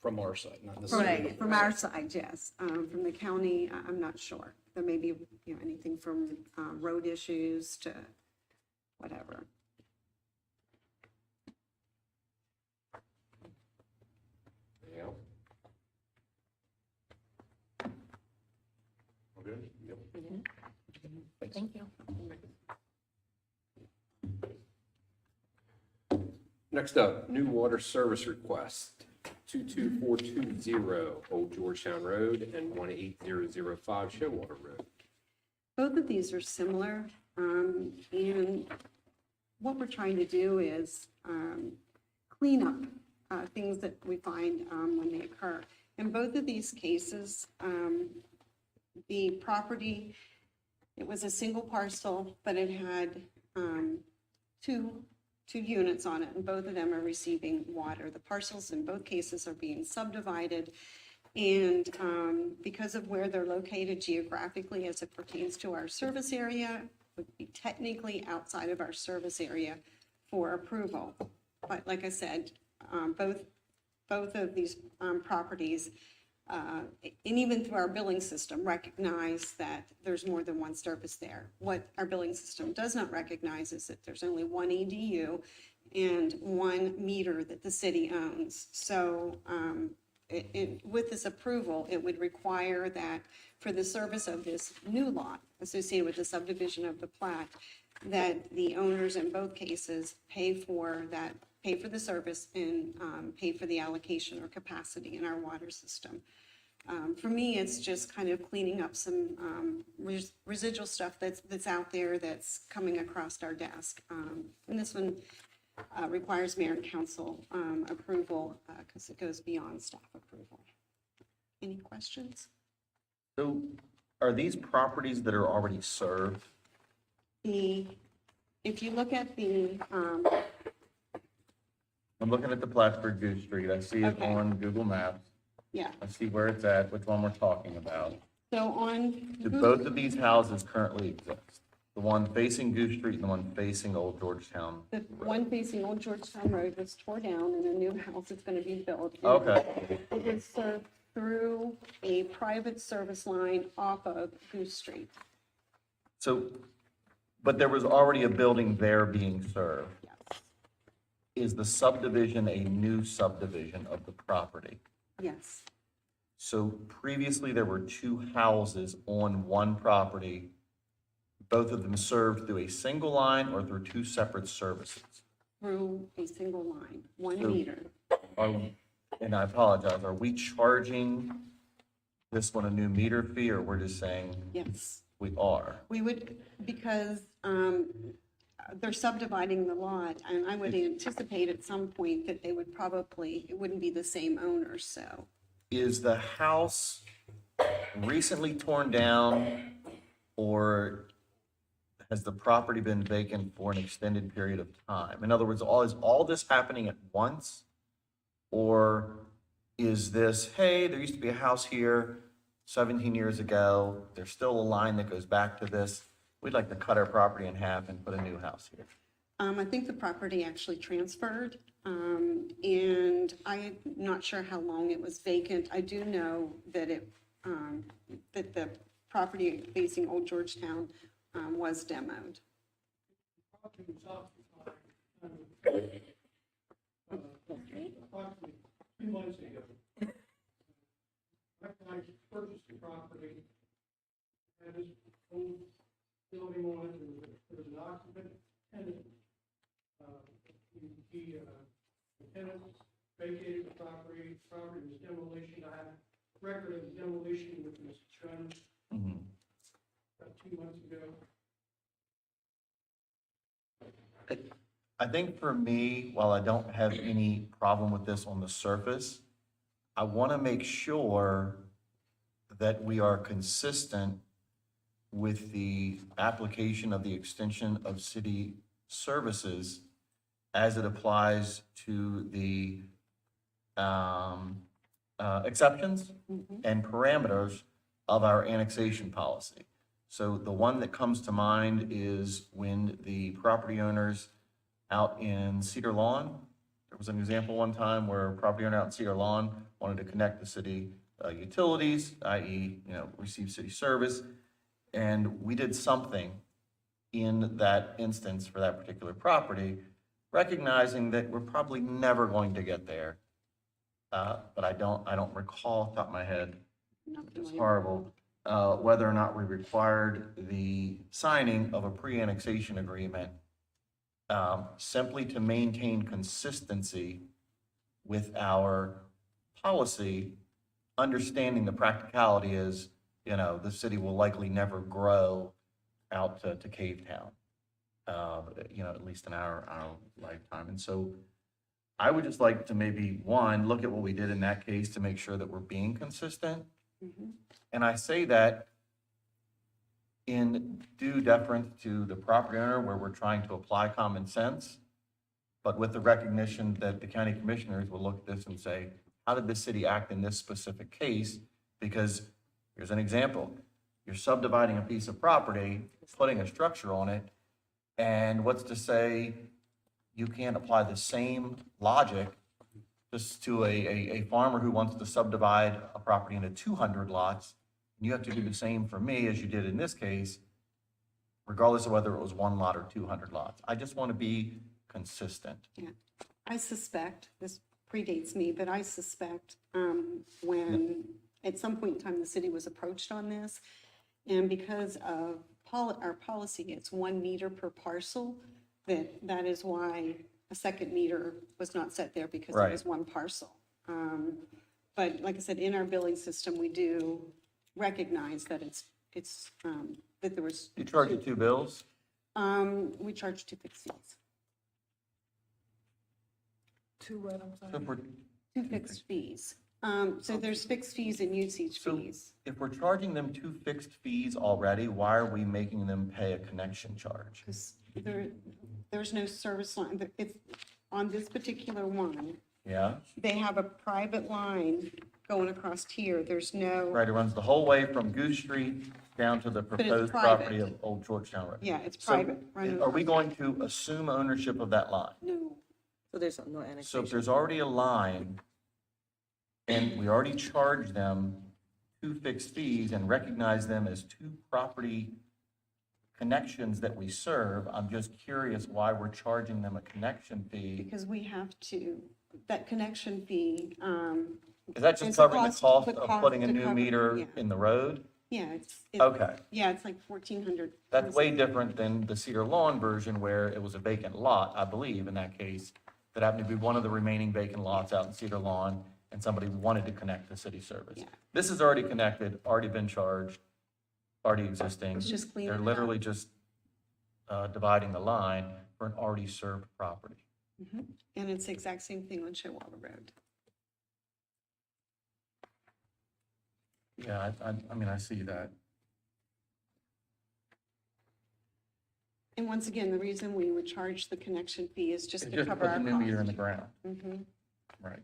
From our side, not necessarily. Right, from our side, yes. From the county, I'm not sure. There may be, anything from road issues to whatever. Anything else? All good? Yep. Thank you. Next up, new water service request, 22420 Old Georgetown Road and 18005 Showwater Road. Both of these are similar, and what we're trying to do is clean up things that we find when they occur. In both of these cases, the property, it was a single parcel, but it had two units on it, and both of them are receiving water. The parcels in both cases are being subdivided, and because of where they're located geographically as it pertains to our service area, would be technically outside of our service area for approval. But like I said, both of these properties, and even through our billing system, recognize that there's more than one service there. What our billing system does not recognize is that there's only one EDU and one meter that the city owns. So with this approval, it would require that for the service of this new lot associated with the subdivision of the plat, that the owners in both cases pay for the service and pay for the allocation or capacity in our water system. For me, it's just kind of cleaning up some residual stuff that's out there that's coming across our desk. And this one requires mayor and council approval because it goes beyond staff approval. Any questions? So are these properties that are already served? If you look at the, I'm looking at the Plattsburgh Goose Street. I see it Okay. on Google Maps. yeah, I see where it's at, which one we're talking about. so on. Do both of these houses currently exist? The one facing Goose Street and the one facing Old Georgetown. The one facing Old Georgetown Road was tore down and a new house is gonna be built. And Okay. It is served through a private service line off of Goose Street. So, but there was already a building there being served. Yes, Is the subdivision a new subdivision of the property? yes, So previously, there were two houses on one property, both of them served through a single line or through two separate services? through a single line, one So- meter. And I apologize, are we charging this one a new meter fee, or we're just saying Yes. we are? We would, because they're subdividing the lot, and I would anticipate at some point that they would probably, it wouldn't be the same owner, so. Is the house recently torn down, or has the property been vacant for an extended period of time? In other words, is all this happening at once? Or is this, hey, there used to be a house here 17 years ago, there's still a line that goes back to this, we'd like to cut our property in half and put a new house here? I think the property actually transferred, and I'm not sure how long it was vacant. I do know that that the property facing Old Georgetown was demoed. Approximately 2 months ago, my client purchased the property, had his own building on it, and there was an occupant tenant. The tenant vacated the property was demolition. I have record of the demolition with Mr. Chun about 2 months ago. I think for me, while I don't have any problem with this on the surface, I want to make sure that we are consistent with the application of the extension of city services as it applies to the exceptions and parameters of our annexation policy. So the one that comes to mind is when the property owners out in Cedar Lawn, there was an example one time where a property owner out in Cedar Lawn wanted to connect the city utilities, i.e., receive city service, and we did something in that instance for that particular property, recognizing that we're probably never going to get there. But I don't recall off the top of my head, it's horrible, whether or not we required the signing of a pre-annexation agreement simply to maintain consistency with our policy, understanding the practicality is, the city will likely never grow out to Cave Town, at least in our lifetime. And so I would just like to maybe, one, look at what we did in that case to make sure that we're being consistent. And I say that in due deference to the property owner, where we're trying to apply common sense, but with the recognition that the county commissioners will look at this and say, how did the city act in this specific case? Because here's an example. You're subdividing a piece of property, putting a structure on it, and what's to say you can't apply the same logic just to a farmer who wants to subdivide a property into 200 lots. You have to do the same for me as you did in this case, regardless of whether it was 1 lot or 200 lots. I just want to be consistent. Yeah, I suspect, this predates me, but I suspect when, at some point in time, the city was approached on this, and because of our policy, it's 1 meter per parcel, that is why a second meter was not set there, because it was 1 parcel. But like I said, in our billing system, we do recognize that it's that there was. You charge you 2 bills? We charge 2 fixed fees. 2 what, I'm sorry? So if we're- 2 fixed fees. So there's fixed fees and usage fees. If we're charging them 2 fixed fees already, why are we making them pay a connection charge? Because there's no service line, but it's, on this particular one, Yeah? they have a private line going across here. There's no, Right, it runs the whole way from Goose Street down to the it's proposed private. property of Old Georgetown Road. yeah, it's So, private. Right are we going to assume ownership of that line? No. So there's no So if annexation. there's already a line and we already charge them two fixed fees and recognize them as two property connections that we serve, I'm just curious why we're charging them a connection fee. Because we have to, that connection fee, Is that just it's a covering the cost the of putting a to new cover- meter yeah. in the road? Yeah, Okay. Yeah, it's like 1,400. That's way different than the Cedar Lawn version where it was a vacant lot, I believe, in that case, that happened to be one of the remaining vacant lots out in Cedar Lawn, and somebody wanted to connect to city service. This is already connected, already been charged, already existing. It's just cleaning They're it literally just dividing the line for an already served property. Mhm. And it's the exact same thing on Showalter Road. Yeah, I mean, I see that. And once again, the reason we would charge the connection fee is just It's to just to cover put our the new meter in costs. the ground, Mhm. right?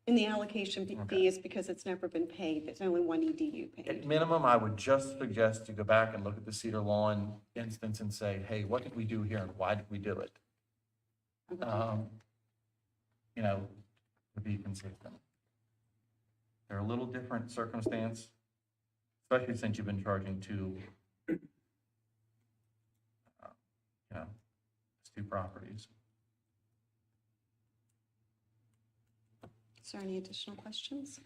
And the allocation fee is because it's never been paid. There's only one EDU At paid. minimum, I would just suggest to go back and look at the Cedar Lawn instance and say, hey, what did we do here and why did we do it? You know, to be consistent. They're a little different circumstance, especially since you've been charging two, it's two properties. Is there any additional questions?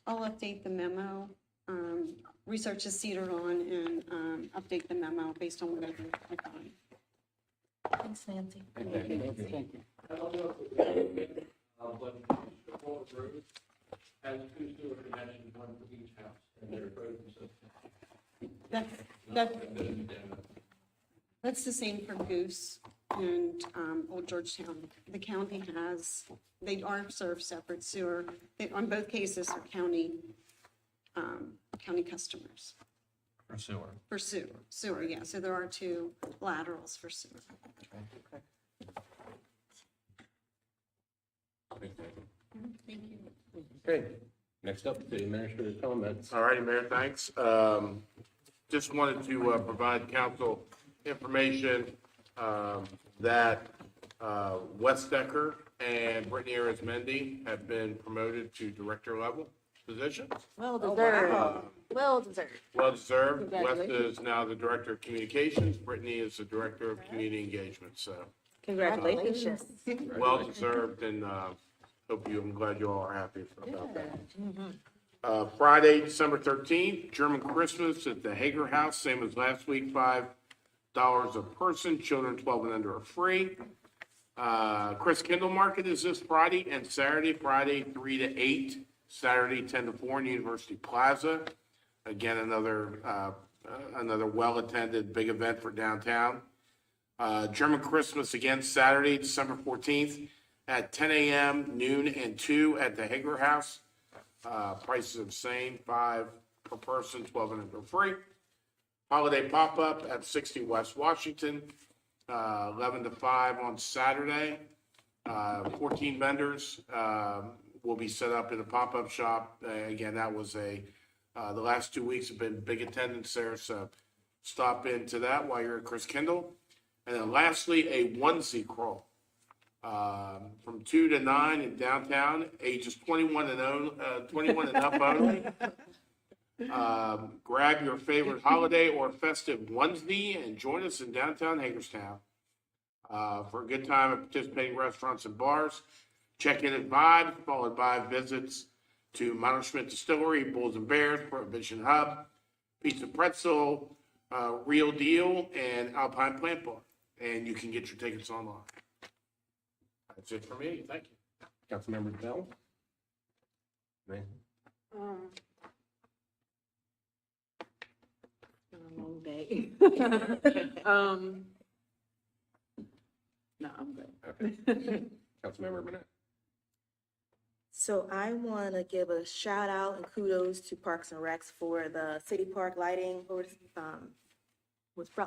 I'll update the memo, research the Cedar Lawn and update the memo based on whatever I find. Thanks, Nancy. Thank you. That's the same for Goose and Old Georgetown. The county has, they are served separate sewer. They, on both cases, are county customers For sewer. for sewer, yeah. So there are two laterals for sewer. Thank you. Okay, next up, the administrator comments. All righty, Mayor, thanks. Just wanted to provide council information that Wes Decker and Brittany Arizmendi have been promoted to director level positions. Well Oh, deserved. wow. Well deserved. Well deserved. Wes Congratulations. is now the director of communications. Brittany is the director of community engagement, so Congratulations. well deserved, and I'm glad you all are happy about that. Friday, December 13th, German Christmas at the Hager House, same as last week, $5 a person. Children 12 and under are free. Chris Kindle Market is this Friday and Saturday, Friday 3 to 8, Saturday 10 to 4 in University Plaza. Again, another well-attended big event for downtown. German Christmas again, Saturday, December 14th at 10 a.m., noon, and 2 at the Hager House. Prices are the same, 5 per person, 12 and under free. Holiday pop-up at 60 West Washington, 11 to 5 on Saturday. 14 vendors will be set up in a pop-up shop. Again, that was the last 2 weeks have been big attendance there, so stop into that while you're at Chris Kindle. And then lastly, a onesie crawl from 2 to 9 in downtown, ages 21 and up only. Grab your favorite holiday or festive onesie and join us in downtown Hagerstown for a good time at participating restaurants and bars. Check in at Vibes, followed by visits to Minor Schmidt Distillery, Bulls and Bears, Prohibition Hub, Pizza Pretzel, Real Deal, and Alpine Plant Bar. And you can get your tickets online. That's it for me. Thank you. Councilmember Bell? Man. A long day. No, I'm good. Okay. Councilmember Burnett? So I want to give a shout out and kudos to Parks and Recs for the city park lighting, was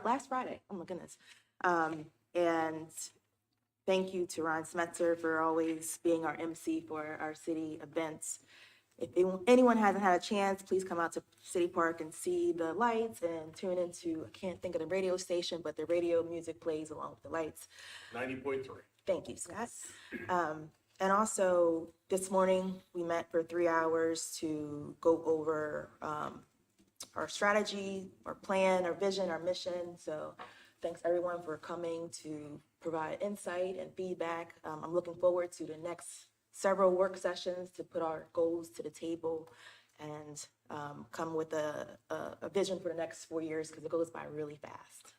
last Friday, oh my goodness. And thank you to Ron Smetzer for always being our MC for our city events. If anyone hasn't had a chance, please come out to City Park and see the lights and tune into, I can't think of the radio station, but the radio music plays along with the lights. 90.3. Thank you, Scott. And also, this morning, we met for 3 hours to go over our strategy, our plan, our vision, our mission. So thanks everyone for coming to provide insight and feedback. I'm looking forward to the next several work sessions to put our goals to the table and come with a vision for the next 4 years, because it goes by really fast.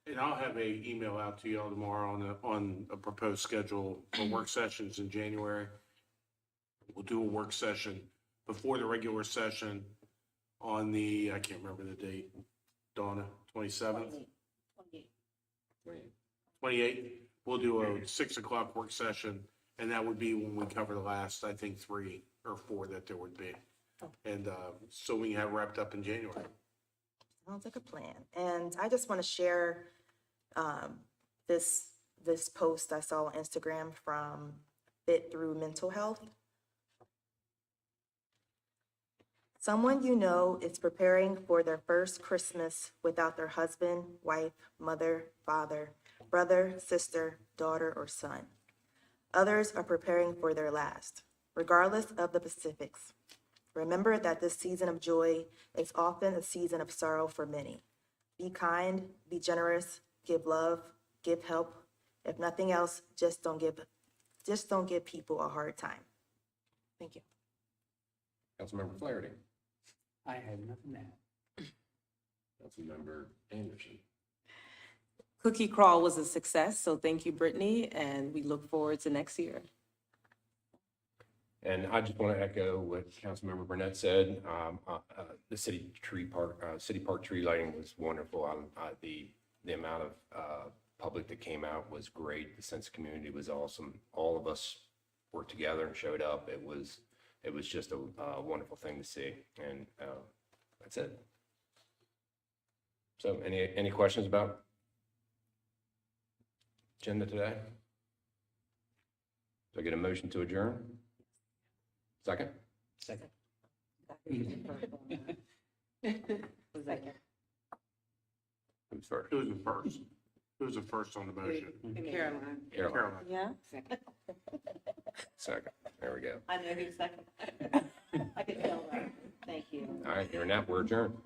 And I'll have a email out to y'all tomorrow on a proposed schedule for work sessions in January. We'll do a work session before the regular session on the, I can't remember the date, Donna, 27th? 28th. We'll do a 6 o'clock work session, and that would be when we cover the last, I think, 3 or 4 that there would be. And so we can have wrapped up in January. Sounds like a plan. And I just want to share this post I saw on Instagram from Fit Through Mental Health. Someone you know is preparing for their first Christmas without their husband, wife, mother, father, brother, sister, daughter, or son. Others are preparing for their last, regardless of the specifics. Remember that this season of joy is often a season of sorrow for many. Be kind, be generous, give love, give help. If nothing else, just don't give people a hard time. Thank you. Councilmember Flaherty. I have nothing to add. Councilmember Anderson. Cookie Crawl was a success, so thank you, Brittany, and we look forward to next year. And I just want to echo what Councilmember Burnett said. The city park tree lighting was wonderful. The amount of public that came out was great. The sense of community was awesome. All of us worked together and showed up. It was just a wonderful thing to see. And that's it. So any questions about agenda today? Do I get a motion to adjourn? Second? Second. Who's first? Who was the first? Who was the first on the motion? Caroline. Caroline. Yeah? Second. There we go. I know who's second. I could tell that. Thank you. All right, hearing that, we're adjourned.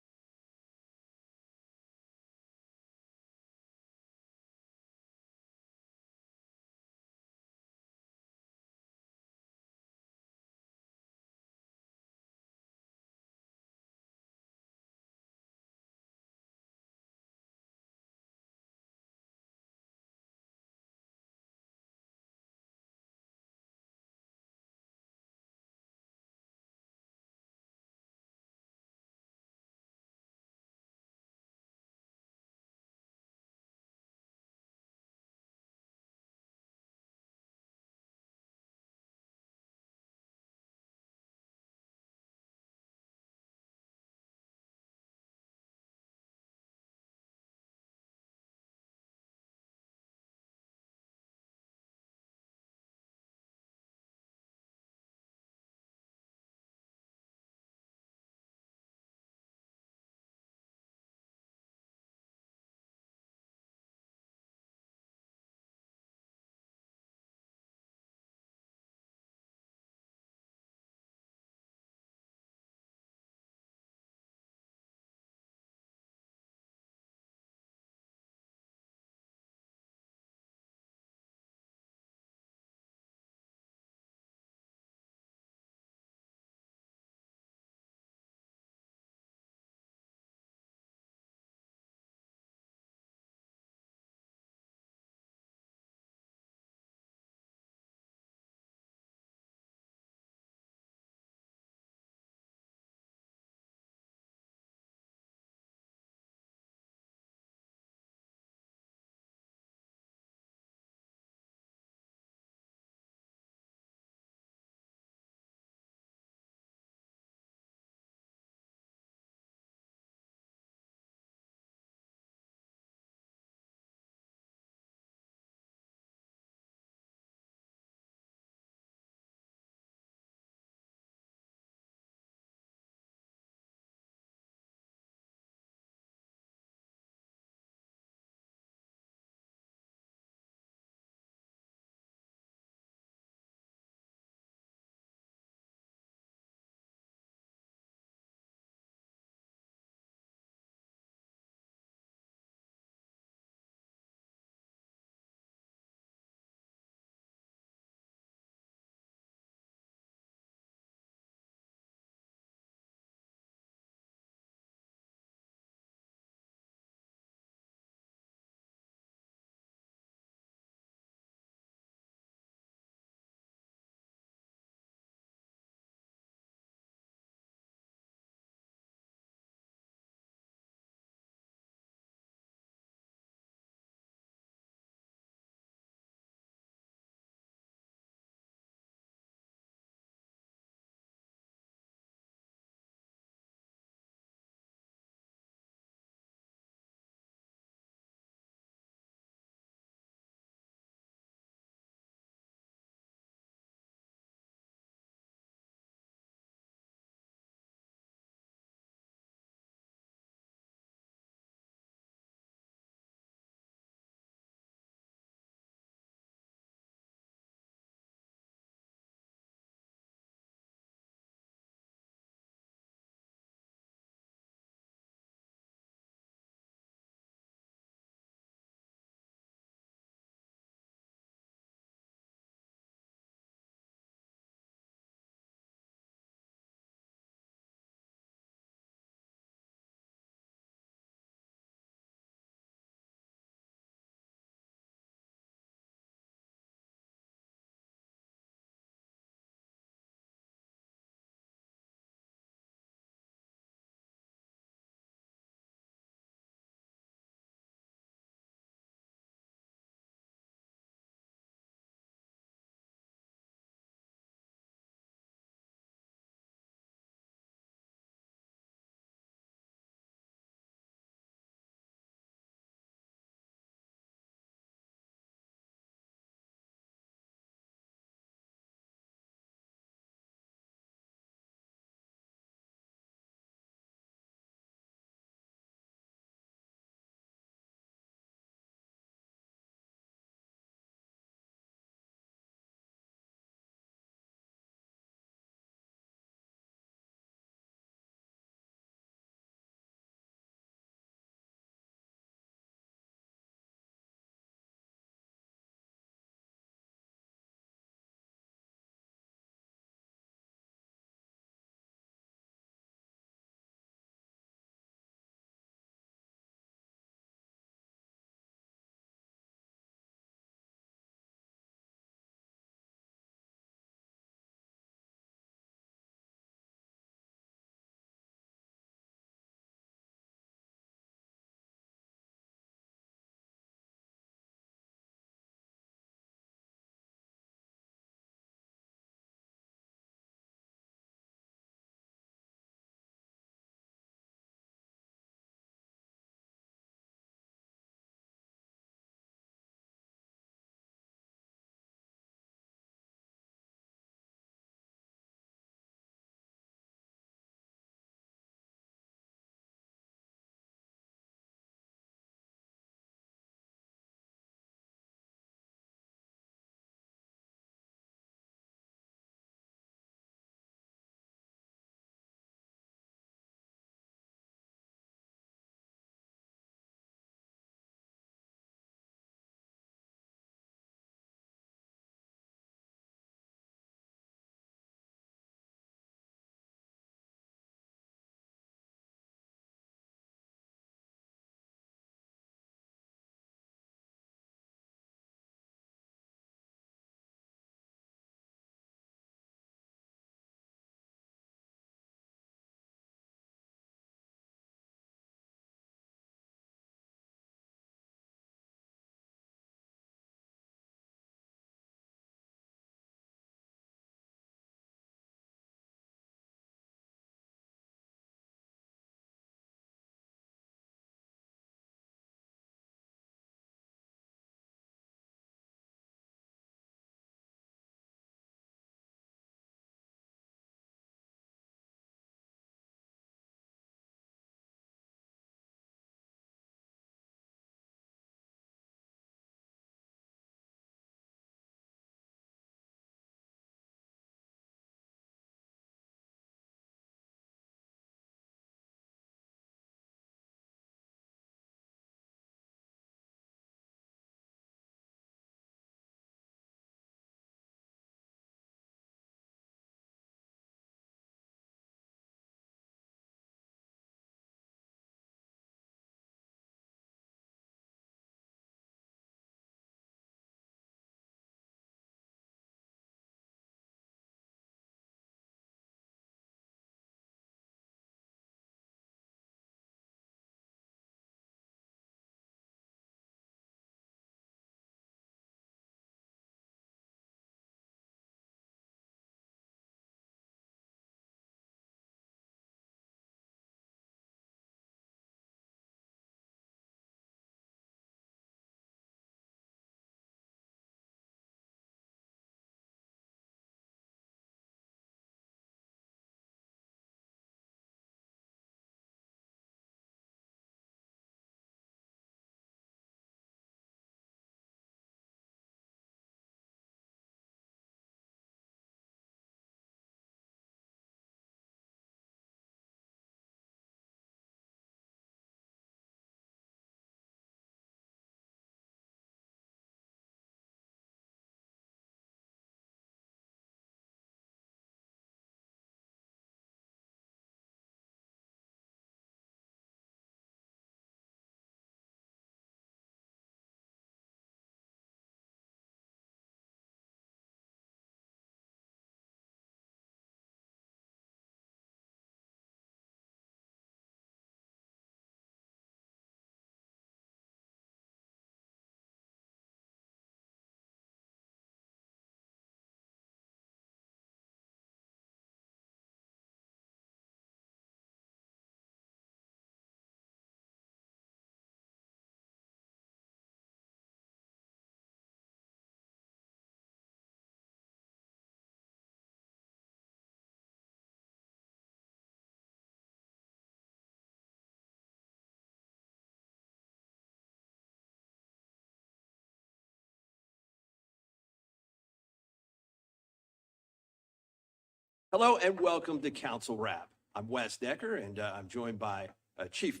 Hello and welcome to Council Wrap. I'm Wes Decker and I'm joined by Chief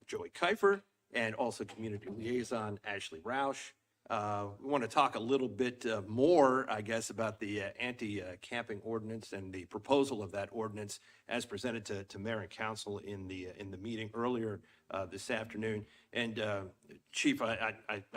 Joey Kiefer and also Community Liaison Ashley Roush. We want to talk a little bit more, I guess, about the anti-camping ordinance and the proposal of that ordinance as presented to Mayor and Council in the meeting earlier this afternoon. And Chief, I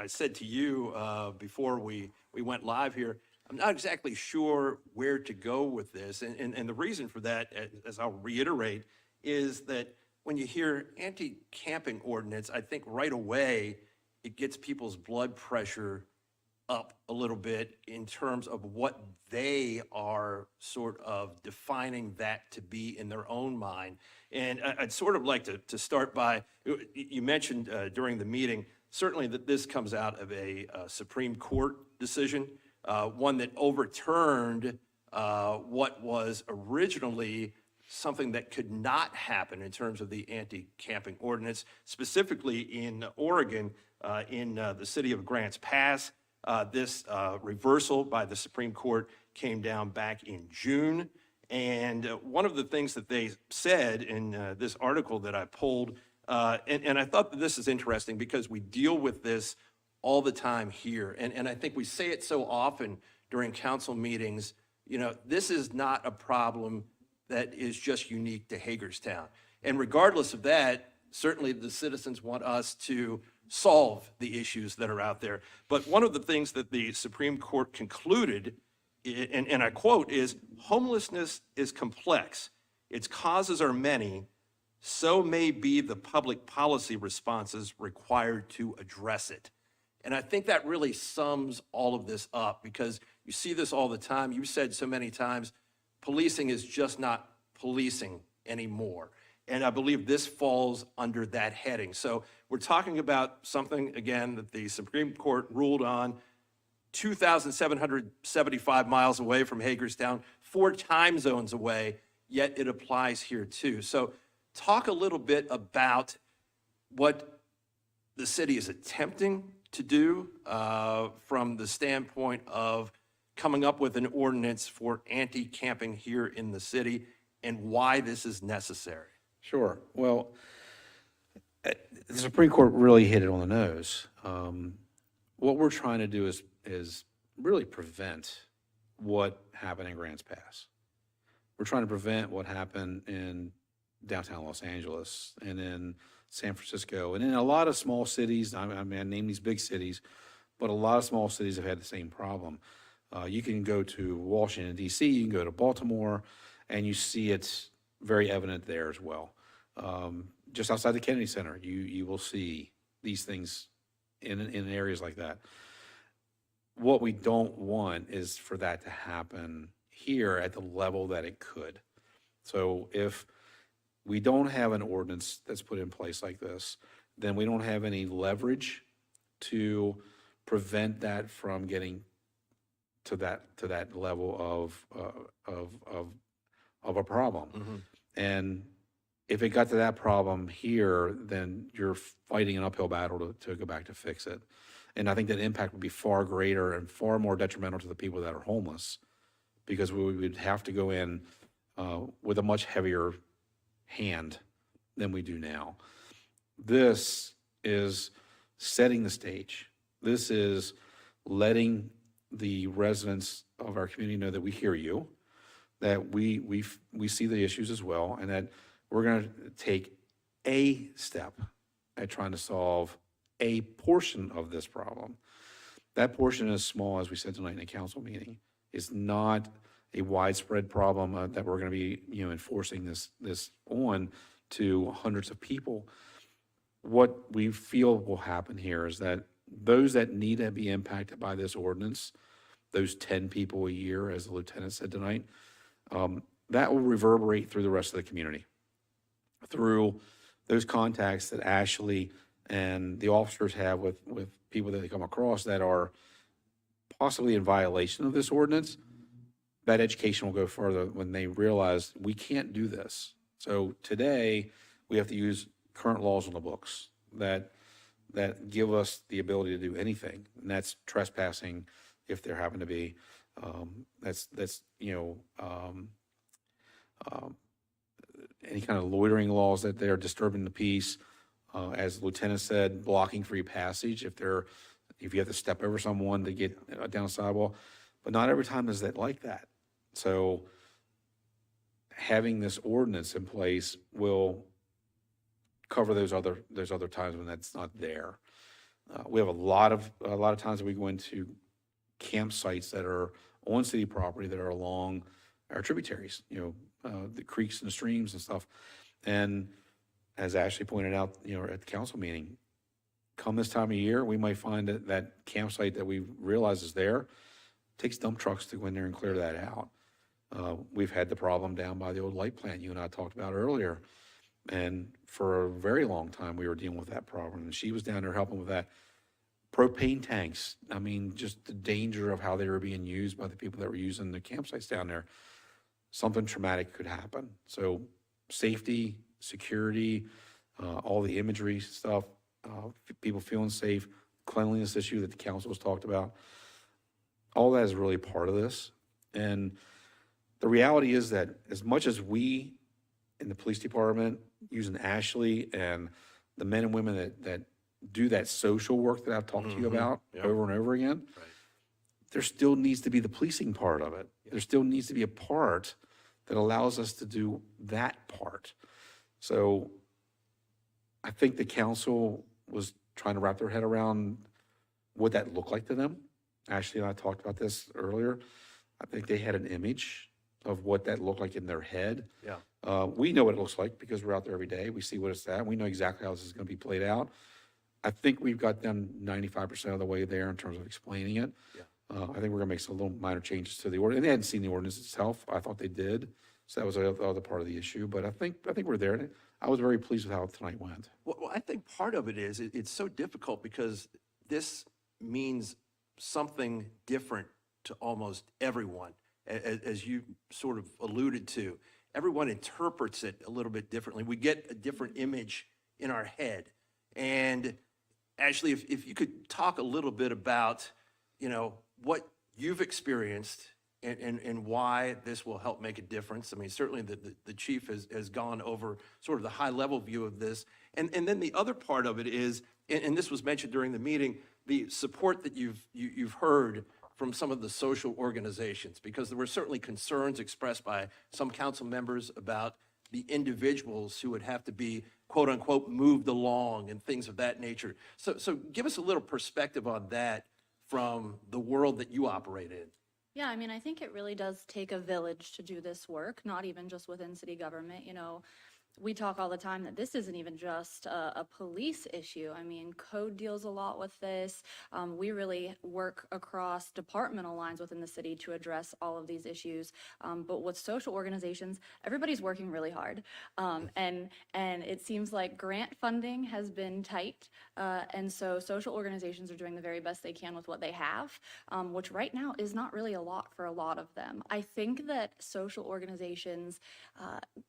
said to you before we went live here, I'm not exactly sure where to go with this. And the reason for that, as I'll reiterate, is that when you hear anti-camping ordinance, I think right away it gets people's blood pressure up a little bit in terms of what they are sort of defining that to be in their own mind. And I'd sort of like to start by, you mentioned during the meeting, certainly that this comes out of a Supreme Court decision, one that overturned what was originally something that could not happen in terms of the anti-camping ordinance, specifically in Oregon, in the city of Grants Pass. This reversal by the Supreme Court came down back in June. And one of the things that they said in this article that I pulled, and I thought that this is interesting because we deal with this all the time here. And I think we say it so often during council meetings, you know, this is not a problem that is just unique to Hagerstown. And regardless of that, certainly the citizens want us to solve the issues that are out there. But one of the things that the Supreme Court concluded, and I quote, is homelessness is complex. Its causes are many. So may be the public policy responses required to address it. And I think that really sums all of this up because you see this all the time. You said so many times, policing is just not policing anymore. And I believe this falls under that heading. So we're talking about something, again, that the Supreme Court ruled on 2,775 miles away from Hagerstown, 4 time zones away, yet it applies here too. So talk a little bit about what the city is attempting to do from the standpoint of coming up with an ordinance for anti-camping here in the city and why this is necessary. Sure. Well, the Supreme Court really hit it on the nose. What we're trying to do is really prevent what happened in Grants Pass. We're trying to prevent what happened in downtown Los Angeles and in San Francisco and in a lot of small cities. I mean, I name these big cities, but a lot of small cities have had the same problem. You can go to Washington, D.C., you can go to Baltimore, and you see it's very evident there as well. Just outside the Kennedy Center, you will see these things in areas like that. What we don't want is for that to happen here at the level that it could. So if we don't have an ordinance that's put in place like this, then we don't have any leverage to prevent that from getting to that level of a problem. And if it got to that problem here, then you're fighting an uphill battle to go back to fix it. And I think that impact would be far greater and far more detrimental to the people that are homeless because we would have to go in with a much heavier hand than we do now. This is setting the stage. This is letting the residents of our community know that we hear you, that we see the issues as well, and that we're going to take a step at trying to solve a portion of this problem. That portion is small, as we said tonight in a council meeting. It's not a widespread problem that we're going to be, enforcing this on to hundreds of people. What we feel will happen here is that those that need to be impacted by this ordinance, those 10 people a year, as the lieutenant said tonight, that will reverberate through the rest of the community, through those contacts that Ashley and the officers have with people that they come across that are possibly in violation of this ordinance. That education will go further when they realize we can't do this. So today, we have to use current laws on the books that give us the ability to do anything, and that's trespassing if there happen to be. any kind of loitering laws that they are disturbing the peace. As the Lieutenant said, blocking free passage if you have to step over someone to get down a sidewalk. But not every time is that like that. So having this ordinance in place will cover those other times when that's not there. We have a lot of times that we go into campsites that are on city property that are along our tributaries, the creeks and the streams and stuff. And as Ashley pointed out, at the council meeting, come this time of year, we might find that campsite that we realize is there, takes dump trucks to go in there and clear that out. We've had the problem down by the old light plant you and I talked about earlier. And for a very long time, we were dealing with that problem. And she was down there helping with that. Propane tanks, I mean, just the danger of how they were being used by the people that were using the campsites down there. Something traumatic could happen. So safety, security, all the imagery stuff, people feeling safe, cleanliness issue that the council has talked about, all that is really part of this. And the reality is that as much as we in the police department, using Ashley and the men and women that do that social work that I've talked to you about over and over again, there still needs to be the policing part of it. There still needs to be a part that allows us to do that part. So I think the council was trying to wrap their head around what that looked like to them. Ashley and I talked about this earlier. I think they had an image of what that looked like in their head. Yeah. We know what it looks like because we're out there every day. We see what it's at. We know exactly how this is going to be played out. I think we've got them 95% of the way there in terms of explaining it. Yeah. I think we're going to make some little minor changes to the ordinance. And they hadn't seen the ordinance itself. I thought they did. So that was the other part of the issue. But I think we're there. And I was very pleased with how tonight went. Well, I think part of it is, it's so difficult because this means something different to almost everyone. As you sort of alluded to, everyone interprets it a little bit differently. We get a different image in our head. And Ashley, if you could talk a little bit about, what you've experienced and why this will help make a difference. I mean, certainly the chief has gone over sort of the high level view of this. And then the other part of it is, and this was mentioned during the meeting, the support that you've heard from some of the social organizations, because there were certainly concerns expressed by some council members about the individuals who would have to be, quote unquote, moved along and things of that nature. So give us a little perspective on that from the world that you operate in. Yeah, I mean, I think it really does take a village to do this work, not even just within city government. We talk all the time that this isn't even just a police issue. I mean, code deals a lot with this. We really work across departmental lines within the city to address all of these issues. But with social organizations, everybody's working really hard. And it seems like grant funding has been tight. And so social organizations are doing the very best they can with what they have, which right now is not really a lot for a lot of them. I think that social organizations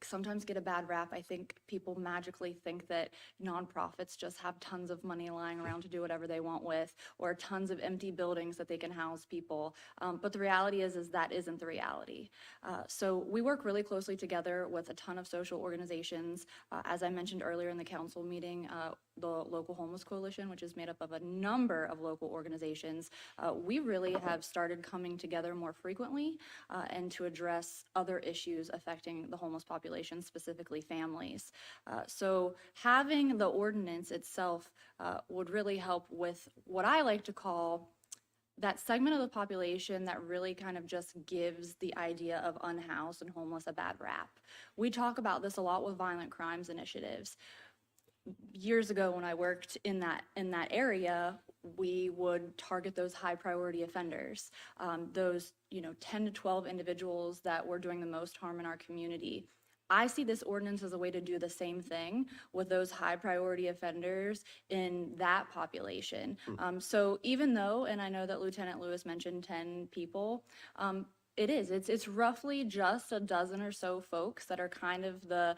sometimes get a bad rap. I think people magically think that nonprofits just have tons of money lying around to do whatever they want with, or tons of empty buildings that they can house people. But the reality is that isn't the reality. So we work really closely together with a ton of social organizations. As I mentioned earlier in the council meeting, the Local Homeless Coalition, which is made up of a number of local organizations, we really have started coming together more frequently and to address other issues affecting the homeless population, specifically families. So having the ordinance itself would really help with what I like to call that segment of the population that really kind of just gives the idea of unhoused and homeless a bad rap. We talk about this a lot with violent crimes initiatives. Years ago when I worked in that area, we would target those high priority offenders, those 10 to 12 individuals that were doing the most harm in our community. I see this ordinance as a way to do the same thing with those high priority offenders in that population. So even though, and I know that Lieutenant Lewis mentioned 10 people, it's roughly just a dozen or so folks that are kind of the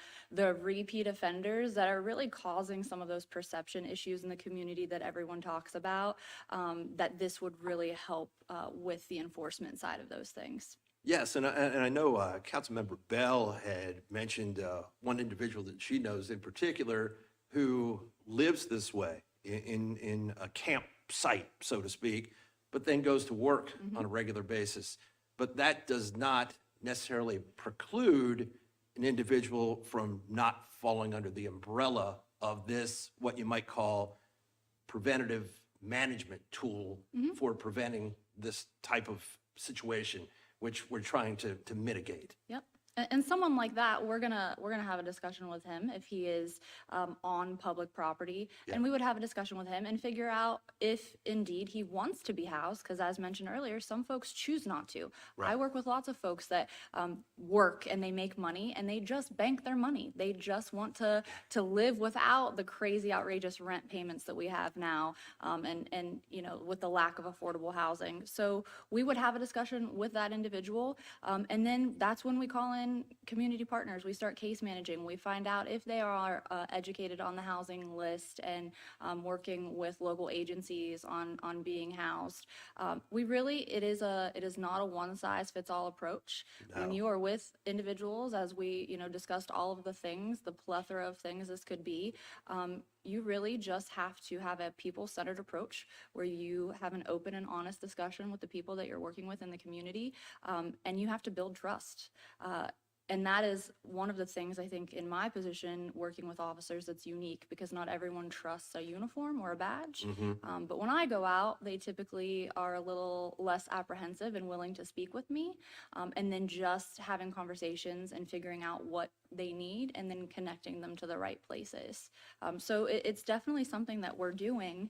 repeat offenders that are really causing some of those perception issues in the community that everyone talks about, that this would really help with the enforcement side of those things. Yes, and I know Councilmember Bell had mentioned one individual that she knows in particular who lives this way in a campsite, so to speak, but then goes to work on a regular basis. But that does not necessarily preclude an individual from not falling under the umbrella of this, what you might call preventative management tool for preventing this type of situation, which we're trying to mitigate. Yep. And someone like that, we're gonna have a discussion with him if he is on public property. And we would have a discussion with him and figure out if indeed he wants to be housed, because as mentioned earlier, some folks choose not to. Right. I work with lots of folks that work and they make money and they just bank their money. They just want to live without the crazy, outrageous rent payments that we have now, and you know, with the lack of affordable housing. So we would have a discussion with that individual, and then that's when we call in community partners. We start case managing. We find out if they are educated on the housing list and working with local agencies on being housed. It is not a one size fits all approach. No. When you are with individuals, as we discussed all of the things, the plethora of things this could be, you really just have to have a people-centered approach where you have an open and honest discussion with the people that you're working with in the community, and you have to build trust. And that is one of the things I think in my position working with officers that's unique, because not everyone trusts a uniform or a badge. But when I go out, they typically are a little less apprehensive and willing to speak with me. And then just having conversations and figuring out what they need and then connecting them to the right places. So it's definitely something that we're doing.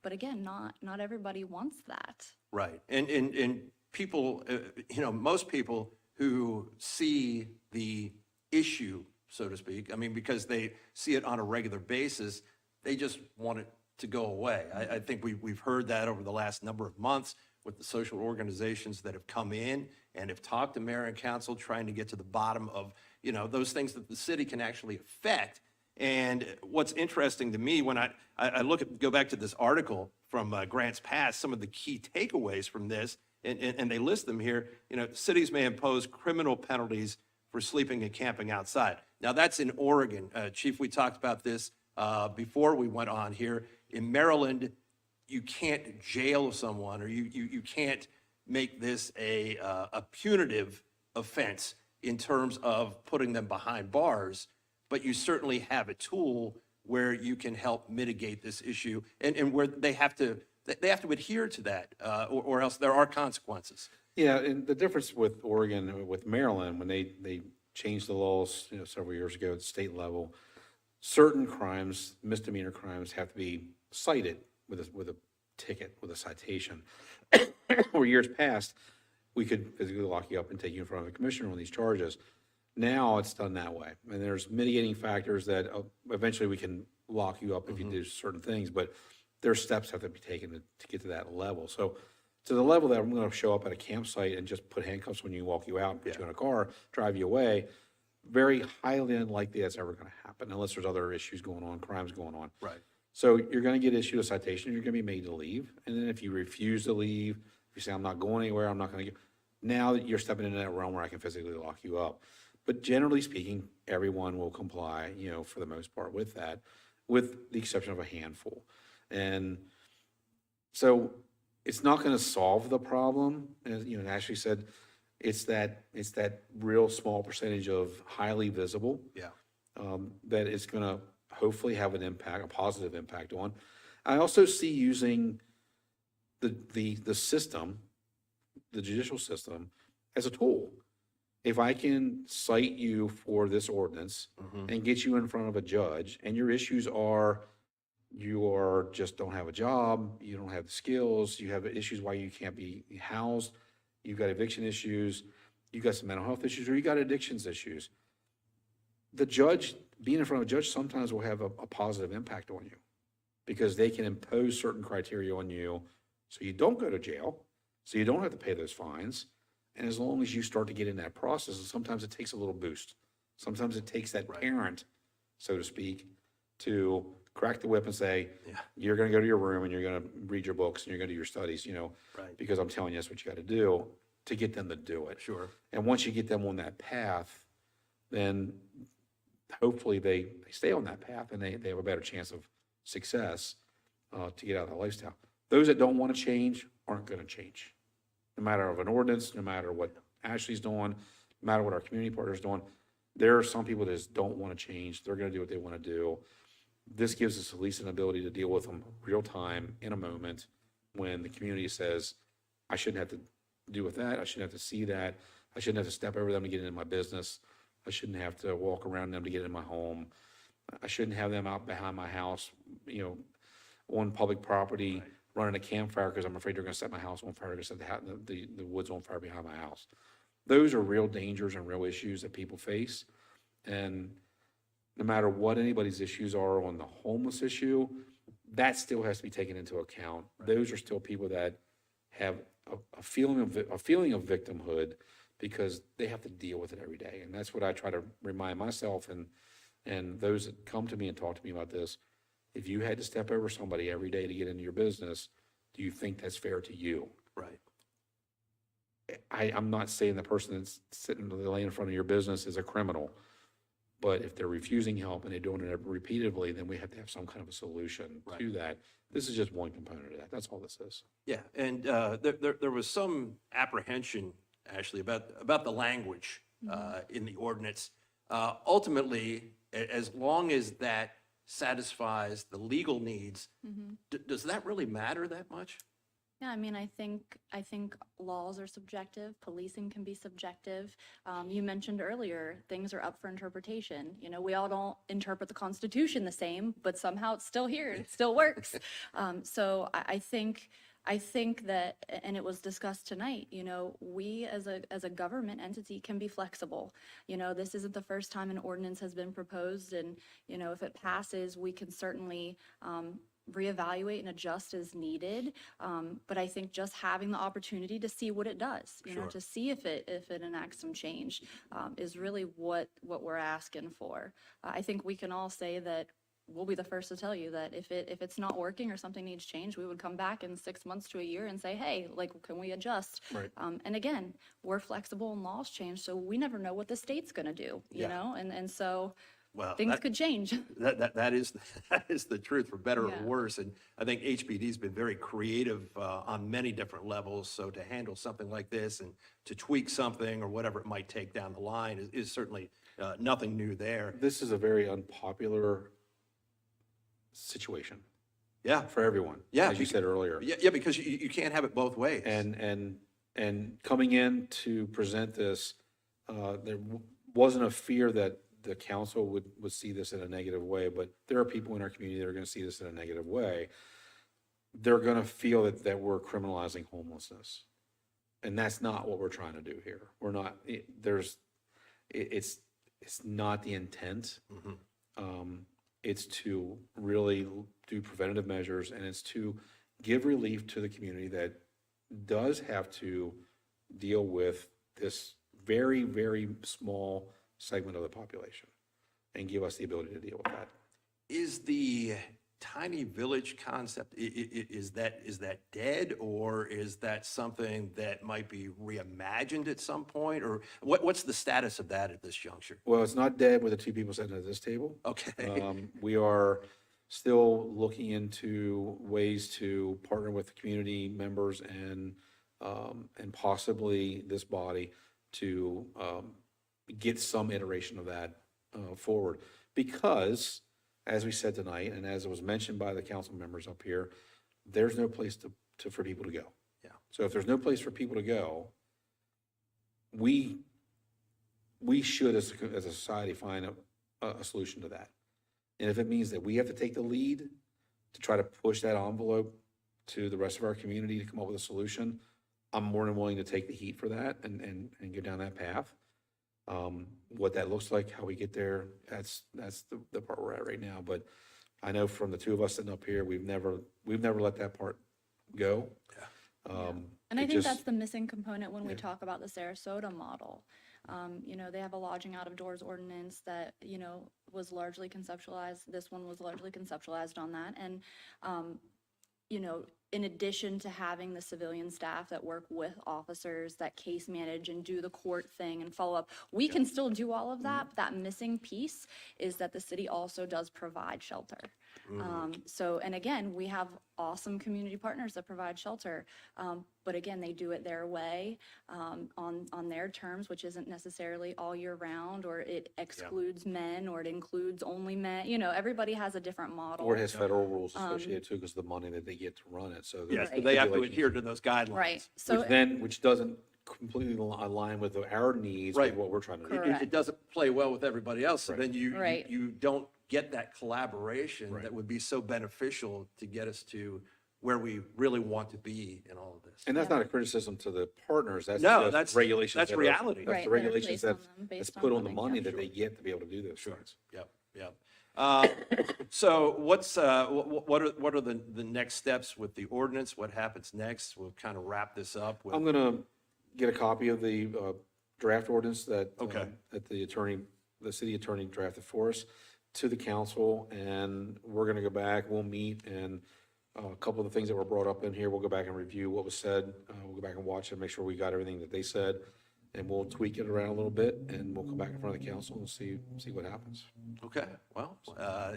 But again, not everybody wants that. Right. And people, most people who see the issue, so to speak, I mean, because they see it on a regular basis, they just want it to go away. I think we've heard that over the last number of months with the social organizations that have come in and have talked to mayor and council, trying to get to the bottom of, those things that the city can actually affect. And what's interesting to me when I go back to this article from Grants Pass, some of the key takeaways from this, and they list them here, cities may impose criminal penalties for sleeping and camping outside. Now, that's in Oregon. Chief, we talked about this before we went on here. In Maryland, you can't jail someone, or you can't make this a punitive offense in terms of putting them behind bars, but you certainly have a tool where you can help mitigate this issue, and where they have to adhere to that, or else there are consequences. Yeah, and the difference with Oregon and with Maryland, when they changed the laws, several years ago at the state level, certain crimes, misdemeanor crimes, have to be cited with a ticket, with a citation. Where years past, we could physically lock you up and take you in front of a commissioner on these charges. Now it's done that way, and there's mitigating factors that eventually we can lock you up if you do certain things, but their steps have to be taken to get to that level. So to the level that I'm going to show up at a campsite and just put handcuffs on you, walk you out, put you in a car, drive you away, very highly unlikely that's ever going to happen unless there's other issues going on, crimes going on. Right. So you're going to get issued a citation, you're going to be made to leave. And then if you refuse to leave, if you say, I'm not going anywhere, I'm not going to get, now you're stepping into that realm where I can physically lock you up. But generally speaking, everyone will comply, for the most part with that, with the exception of a handful. And so it's not going to solve the problem. As Ashley said, it's that real small percentage of highly visible that it's going to hopefully have an impact, a positive impact on. I also see using the system, the judicial system, as a tool. If I can cite you for this ordinance and get you in front of a judge, and your issues are you just don't have a job, you don't have the skills, you have issues why you can't be housed, you've got eviction issues, you've got some mental health issues, or you got addictions issues. The judge, being in front of a judge sometimes will have a positive impact on you, because they can impose certain criteria on you so you don't go to jail, so you don't have to pay those fines. And as long as you start to get in that process, and sometimes it takes a little boost. Sometimes it takes that parent, so to speak, to crack the whip and say, you're going to go to your room and you're going to read your books and you're going to do your studies, because I'm telling you that's what you got to do. to get them to do it. Sure. And once you get them on that path, then hopefully they stay on that path and they have a better chance of success to get out of the lifestyle. Those that don't want to change aren't going to change. No matter of an ordinance, no matter what Ashley's doing, no matter what our community partners doing, there are some people that just don't want to change. They're going to do what they want to do. This gives us at least an ability to deal with them real time in a moment when the community says, I shouldn't have to deal with that. I shouldn't have to see that. I shouldn't have to step over them to get into my business. I shouldn't have to walk around them to get in my home. I shouldn't have them out behind my house, on public property, running a campfire because I'm afraid they're going to set my house on fire, they're going to set the woods on fire behind my house. Those are real dangers and real issues that people face. And no matter what anybody's issues are on the homeless issue, that still has to be taken into account. Those are still people that have a feeling of victimhood because they have to deal with it every day. And that's what I try to remind myself and those that come to me and talk to me about this. If you had to step over somebody every day to get into your business, do you think that's fair to you? Right. I'm not saying the person that's sitting laying in front of your business is a criminal, but if they're refusing help and they're doing it repeatedly, then we have to have some kind of a solution to that. This is just one component of that. That's all this is. Yeah, and there was some apprehension, Ashley, about the language in the ordinance. Ultimately, as long as that satisfies the legal needs, does that really matter that much? Yeah, I mean, I think laws are subjective, policing can be subjective. You mentioned earlier, things are up for interpretation. We all don't interpret the Constitution the same, but somehow it's still here, it still works. So I think that, and it was discussed tonight, we as a government entity can be flexible. This isn't the first time an ordinance has been proposed, and, if it passes, we can certainly reevaluate and adjust as needed. But I think just having the opportunity to see what it does, to see if it enacts some change, is really what we're asking for. I think we can all say that we'll be the first to tell you that if it's not working or something needs change, we would come back in 6 months to a year and say, hey, can we adjust? Right. And again, we're flexible and laws change, so we never know what the state's gonna do, you know? And so things could change. That is the truth, for better or worse. And I think HPD's been very creative on many different levels. So to handle something like this and to tweak something or whatever it might take down the line is certainly nothing new there. This is a very unpopular situation. Yeah. For everyone. Yeah. As you said earlier. Yeah, because you can't have it both ways. And coming in to present this, there wasn't a fear that the council would see this in a negative way, but there are people in our community that are going to see this in a negative way. They're going to feel that we're criminalizing homelessness. And that's not what we're trying to do here. We're not, it's not the intent. It's to really do preventative measures, and it's to give relief to the community that does have to deal with this very, very small segment of the population and give us the ability to deal with that. Is the tiny village concept, is that dead, or is that something that might be reimagined at some point? Or what's the status of that at this juncture? Well, it's not dead with the two people sitting at this table. Okay. We are still looking into ways to partner with the community members and possibly this body to get some iteration of that forward. Because, as we said tonight, and as it was mentioned by the council members up here, there's no place for people to go. Yeah. So if there's no place for people to go, we should, as a society, find a solution to that. And if it means that we have to take the lead to try to push that envelope to the rest of our community to come up with a solution, I'm more than willing to take the heat for that and go down that path. What that looks like, how we get there, that's the part we're at right now. But I know from the two of us sitting up here, we've never let that part go. And I think that's the missing component when we talk about the Sarasota model. They have a lodging out of doors ordinance that, was largely conceptualized. This one was largely conceptualized on that. And, in addition to having the civilian staff that work with officers that case manage and do the court thing and follow up, we can still do all of that. But that missing piece is that the city also does provide shelter. So, and again, we have awesome community partners that provide shelter. But again, they do it their way, on their terms, which isn't necessarily all year round, or it excludes men, or it includes only men. You know, everybody has a different model. Or it has federal rules associated too, because of the money that they get to run it, so. Yes, there's but they have to regulations. adhere to those guidelines. Right. So Which doesn't completely align with our needs, with Right. what we're trying to do. Correct. It doesn't play well with everybody else, so Right. then Right. you don't get that collaboration Right. that would be so beneficial to get us to where we really want to be in all of this. And that's not a criticism to the partners, that's No, just that's- regulations. that's that are- reality. That's Right, the that are regulations placed on that's them based that's on put on the funding. money Yeah, that they get to be able to do those things. Yep. So what are the next steps with the ordinance? What happens next? We'll kind of wrap this up with. I'm gonna get a copy of the draft ordinance that, Okay. that the city attorney drafted for us to the council, and we're gonna go back, we'll meet, and a couple of the things that were brought up in here, we'll go back and review what was said. We'll go back and watch it, make sure we got everything that they said, and we'll tweak it around a little bit, and we'll come back in front of the council and see what happens. Okay, well,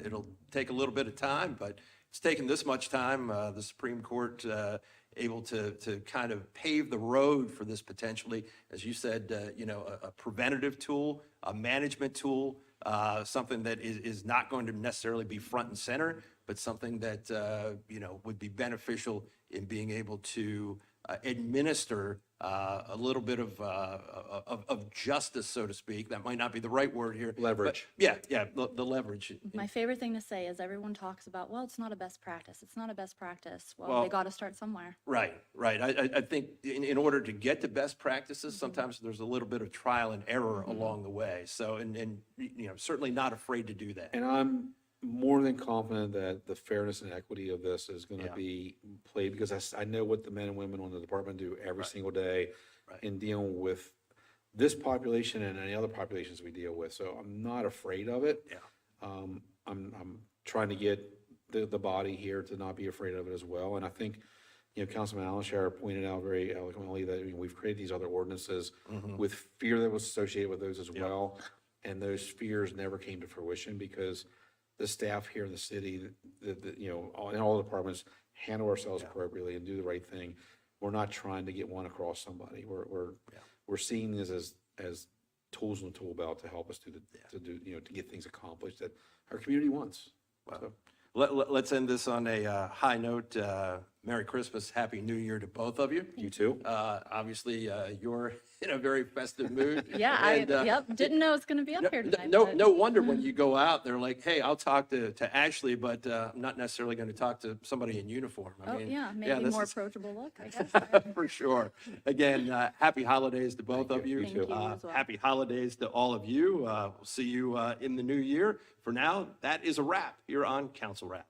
it'll take a little bit of time, but it's taken this much time, the Supreme Court able to kind of pave the road for this potentially, as you said, a preventative tool, a management tool, something that is not going to necessarily be front and center, but something that, would be beneficial in being able to administer a little bit of justice, so to speak. That might not be the right word here. Leverage. But yeah, the leverage. my favorite thing to say is everyone talks about, well, it's not a best practice. It's not a best practice. Well, Well- they got to start somewhere. Right. I think in order to get to best practices, sometimes there's a little bit of trial and error along the way. So, and certainly not afraid to do that. And I'm more than confident that the fairness and equity of this is gonna Yeah. be played, because I know what the men and women on the department do every Right. single day Right. in dealing with this population and any other populations we deal with, so I'm not afraid of it. Yeah. I'm trying to get the body here to not be afraid of it as well, and I think, Councilman Allenshire pointed out very eloquently that, we've created these other ordinances with fear that was associated with those as well, and those fears never came to fruition because the staff here in the city, in all the departments, handle ourselves appropriately and do the right thing. We're not trying to get one across somebody. We're seeing this as tools in the tool belt to help us to get things accomplished that our community wants. So, Let's end this on a high note. Merry Christmas, Happy New Year to both of you. You too. Obviously, you're in a very festive mood. Yeah, And, didn't know it's going to be up here tonight. but- No wonder when you go out, they're like, hey, I'll talk to Ashley, but I'm not necessarily going to talk to somebody in uniform. Oh, yeah, maybe this more is- approachable look, I guess. For sure. Again, happy holidays to both of you. Thank you as well. Happy holidays to all of you. We'll see you in the new year. For now, that is a wrap here on Council Wrap.